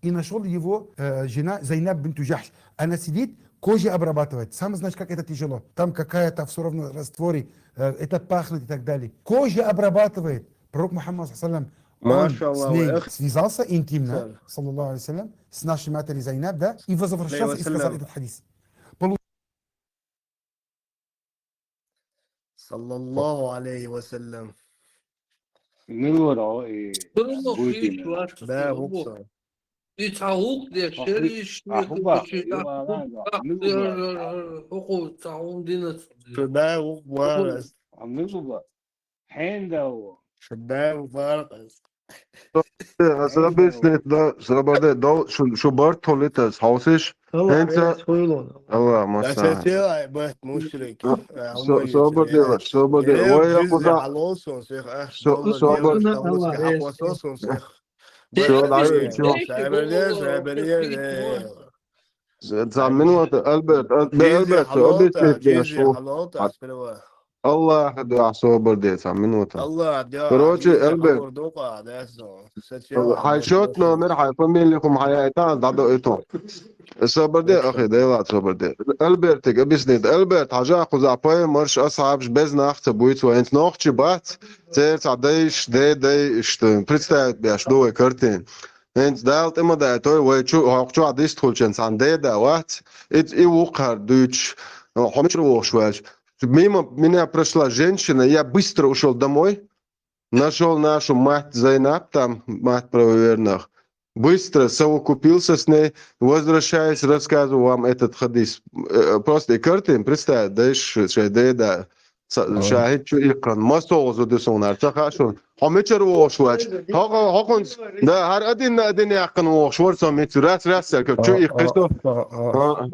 И нашел его жена Зайнаб бинту Джахш. Она сидит, кожа обрабатывает. Сам знаешь, как это тяжело. Там какая-то в все равно растворе, это пахнет и так далее. Кожа обрабатывает. Пророк Мухаммад, саллаллаху алейхи, он с ней связался интимно, саллаллаху алейхи, с нашей матерью Зайнаб, да, и возвращался и сказал этот хадис. Саллаллаху алейхи вассалям. Да, Букса. И таук, где шериш, Шабай Укбарас. Шабай Укбарас. Şu bar tolitas hausish. Hensa Allah masa. Aşağı bet müşrik. Sober de. Vay yapıda. Halolsun sih. Sober. Halolsun sih. زعمين وقت ألبرت الله دعا صوبر دي زعمين وقت كروتشي ألبرت هاي شوت نمر هاي فاميليكم هاي ايتان دادو ايتون صوبر دي أخي ديلا صوبر دي ألبرت بسنيد ألبرت حاجة خذ عباية مرش أصعبش без ناخت بويت وانت نوختي بات تيرت عديش دي اشتن представить бяш دوي كرتين انت دالت اما دا توي ويتشو هاقشو عديش تخلشن سان دي دا وات и وقهر دوش حمش روخشواش Мимо меня прошла женщина, я быстро ушел домой, нашел нашу мать Зайнаб, там мать правоверных, быстро совокупился с ней, возвращаясь, рассказываю вам этот хадис. Просто и картин, представь, да, да, شاهد شو يقرن ما صوغ زود سونار تخاشون همچر واشواش هاكون ده هر ادين يقن واشور سميت راس كيف شو يقشتو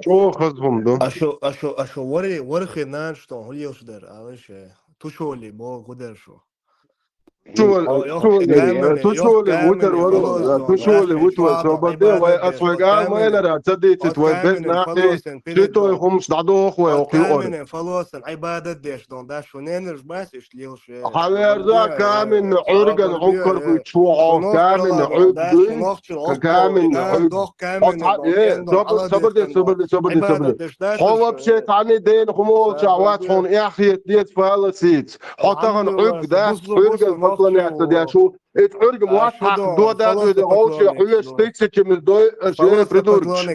شو خذهم دو اشو وري خنان شتو هو يوشدر علاش تو شولي بو قدر شو تشولي وتر صوبدي واسوغا ما يلرا تديت توبس ناقي تيتو يخمش دعدو خو كامن فلوس عبادة ديش دون داش فنانرش باس اشليوش حويرزا كامن عرقن عكر بتشوعو كامن عرقن كامن صبردي هو بشيت عني دين خمول شعوات هون احيت ديت فالسيت حطهن عرق ده عرقن فطلنا شو اتعرق موحد دو ده دو هوش حوي ستيتس من دو اشي بريدورش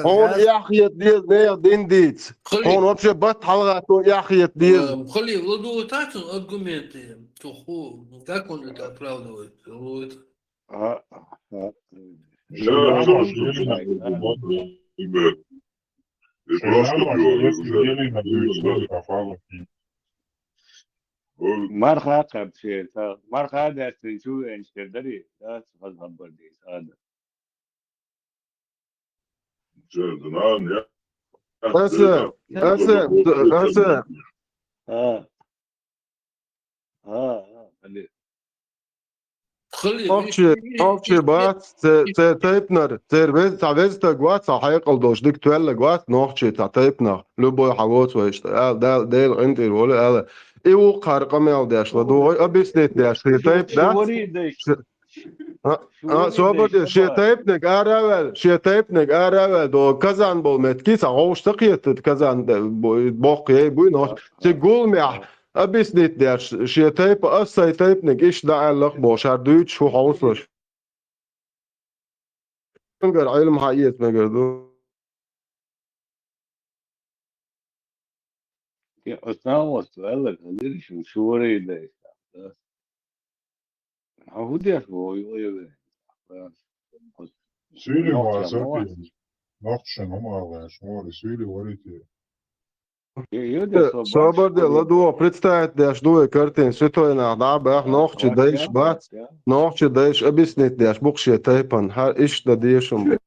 هون احيت ديت نير دين ديت هون вообще бат حلقة احيت ديت خلي владу так аргументы туху как он это оправдывает вот مرخا قبشي مرخا دستن شو انشردري لا تفضل دي هذا هسه خلي نوخشي بات تيبنر تعوز تقوات صحيح الدوش ديك تولا قوات نوخشي تيبنر لبوي حوات ويشت ديل انتي ولا ايو قارقم يالداش لدو ابيسنيت داش تيب دات صوبر شي تيبنك اراول شي تيبنك اراول دو كازان بول متكيس اوش تقيت كازان بوقي بوي نوش تقول مع ابيسنيت داش شي تيب اساي تيبنك ايش دا لق بوشار دوت شو حوصلش نقر علم حقيقة مقردو Znamo stvarno, ljudi su čuvali da je tako. A hudja svojuje. Svili vas apije. Nohče nomale, šmori, svili voriti. صبر دي لدو представить داش دوه كرتين سوتو انا دابا نوخشي دايش بات نوخشي دايش ابيسنيت داش بوخشي تايبان ها ايش دا ديشم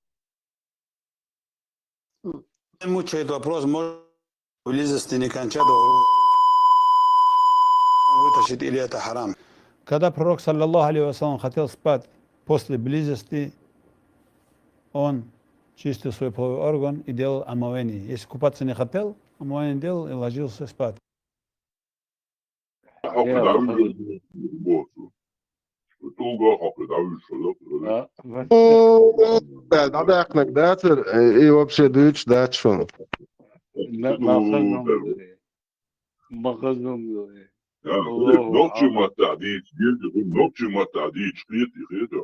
Мучает вопрос, может близости не кончать, вытащить или это харам. Когда пророк, саллаллаху алейхи вассалам, хотел спать после близости, он чистил свой половой орган и делал омовение. Если купаться не хотел, омовение делал и ложился спать. Да бэкнак датер и вообще дыч датшон نوخشي ما تعديش نوخشي ما تعديش خيتي خيتي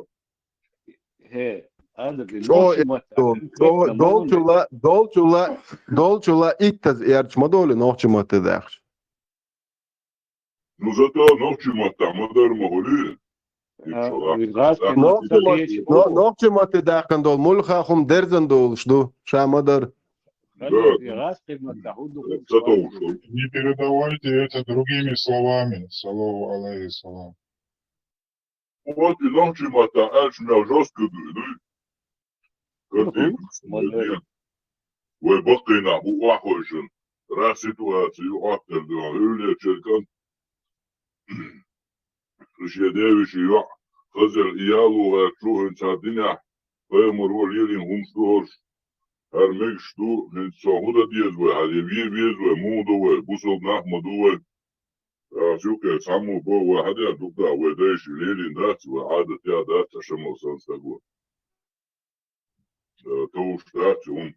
Dolčula itas ierčma doli nohčima te dēkš. Ну зато نوخشي ما تعمدر مهولي Nohčima te dēkan dol mulha hum derzen dol šdu šamadar. Не передавайте это другими словами. Саллаху алейхи салам. Вот и ночи мата, аж меня жестко дует. Вы бакина, ухожен. Раз ситуацию актер да, öyle çelkan. Şedeviş ya, hazır iyalu ve çoğun çadina. Peygamber var yerin humstor. Her mekştu, hiç sahuda diyez ve haleviye diyez ve muğda ve busal nahmadu ve شوكا سامو بو واحد دوكا ودايش ليلي ناس وعادة يا دات شمال سانستاغو توش داتهم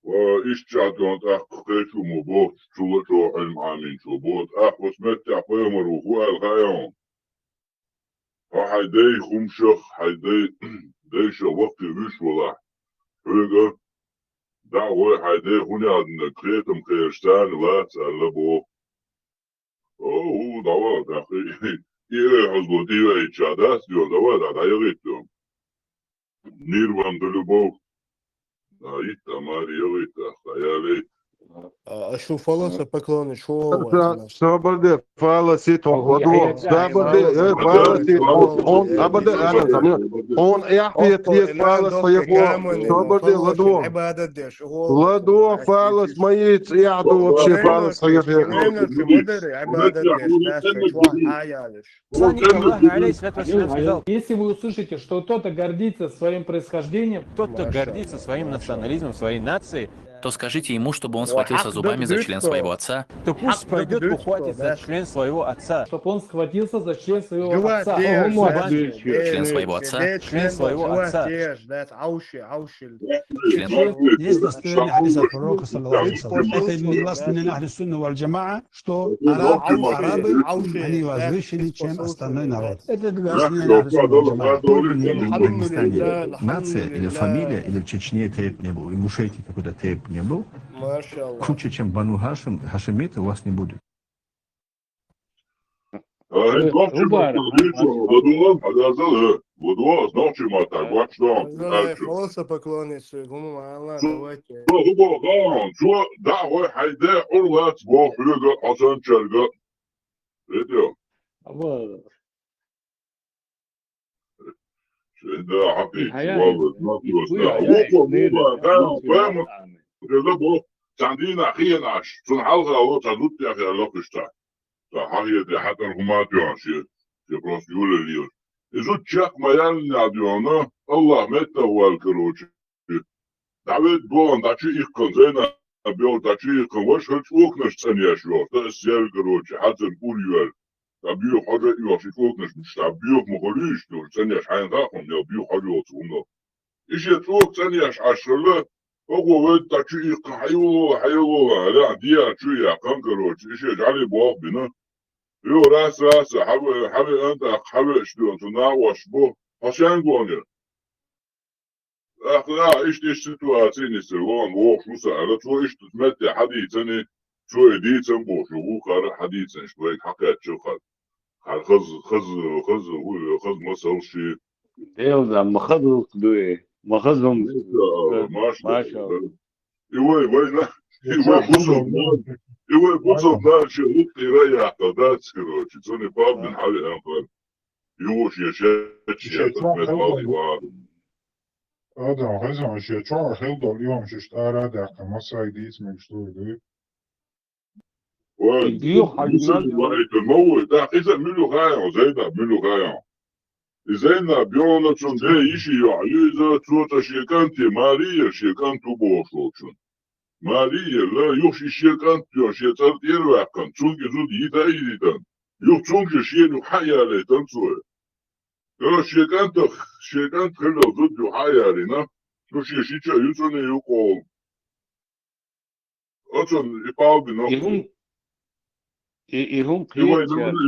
وإيش تعطون تحقيقو مبوت شلتو علم عامين شو بوت أحوس متع قيمر وخوة الخيام فحيدي خمشخ حيدي ديش وقت ويش ولا حيقا دعوة حيدي خوني عدنا كريتم خيرشتان لا تسأل بو هو دوات أخي إيه حزبوتي وإيشاداس ديو دوات عدايغيتهم نيربان دلوبوك إيتا ماري يغيتا خيالي شو فلسة بكلوني شو صبر دي فالسي تحضور صبر دي فالسي هون أبدا أنا سامي هون يحكي تيس فالس فيبو صبر دي لدو لدو فالس ميت يعدو بشي فالس خيفي Если вы услышите, что кто-то гордится своим происхождением, кто-то гордится своим национализмом, своей нацией, то скажите ему, чтобы он схватился зубами за член своего отца. То пусть пойдет ухватит за член своего отца. Чтобы он схватился за член своего отца. Член своего отца. Член своего отца. Есть достоверный хадис от пророка, саллаллаху алейхи ва саллям. Это негласный ахли сунна валь джамаа, что арабы, они возвышены, чем остальной народ. Это негласный ахли сунна валь джамаа. Нация или фамилия, или в Чечне тейп не был, и в Ушете какой-то тейп не был, круче, чем Бану Хашим, Хашимита у вас не будет. Фалса поклонница, ладно, давайте. ده حقيقي والله ما تعدينا أخينا عش تنحلها الله تعدوت يا أخي الله كشتا فحقيقة حتى الخمات يعشي في براس يولا ليوش изут чак маян надиона, Allah metta wal короче. David Bohan, dači ich konzena, bio dači ich konvoš, heć ukneš cenjaš jo, da sjel короче, hazen urjuel. Da bio hođe jo, šik ukneš, šta bio moholiš, jo, cenjaš hajan rakon, jo, bio hođe od suno. Iš je tuk cenjaš ašrle, ogo ved dači ich hayo, da dia čuja kan короче, iš je žali boh bina. Jo, ras, habe anta, habe štiu, to na wašbo, hašan gonje. لا ايش سيتواتيني سلوان ووخ شو سألت شو ايش تتمتع حديثني شو اديتن بو شو هو قال حديثن شوي حكيت شو قال خز مسوي شيء يلا ما خذوا قدوه ما خذهم ما ما شاء الله يوي لا يوي بصل لا شو قرايه قدات كروتش توني باب من حالي انقل يوش يا شاتش يا تتمتع Adam, razumem, je čovjek Hildol imam še štara, da ka masa idis me što ide. الموت ده إذا ملو غاية زينا ملو غاية زينا بيونا تون ده يشي يعيزة توتا شيكانتي ماريا شيكانتو بوشوشون ماريا لا يوشي شيكانتو شيطان إرواقان تونكي زود يدا إيدان يوش تونكي شينو حيا ليتان سوى يوش شيكانت خلو زود يحيا لنا توشي شيشا يوتوني يقول أتون يقال بنفسه يهم يوي قيد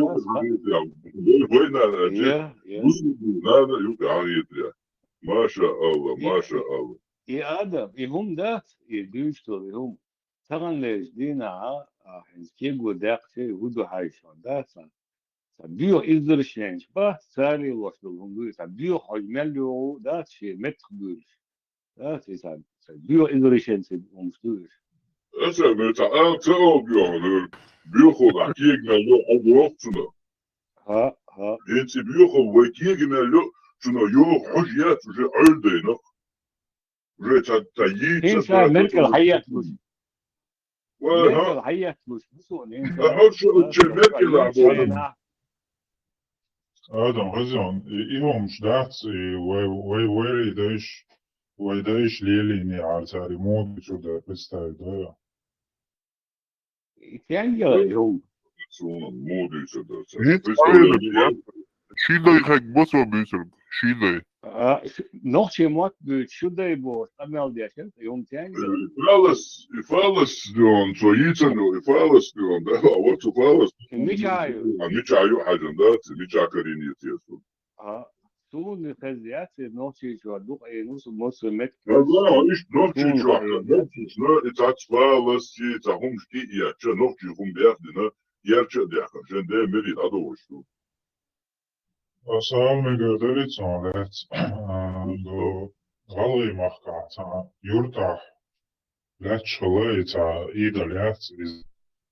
ما شاء الله ما شاء الله يا آدم يهم ذات يدوشتو يهم تغن ليش دينا حنسكيبو داقشي ودو حايشون ذات بيو إزر شينش با سالي وصلهم دوي بيو حجمال لو ذات شي متخبوش ذات بيو إزر شينش ومشتوش أسا متعال تغل بيوهنر بيوخد عكيقنا لو أبوغتنا ها انتي بيوخد وكيقنا لو شنو يو حجيات وجي عردينا وجي تاييت هين شاي مركل حيات بوش مركل حيات بوش بسون هين شاي مركل عبونا Adam, razumem, imam štac i ويدايش ليليني على تاري مود شو ده بستاي ده كان يوم مودي شده شيلي خك بصوا بيسر شيلي nog geen mat should bo amel dia chen yom tang فالس دون تويتنو فالس دون ده وات فالس ميچايو حاجه ده ميچاكرين يتيسو سون خزيات nog شي شو دوق اي نص مص مت والله ايش nog شي شو شنو اتات فالس شي تاهم شتي يا شنو nog شي هم بياخدنا يرچ ده عشان ده مري ادوشتو Sağ gördüğü do galı mahkata yurta leçhılı ta idoliyat iz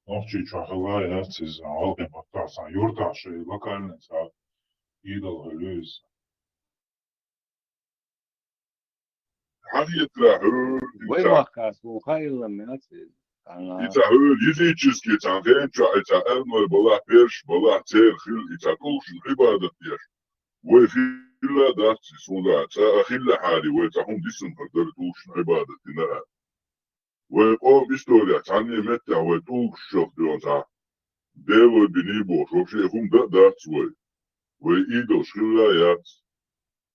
nohçi çahıla yat iz algı mahkata yurta şey lokalne ta idol hülüz. حاجة تراهو وين وقعت وخير لما نتي يتاهو يزيتشسكي تانكين تا أرنو بلا بيرش بلا تير خيل يتاكوشن عبادة ديش وخيلا دات سولا تا خيلا حالي ويتاهم ديسن قدرتوشن عبادة دينا ويقوم إستوريا تاني متى ويتوك الشوخ ديون تا ديو بنيبو شوشي هم دات سوي ويإيدو شخيلا يات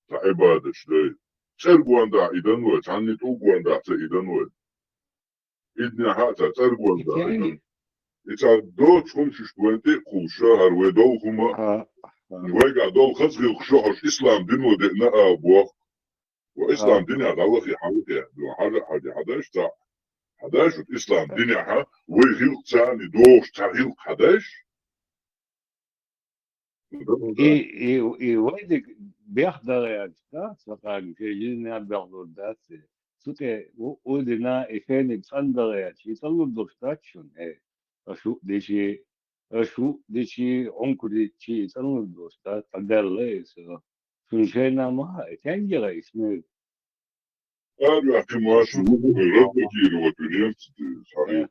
تا عبادة شدي ترقوان دا إدنوي تاني توقوان دا تا إدنوي إدني حتى ترقوان دا إدنوي إتا دوت خمشش بوانتي خوشا هروي دول خما ويقع دول خزغي الخشوحش إسلام دينو دينا أبوخ وإسلام دينيا غلق يحاوكي دو حاجة حداش تا حداش إسلام دينيا حا ويغيل تاني دوش تغيل حداش ويدك بيحضر يا جتا سقاق في جينا بيحضر داتي سوتي ودنا إفاني بسندر يا شي طلو الدوشتاتشون أشو ديشي عنكو ديشي طلو الدوشتات قدر ليس سنشينا ما تنجر اسمه أنا أحكي ما شو ربك يلو الدنيا صحيح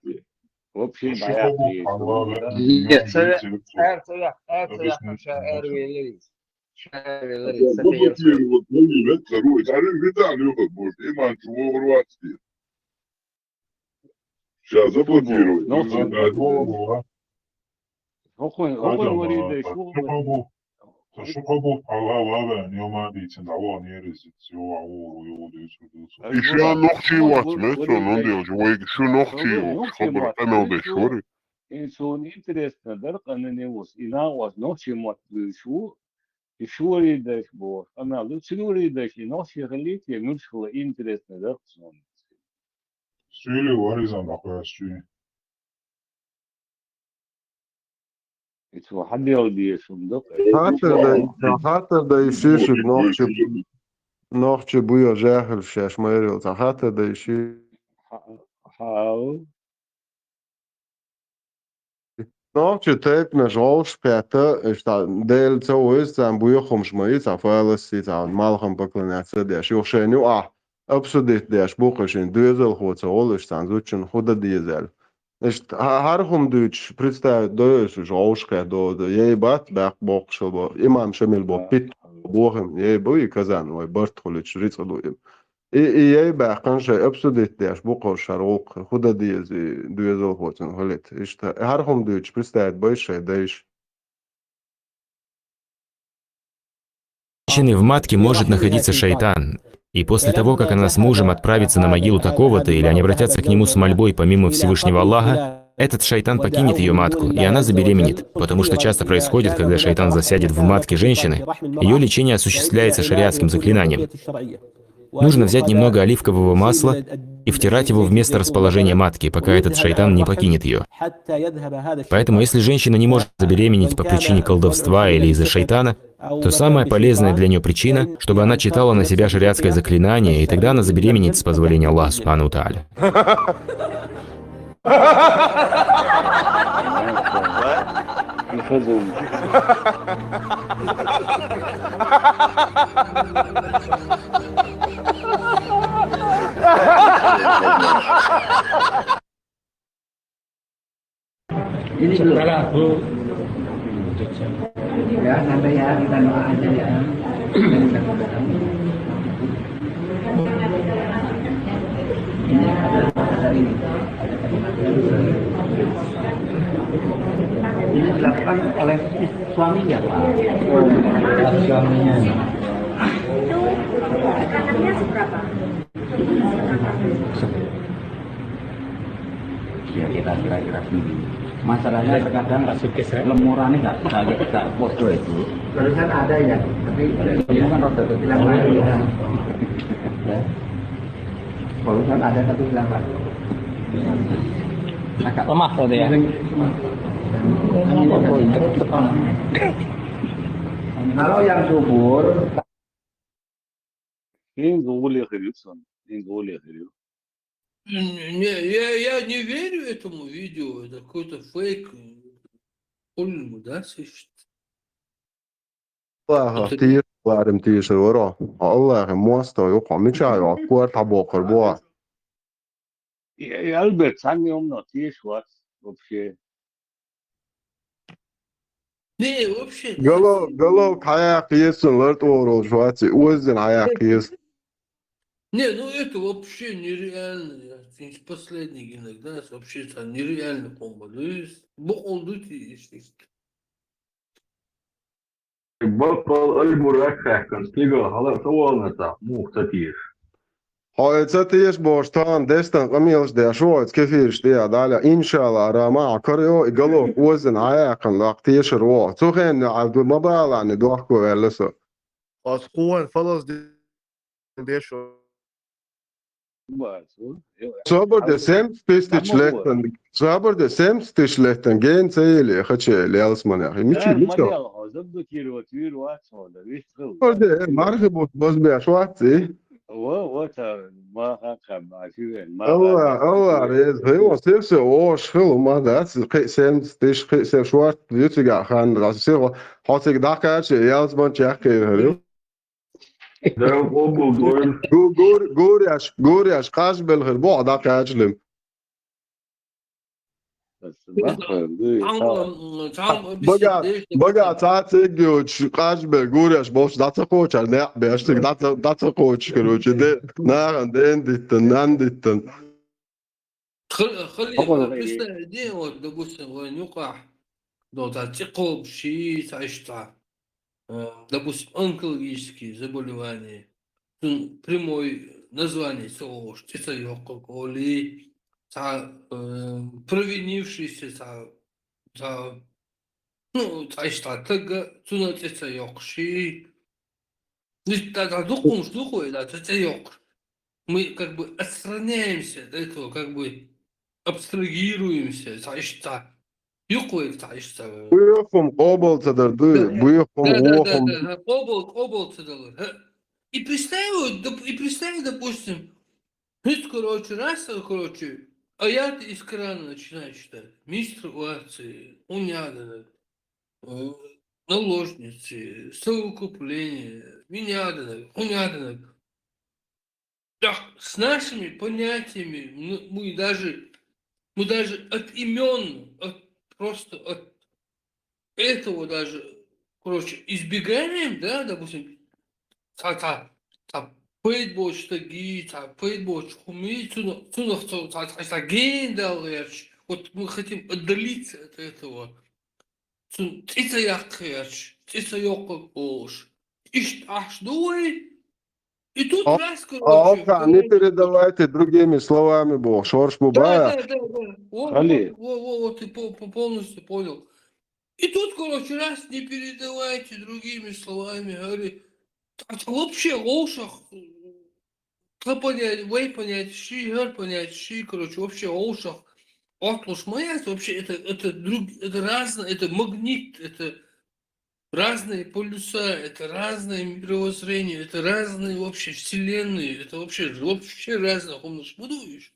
وبشي بعياتي ارتياح شاعر ويليس Заблокировать будет, второй. Арен Видал ехать может. Иман чего урваться. Сейчас заблокировать. Шухабу Алава, Ньомади, Тиндало, Нерези, Тиуау, Еще ногти вот, место, ну делать, вы еще ногти, чтобы канал шуры. İnsan interesnedir, kanını var. İna var, nasıl matlı şu, şuri de bu. Analı şuri de ki nasıl gelit ya müşkül interesnedir son. Süyle var izan bakıyor süyle. İşte hadi yol diye sunduk. Hatırda işişik nohçu bu ya cahil şaşmayır. Hatırda işi. How? Nohçu tepne žolš pēta, šta dēļ cavu izcēm bujahum šmaic, afēlasīt, malham paklinēt sēdēš, jo šeit absudīt dēš bukašin dēzelhoca olištān zučin huda dēzel. Harhum dūč представить dēļ žolškai dod, jei bat bēk bokšalbo, imam šemilbo pit bohim, jei buji kazan vai barthulič ricadojim. Jei bēkan šai absudīt dēš bukašar olk, huda dēzelhocin holit. Harhum dūč представить большой dēš. В матке может находиться шайтан, и после того, как она с мужем отправится на могилу такого-то, или они обратятся к нему с мольбой помимо Всевышнего Аллаха, этот шайтан покинет ее матку, и она забеременеет, потому что часто происходит, когда шайтан засядет в матке женщины, ее лечение осуществляется шариатским заклинанием. Нужно взять немного оливкового масла и втирать его в место расположения матки, пока этот шайтан не покинет ее. Поэтому, если женщина не может забеременеть по причине колдовства или из-за шайтана, то самая полезная для нее причина, чтобы она читала на себя шариатское заклинание, и тогда она забеременеет с позволения Аллаха Субхану ва Тааля. Ini belum. Ya, nanti ya kita doa aja ya. Ini ada ini. Ini dilakukan oleh suaminya, Pak. Suaminya. Itu katanya seberapa? Ya kita kira-kira sendiri. Masalahnya terkadang lemurannya nggak podo itu. Tulisan ada ya, tapi itu kan rada bilang lagi ya. Tulisan ada tapi bilang lagi. Agak lemah tuh ya. Kalau yang subur, Kim boleh kerjakan, kim boleh kerjakan. Я не верю этому видео, это какой-то фейк. Ольму, да, слышит? Allah tiyir varim tiyir ora. Allah muasta yok micha yok kuar tabokar boa. Albert, sen ne umno tiş var вообще. Не, вообще. Galo kayak yesin lart oro şuatsi uzun ayak yes. Не, ну это вообще нереально. Я последний иногда вообще это нереально комбо. То есть bu oldu ki işte. بطل المرشح كان تلقى خلاص طولنا مختتير هاي تيش بوشتان دستان قميلش دي شويت كيفيش دي دالا إن شاء الله راما كريو يقلو وزن عياقن لاق تيش رو تخين عبد المبال عن دوحكو ولسو أسقوان خلاص ديشو Sabır desem pestiçletten sabır desem pestiçletten gen sayılı kaçı lelsman ya miçi miçi orada marhaba bozmaya şu atı Allah rez هو سيرس او شغل ما ده قسم تش قسم شوات يتجا خان راسيغ حاطك داكاش يلزمان تشكي Goriash kaç belhir bu ada kaçlım. Bogats atsevišķi Kašber, Gurjaš, Boš, Daca Koča, ne, bieži tik Daca Koča, короче, Nāran, Denditan, Nanditan. خلي представь, вот, допустим, Ванюка, ну, типа, щи, допустим, онкологические заболевания, прямое название СОЖ, цицайококоли, провинившийся, ну, тага, цуна цицайокши, тогда духой, да, цицайок. Мы как бы отстраняемся от этого, как бы абстрагируемся, юкует, Buyurun, Oboltadır, buyurun, да, облако. И представь, допустим, короче, короче, аят из Корана начинает читать. Менструации, уняданок, наложницы, совокупление, уняданок. Да, с нашими понятиями мы даже от имен, просто от этого даже, короче, избегаем, да, допустим, пейтбоч таги, пейтбоч хуми, вот мы хотим отдалиться от этого. И тут раз, короче... Не передавайте другими словами, Бог, шорш бубая. Да. Вот, ты полностью понял. И тут, короче, раз не передавайте другими словами, говорит, вообще лошах, понять, щи, короче, вообще лошах, отлуш моя, вообще это разное, это магнит, это разные полюса, это разное мировоззрение, это разные вообще вселенные, это вообще разное, будуешь.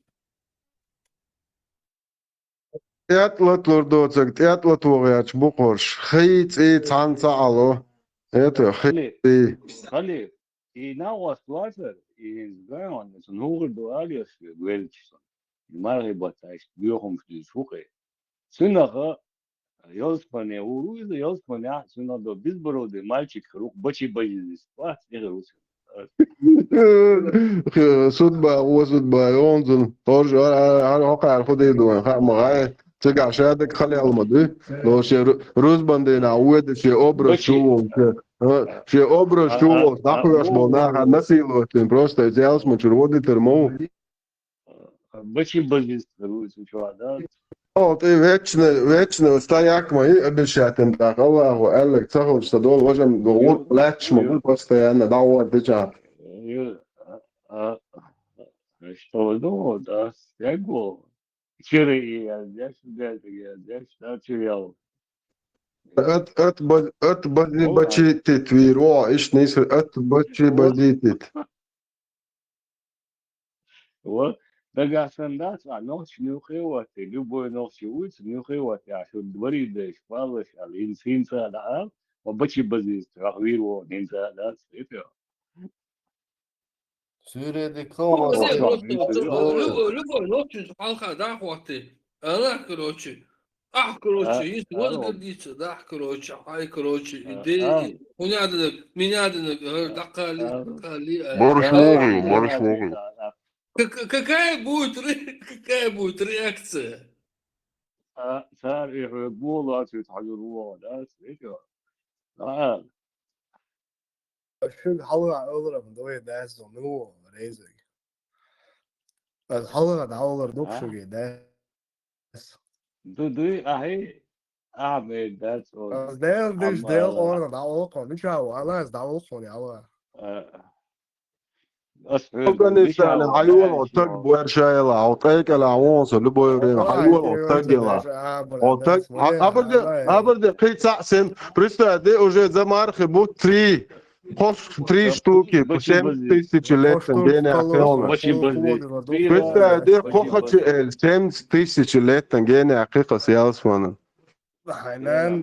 Тятлат лордоцак, тятлат вогяч, бухорш, хейц и цанца ало. Это хейц. Халли, и на вас лазер, и сграон, это нур дуалиас, гвельчсон. Марги батайш, бьёхом в шухе. Сынаха, Ёлспане, уруиза, Ёлспане, сынадо, безбородый мальчик, рук бачи боизис. Вас, не русский. Судьба, он тоже, а ходи дуан, мага, цега шадек хали алмады, но ще рузбанды на уэд, ще образ шувол, нахуяш болна, насилу, просто взялся, мачурводи термо. Бачи боизис, русский, чувак, да? Ты вечно стояк мои обещатым так, Аллаху, Аллах, цахал, что дол, можем говорить, лечь, могу постоянно, да, вот, дича. Что, ну, да, снегу. Вчера я здесь, да, терял. От бачи твиро, иш не от бачи базитит. Вот. Дагасандас, а ночь не ухевати, любой ночь улицы не ухевати, а что дворит да спалось, а инсинца, да, а бачи базис, рахвиру, нинца, да, это. Любой ночью палка, да, хватит. Она, короче, есть вот гордится, да, короче, короче, иди, меня, дакали. Марш. Какая будет реакция? صار يقولوا يتحجروا ده سيكا Şu halığa alırım dolayı ders onu mu reize. Az halığa da alır dokşuge ders. Du ahi Ahmed that's all. Az değil orada da o konu çao Allah da o konu Allah. Afganistan, hayvan otak buerşayla, otakla avons, luboyrin, hayvan otakla. Otak, аберде пицца сен, представьте, уже за мархи бу 3 штуки, 7000 лет, гене акиона. Представьте, кохачи 7000 лет, гене акика сиалсвана. Hanan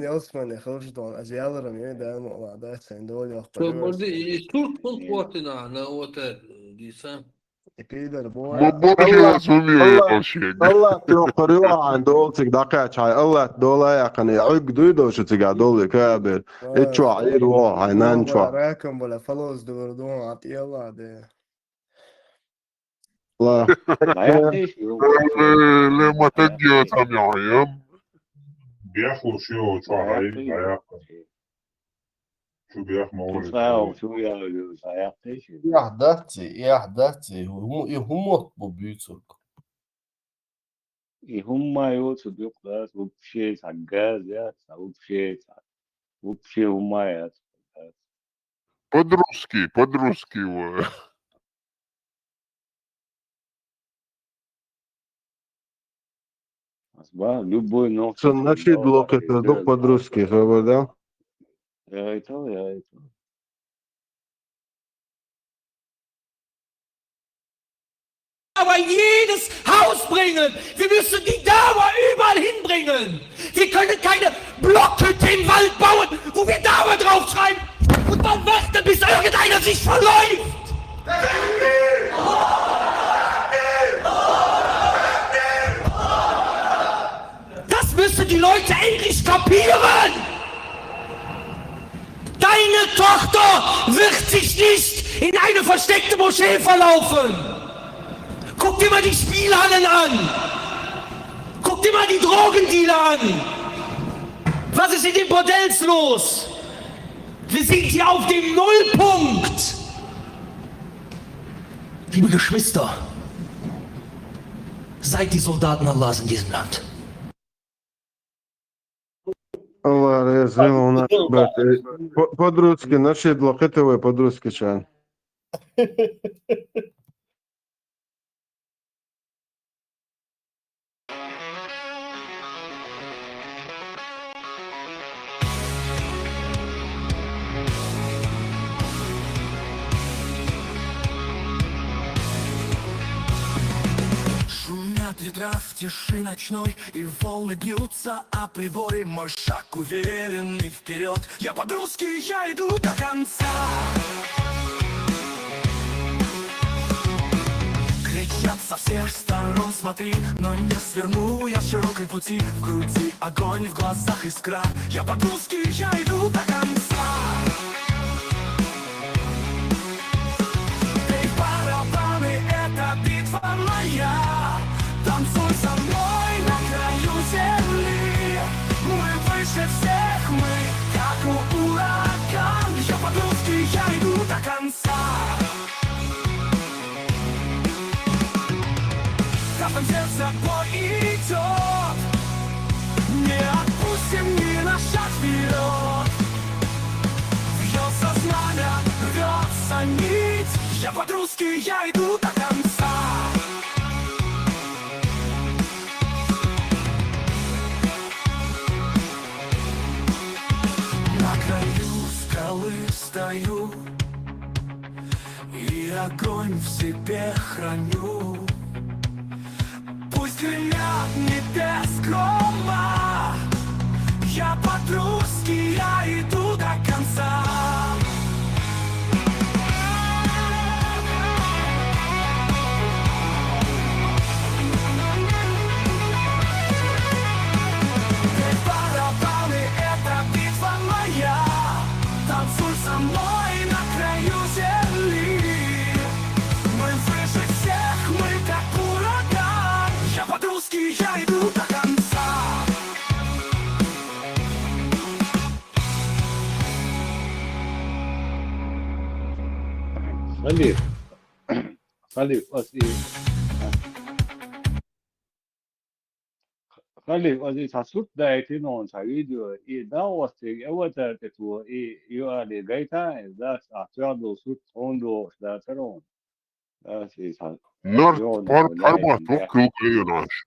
Yosman خرجتون أزيالرم يدا المعادات سندول Burada Türk futboluna na otel diysen. Peter, boy. ما الله برجع سمي الله يا شيخ. الله تقريبا عن دولتك دقيقة هاي الله دولا يعني عقدو دوشة تقعدولي كابر اتشو عيد وو هاي نانشو راكم ولا فلوس دوردون عطي الله ده. الله لما تجي سامي عيام بياخدوا شو شعرين بياخدوا شو بياخدوا humor bu büyük Türk. I hummają co doktor, вообще загазят, вообще умает. Подружки. Любой ног. Наши блоки это дух подружки, да? Это. Aber jedes Haus bringen. Wir müssen die Dauer überall hinbringen. Wir können keine Blockhütte im Wald bauen, wo wir Dauer draufschreiben und dann warten, bis irgendeiner sich verläuft. Das müssen die Leute endlich kapieren. Deine Tochter wird sich nicht in eine versteckte Moschee verlaufen. Guck dir mal die Spielhallen an. Guck dir mal die Drogendealer an. Was ist in den Bordells los? Wir sind hier auf dem Nullpunkt. Liebe Geschwister, seid die Soldaten Allahs in diesem Land. Allah rezil, подружки, наши блокетовые подружки чан. Шумят ветра в тиши ночной, и волны бьются о приборе. Мой шаг уверенный вперед, я по-русски, я иду до конца. Кричат со всех сторон, смотри, но не сверну я с широкой пути. В груди огонь, в глазах искра, я по-русски, я иду до конца. Эй, барабаны, это битва моя. Танцуй со мной на краю земли. Мы выше всех, мы как ураган. Я по-русски, я иду до конца. В каждом сердце бой идет. Не отпустим ни на шаг вперед. Вьется знамя, рвется нить. Я по-русски, я иду до конца. На краю скалы стою и огонь в себе храню. Пусть гремят небес грома, я по-русски, я иду до конца. Барабаны, это битва моя. Танцуй со мной на краю земли. Мы выше всех, мы как ураган. Я по-русски, я иду до конца. Халиф, আজি sasut da iti non sa video I da was the evata te tu io ali gaita da attuando sut fondo da teron da si sa Nord Park Arbat وكل كيناش.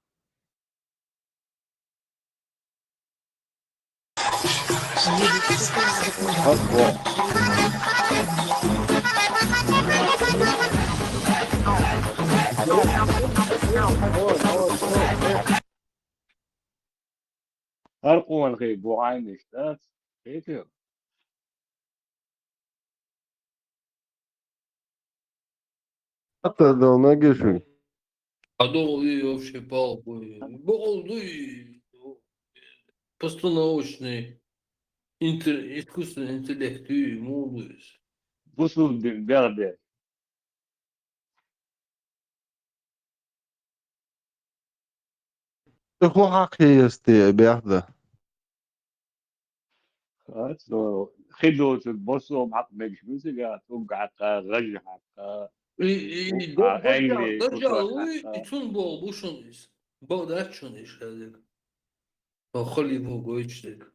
Arqu al ghib وعين اشتات كيف حتى لو ما جيشوا и вообще палку. Балду и постановочный искусственный интеллект и молодость. Busıl bir berde. هو حقي يستي بيحدى So خدوة البصل معك مجلس قاعد توقع غج حق И Engli дожалуй, и цун бол бушонис. Бол дачун шадик. Холи му гойчтик.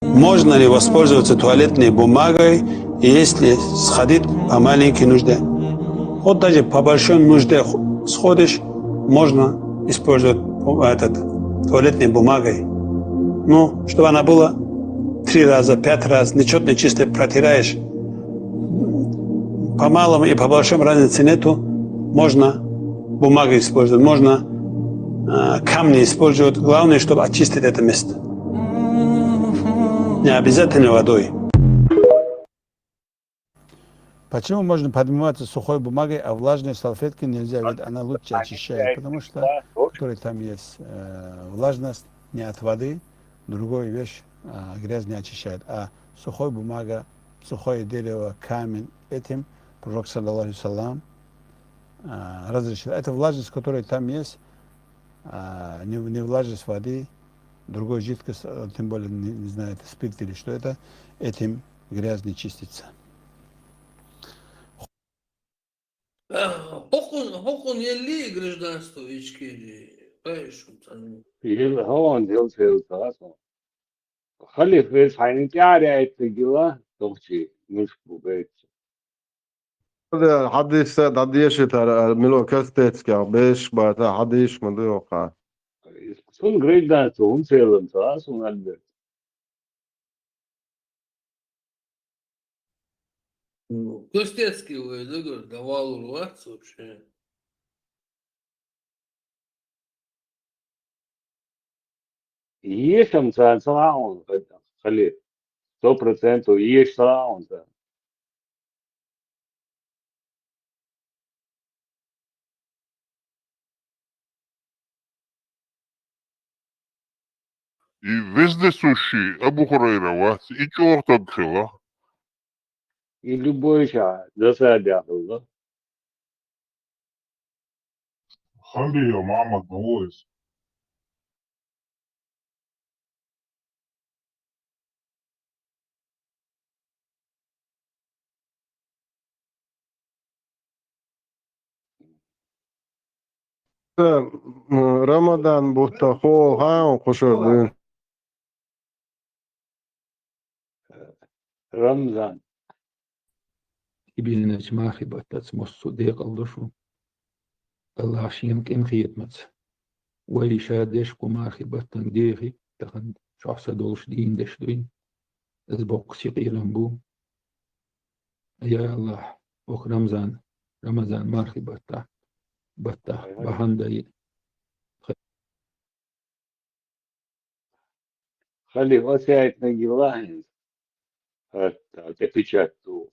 Можно ли воспользоваться туалетной бумагой, если сходить по маленькой нужде? Вот даже по большой нужде сходишь, можно использовать туалетной бумагой. Ну, чтобы она была 3 раза, 5 раз, нечетно чисто протираешь. По малому и по большому разницы нету. Можно бумагу использовать, можно камни использовать. Главное, чтобы очистить это место. Не обязательно водой. Почему можно подмываться сухой бумагой, а влажной салфеткой нельзя? Ведь она лучше очищает, потому что который там есть влажность не от воды, другую вещь грязь не очищает. А сухой бумага, сухое дерево, камень, этим пророк, саллаллаху алейхи салям, разрешил. Это влажность, которая там есть, не влажность воды, другой жидкость, тем более, не знаю, это спирт или что это, этим грязь не чистится. Хокон елли гражданство ичкели. Понимаешь, Il هون ديال سيلتاسو خلي في صحين كاري تجيلا توشي مش بوبيت هذا حديث حديث ترى ملو كاستيتسكا بيش بعد حديث مدوقع سون гражданство он سيلتاسو نالبت Костецкий выдогор давал урваться вообще. Есть там сраун خلي 100% есть сраун И вездесущий Абу Хурайра вас и черт открыла. и любой шаг засадил خلي يا ماما تجوز. رمضان بوتاخو ها قشردين رمضان İbiliniz mahibatat mossu deqalduşu. Allah şiyamk im khidmat. Ve şadeş ku mahibatan dehi tahan şahsa doluş din deşduin. Ez boqsi qilan bu. Ya Allah, ok Ramazan mahibata. Batta bahandayı. خلي وسعت نجيلان حتى تبيشاتو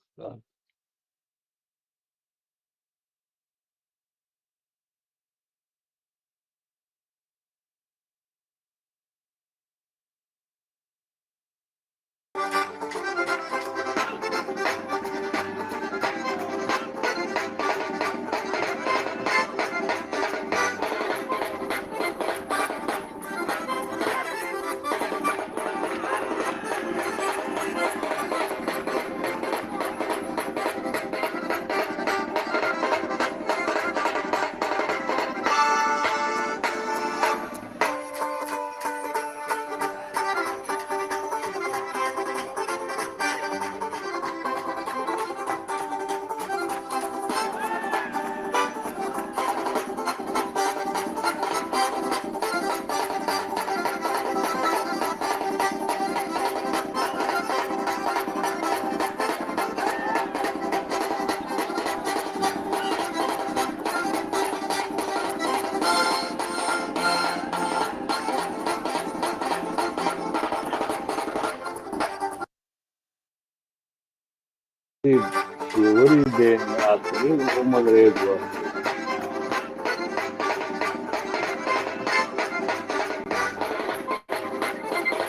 Fiori de altri, come regola.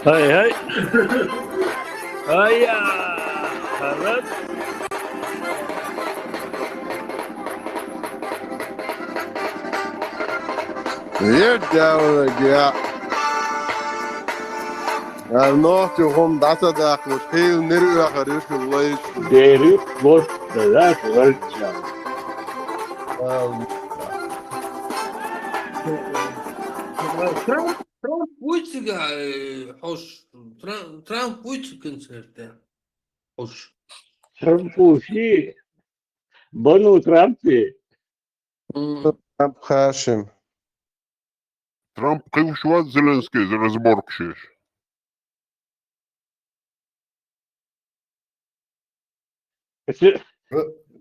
Hay. Hayya. Evet. يرجع يا النوت يقوم دعسة داخل حيل نرجع خريش الله Deri boş da kıvırcık. Trump Puigdemont hoş. Trump Puigdemont konsertte. Hoş. Трампуши. Бону Трампи. Трамп Хашим. Трамп кывшват Зеленский за разборкшиш.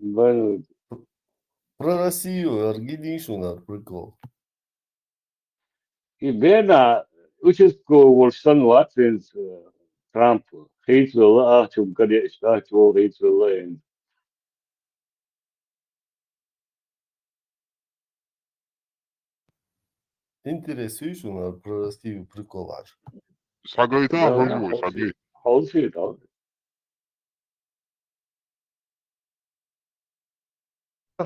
Бону. Про Россию, Аргентину, прикол. И бена участковал Латвинс Трамп. Хейтвелла, чем конечно, чего Хейтвелла. Интересующий про Россию приколаж. Сагайта, хожу, сагай. Холси, да.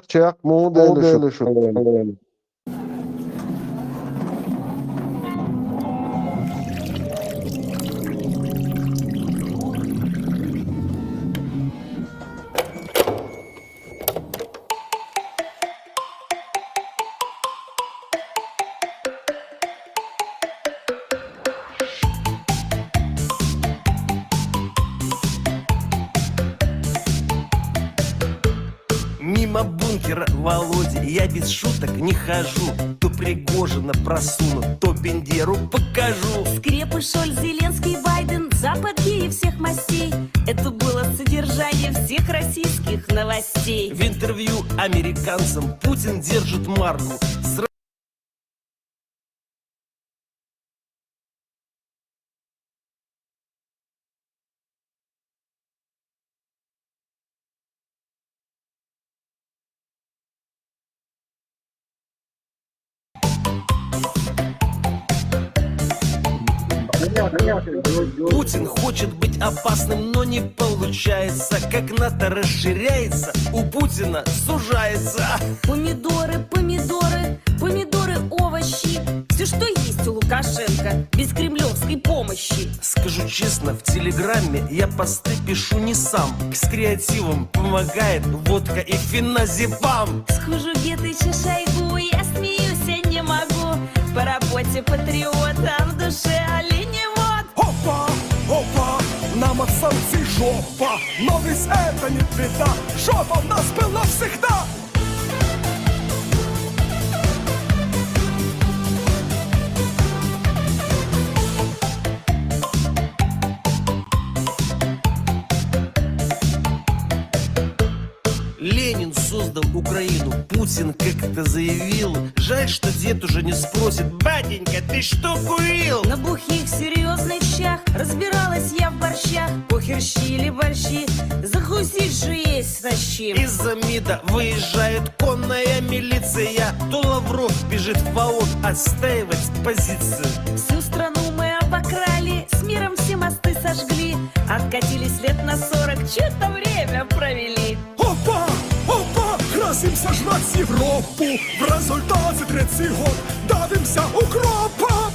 Чак модели шо. Мимо бункера Володи я без шуток не хожу. То Пригожина просуну, то Бендеру покажу. Скрепы, Шольц, Зеленский, Байден, Запад геи всех мастей. Это было содержание всех российских новостей. В интервью американцам Путин держит марку. Путин хочет быть опасным, но не получается. Как НАТО расширяется, у Путина сужается. Помидоры, помидоры, помидоры, овощи. Все, что есть у Лукашенко, без кремлевской помощи. Скажу честно, в Телеграме я посты пишу не сам. С креативом помогает водка и феназепам. Схожу Гетыча Шойгу, я смеюсь, я не могу. По работе патриота, в душе оленевод. Опа, опа, нам от санкций жопа. Но ведь это не беда, жопа у нас была всегда. Ленин создал Украину, Путин как-то заявил. Жаль, что дед уже не спросит: батенька, ты что курил? На бухих серьезных щах разбиралась я в борщах. Похер щи или борщи, захусить же есть на чем. Из-за МИДа выезжает конная милиция. То Лавров бежит в ООН отстаивать позицию. Всю страну мы обокрали, с миром все мосты сожгли. Откатились лет на 40, что-то время провели. Опа, опа, красим сожрать Европу. В результате 30 год давимся укропом.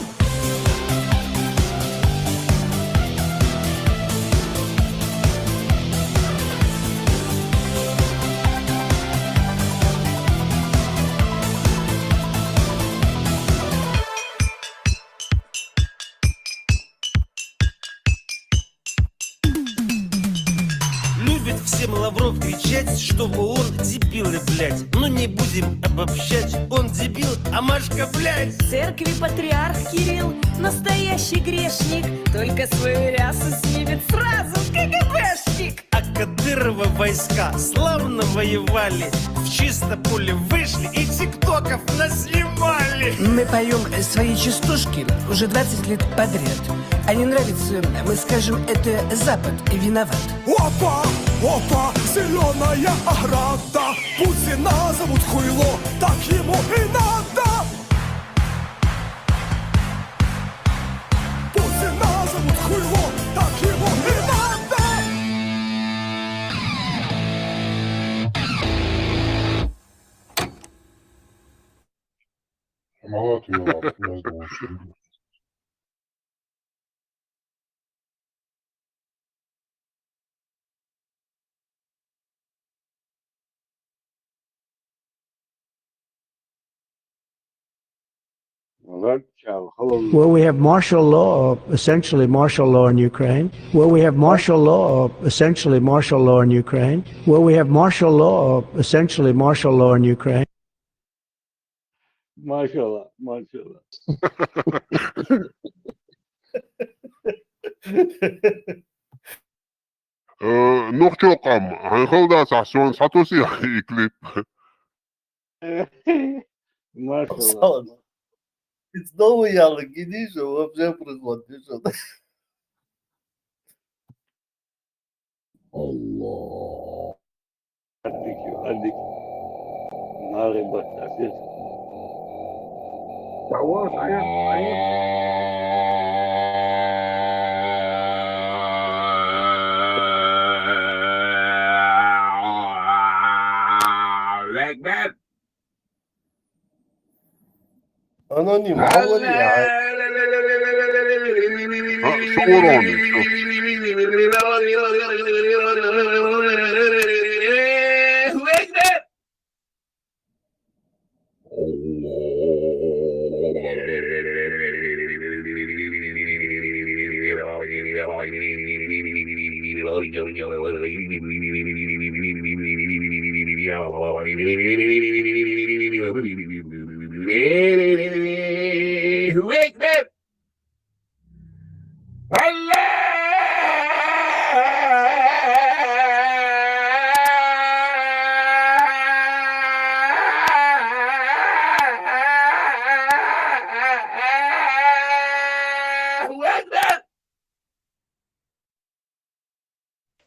Любит всем Лавров кричать, что ООН дебилы, блядь. Но не будем обобщать, он дебил, а Машка, блядь. В церкви патриарх Кирилл, настоящий грешник. Только свою рясу снимет сразу КГБшник. А Кадырова войска славно воевали. В чисто поле вышли и тиктоков наснимали. Мы поем свои частушки уже 20 лет подряд. А А не нравится, мы скажем, это Запад виноват. Опа, опа, зеленая ограда. Путина зовут хуйло, так ему и надо. Путина зовут хуйло, так ему и надо. Malatya yazdı. Where we have martial law, essentially martial law in Ukraine. Where we have martial law, essentially martial law in Ukraine. Where we have martial law, essentially martial law in Ukraine. Maşallah, maşallah. نختوقم هنخلص عشان ساتوسي يكليب Maşallah. Снова я логинишь, вообще приходишь. Allah. Hadi. Nari batasız. Tamam, Аноним, говори. Что урони?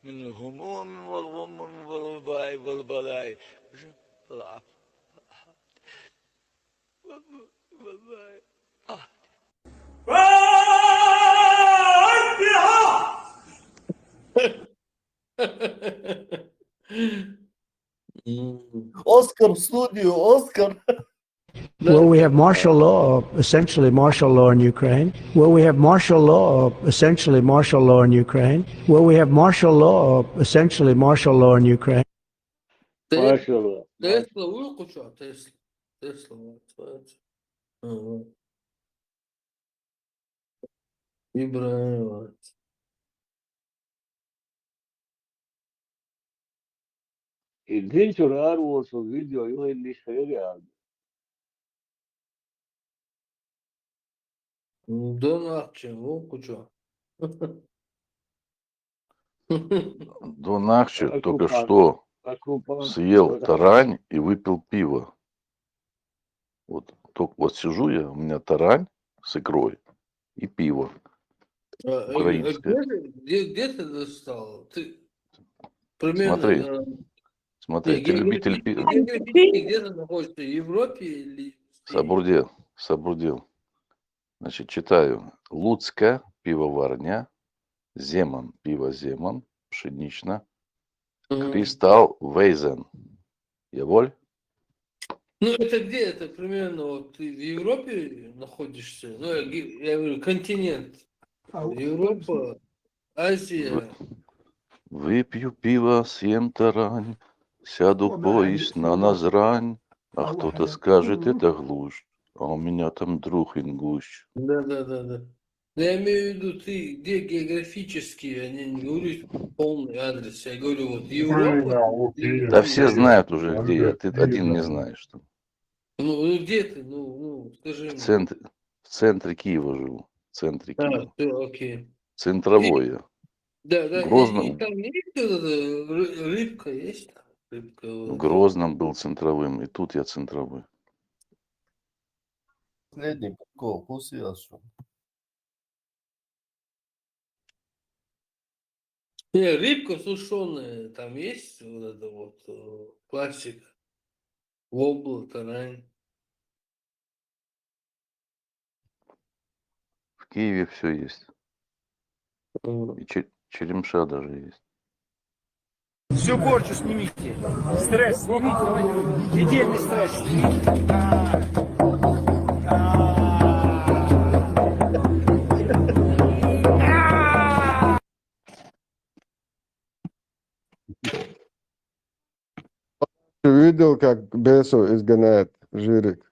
من الهموم والغم والوباء والبلاء Оскар в студию, Оскар. Where we have martial law, essentially martial law in Ukraine. Where we have martial law, essentially martial law in Ukraine. Where we have martial law, essentially martial law in Ukraine. Maşallah. Тесла выкучу, Тесла. Тесла, вот. Ибраим. İlginç orar olsun videoyu endişeye geldi. Донатче, выкучу. Донахче только что съел тарань и выпил пиво. Вот, только вот сижу я, у меня тарань с икрой и пиво украинское. Где ты достал? Ты примерно... Смотри, ты любитель пива. Где ты находишься? В Европе или... Собрудил. Значит, читаю. Луцкая пивоварня, Земан, пиво Земан, пшенично, Кристалл Вейзен. Яволь? Ну, это где? Это примерно вот ты в Европе находишься? Ну, я говорю, континент. Европа, Азия. Выпью пиво, съем тарань, сяду в поезд на Назрань, а кто-то скажет, это глушь, а у меня там друг ингуш. Да. Но я имею в виду, ты где географически, я не говорю полный адрес, я говорю, вот Европа. Да все знают уже, где я, ты один не знаешь. Ну где ты? Ну, скажи В мне. центре Киева живу, в центре Киева. Все, окей. Центровое. Да. Грозном. И там есть вот эта рыбка, есть? Рыбка, вот. В Грозном был центровым, и тут я центровой. Последний прикол, после Не, рыбка сушеная, там есть вот это вот классика. Вобла, тарань. В Киеве все есть. И черемша даже есть. Всю порчу снимите. Стресс снимите. Недельный стресс снимите. Ты видел, как бесов изгоняет Жирик?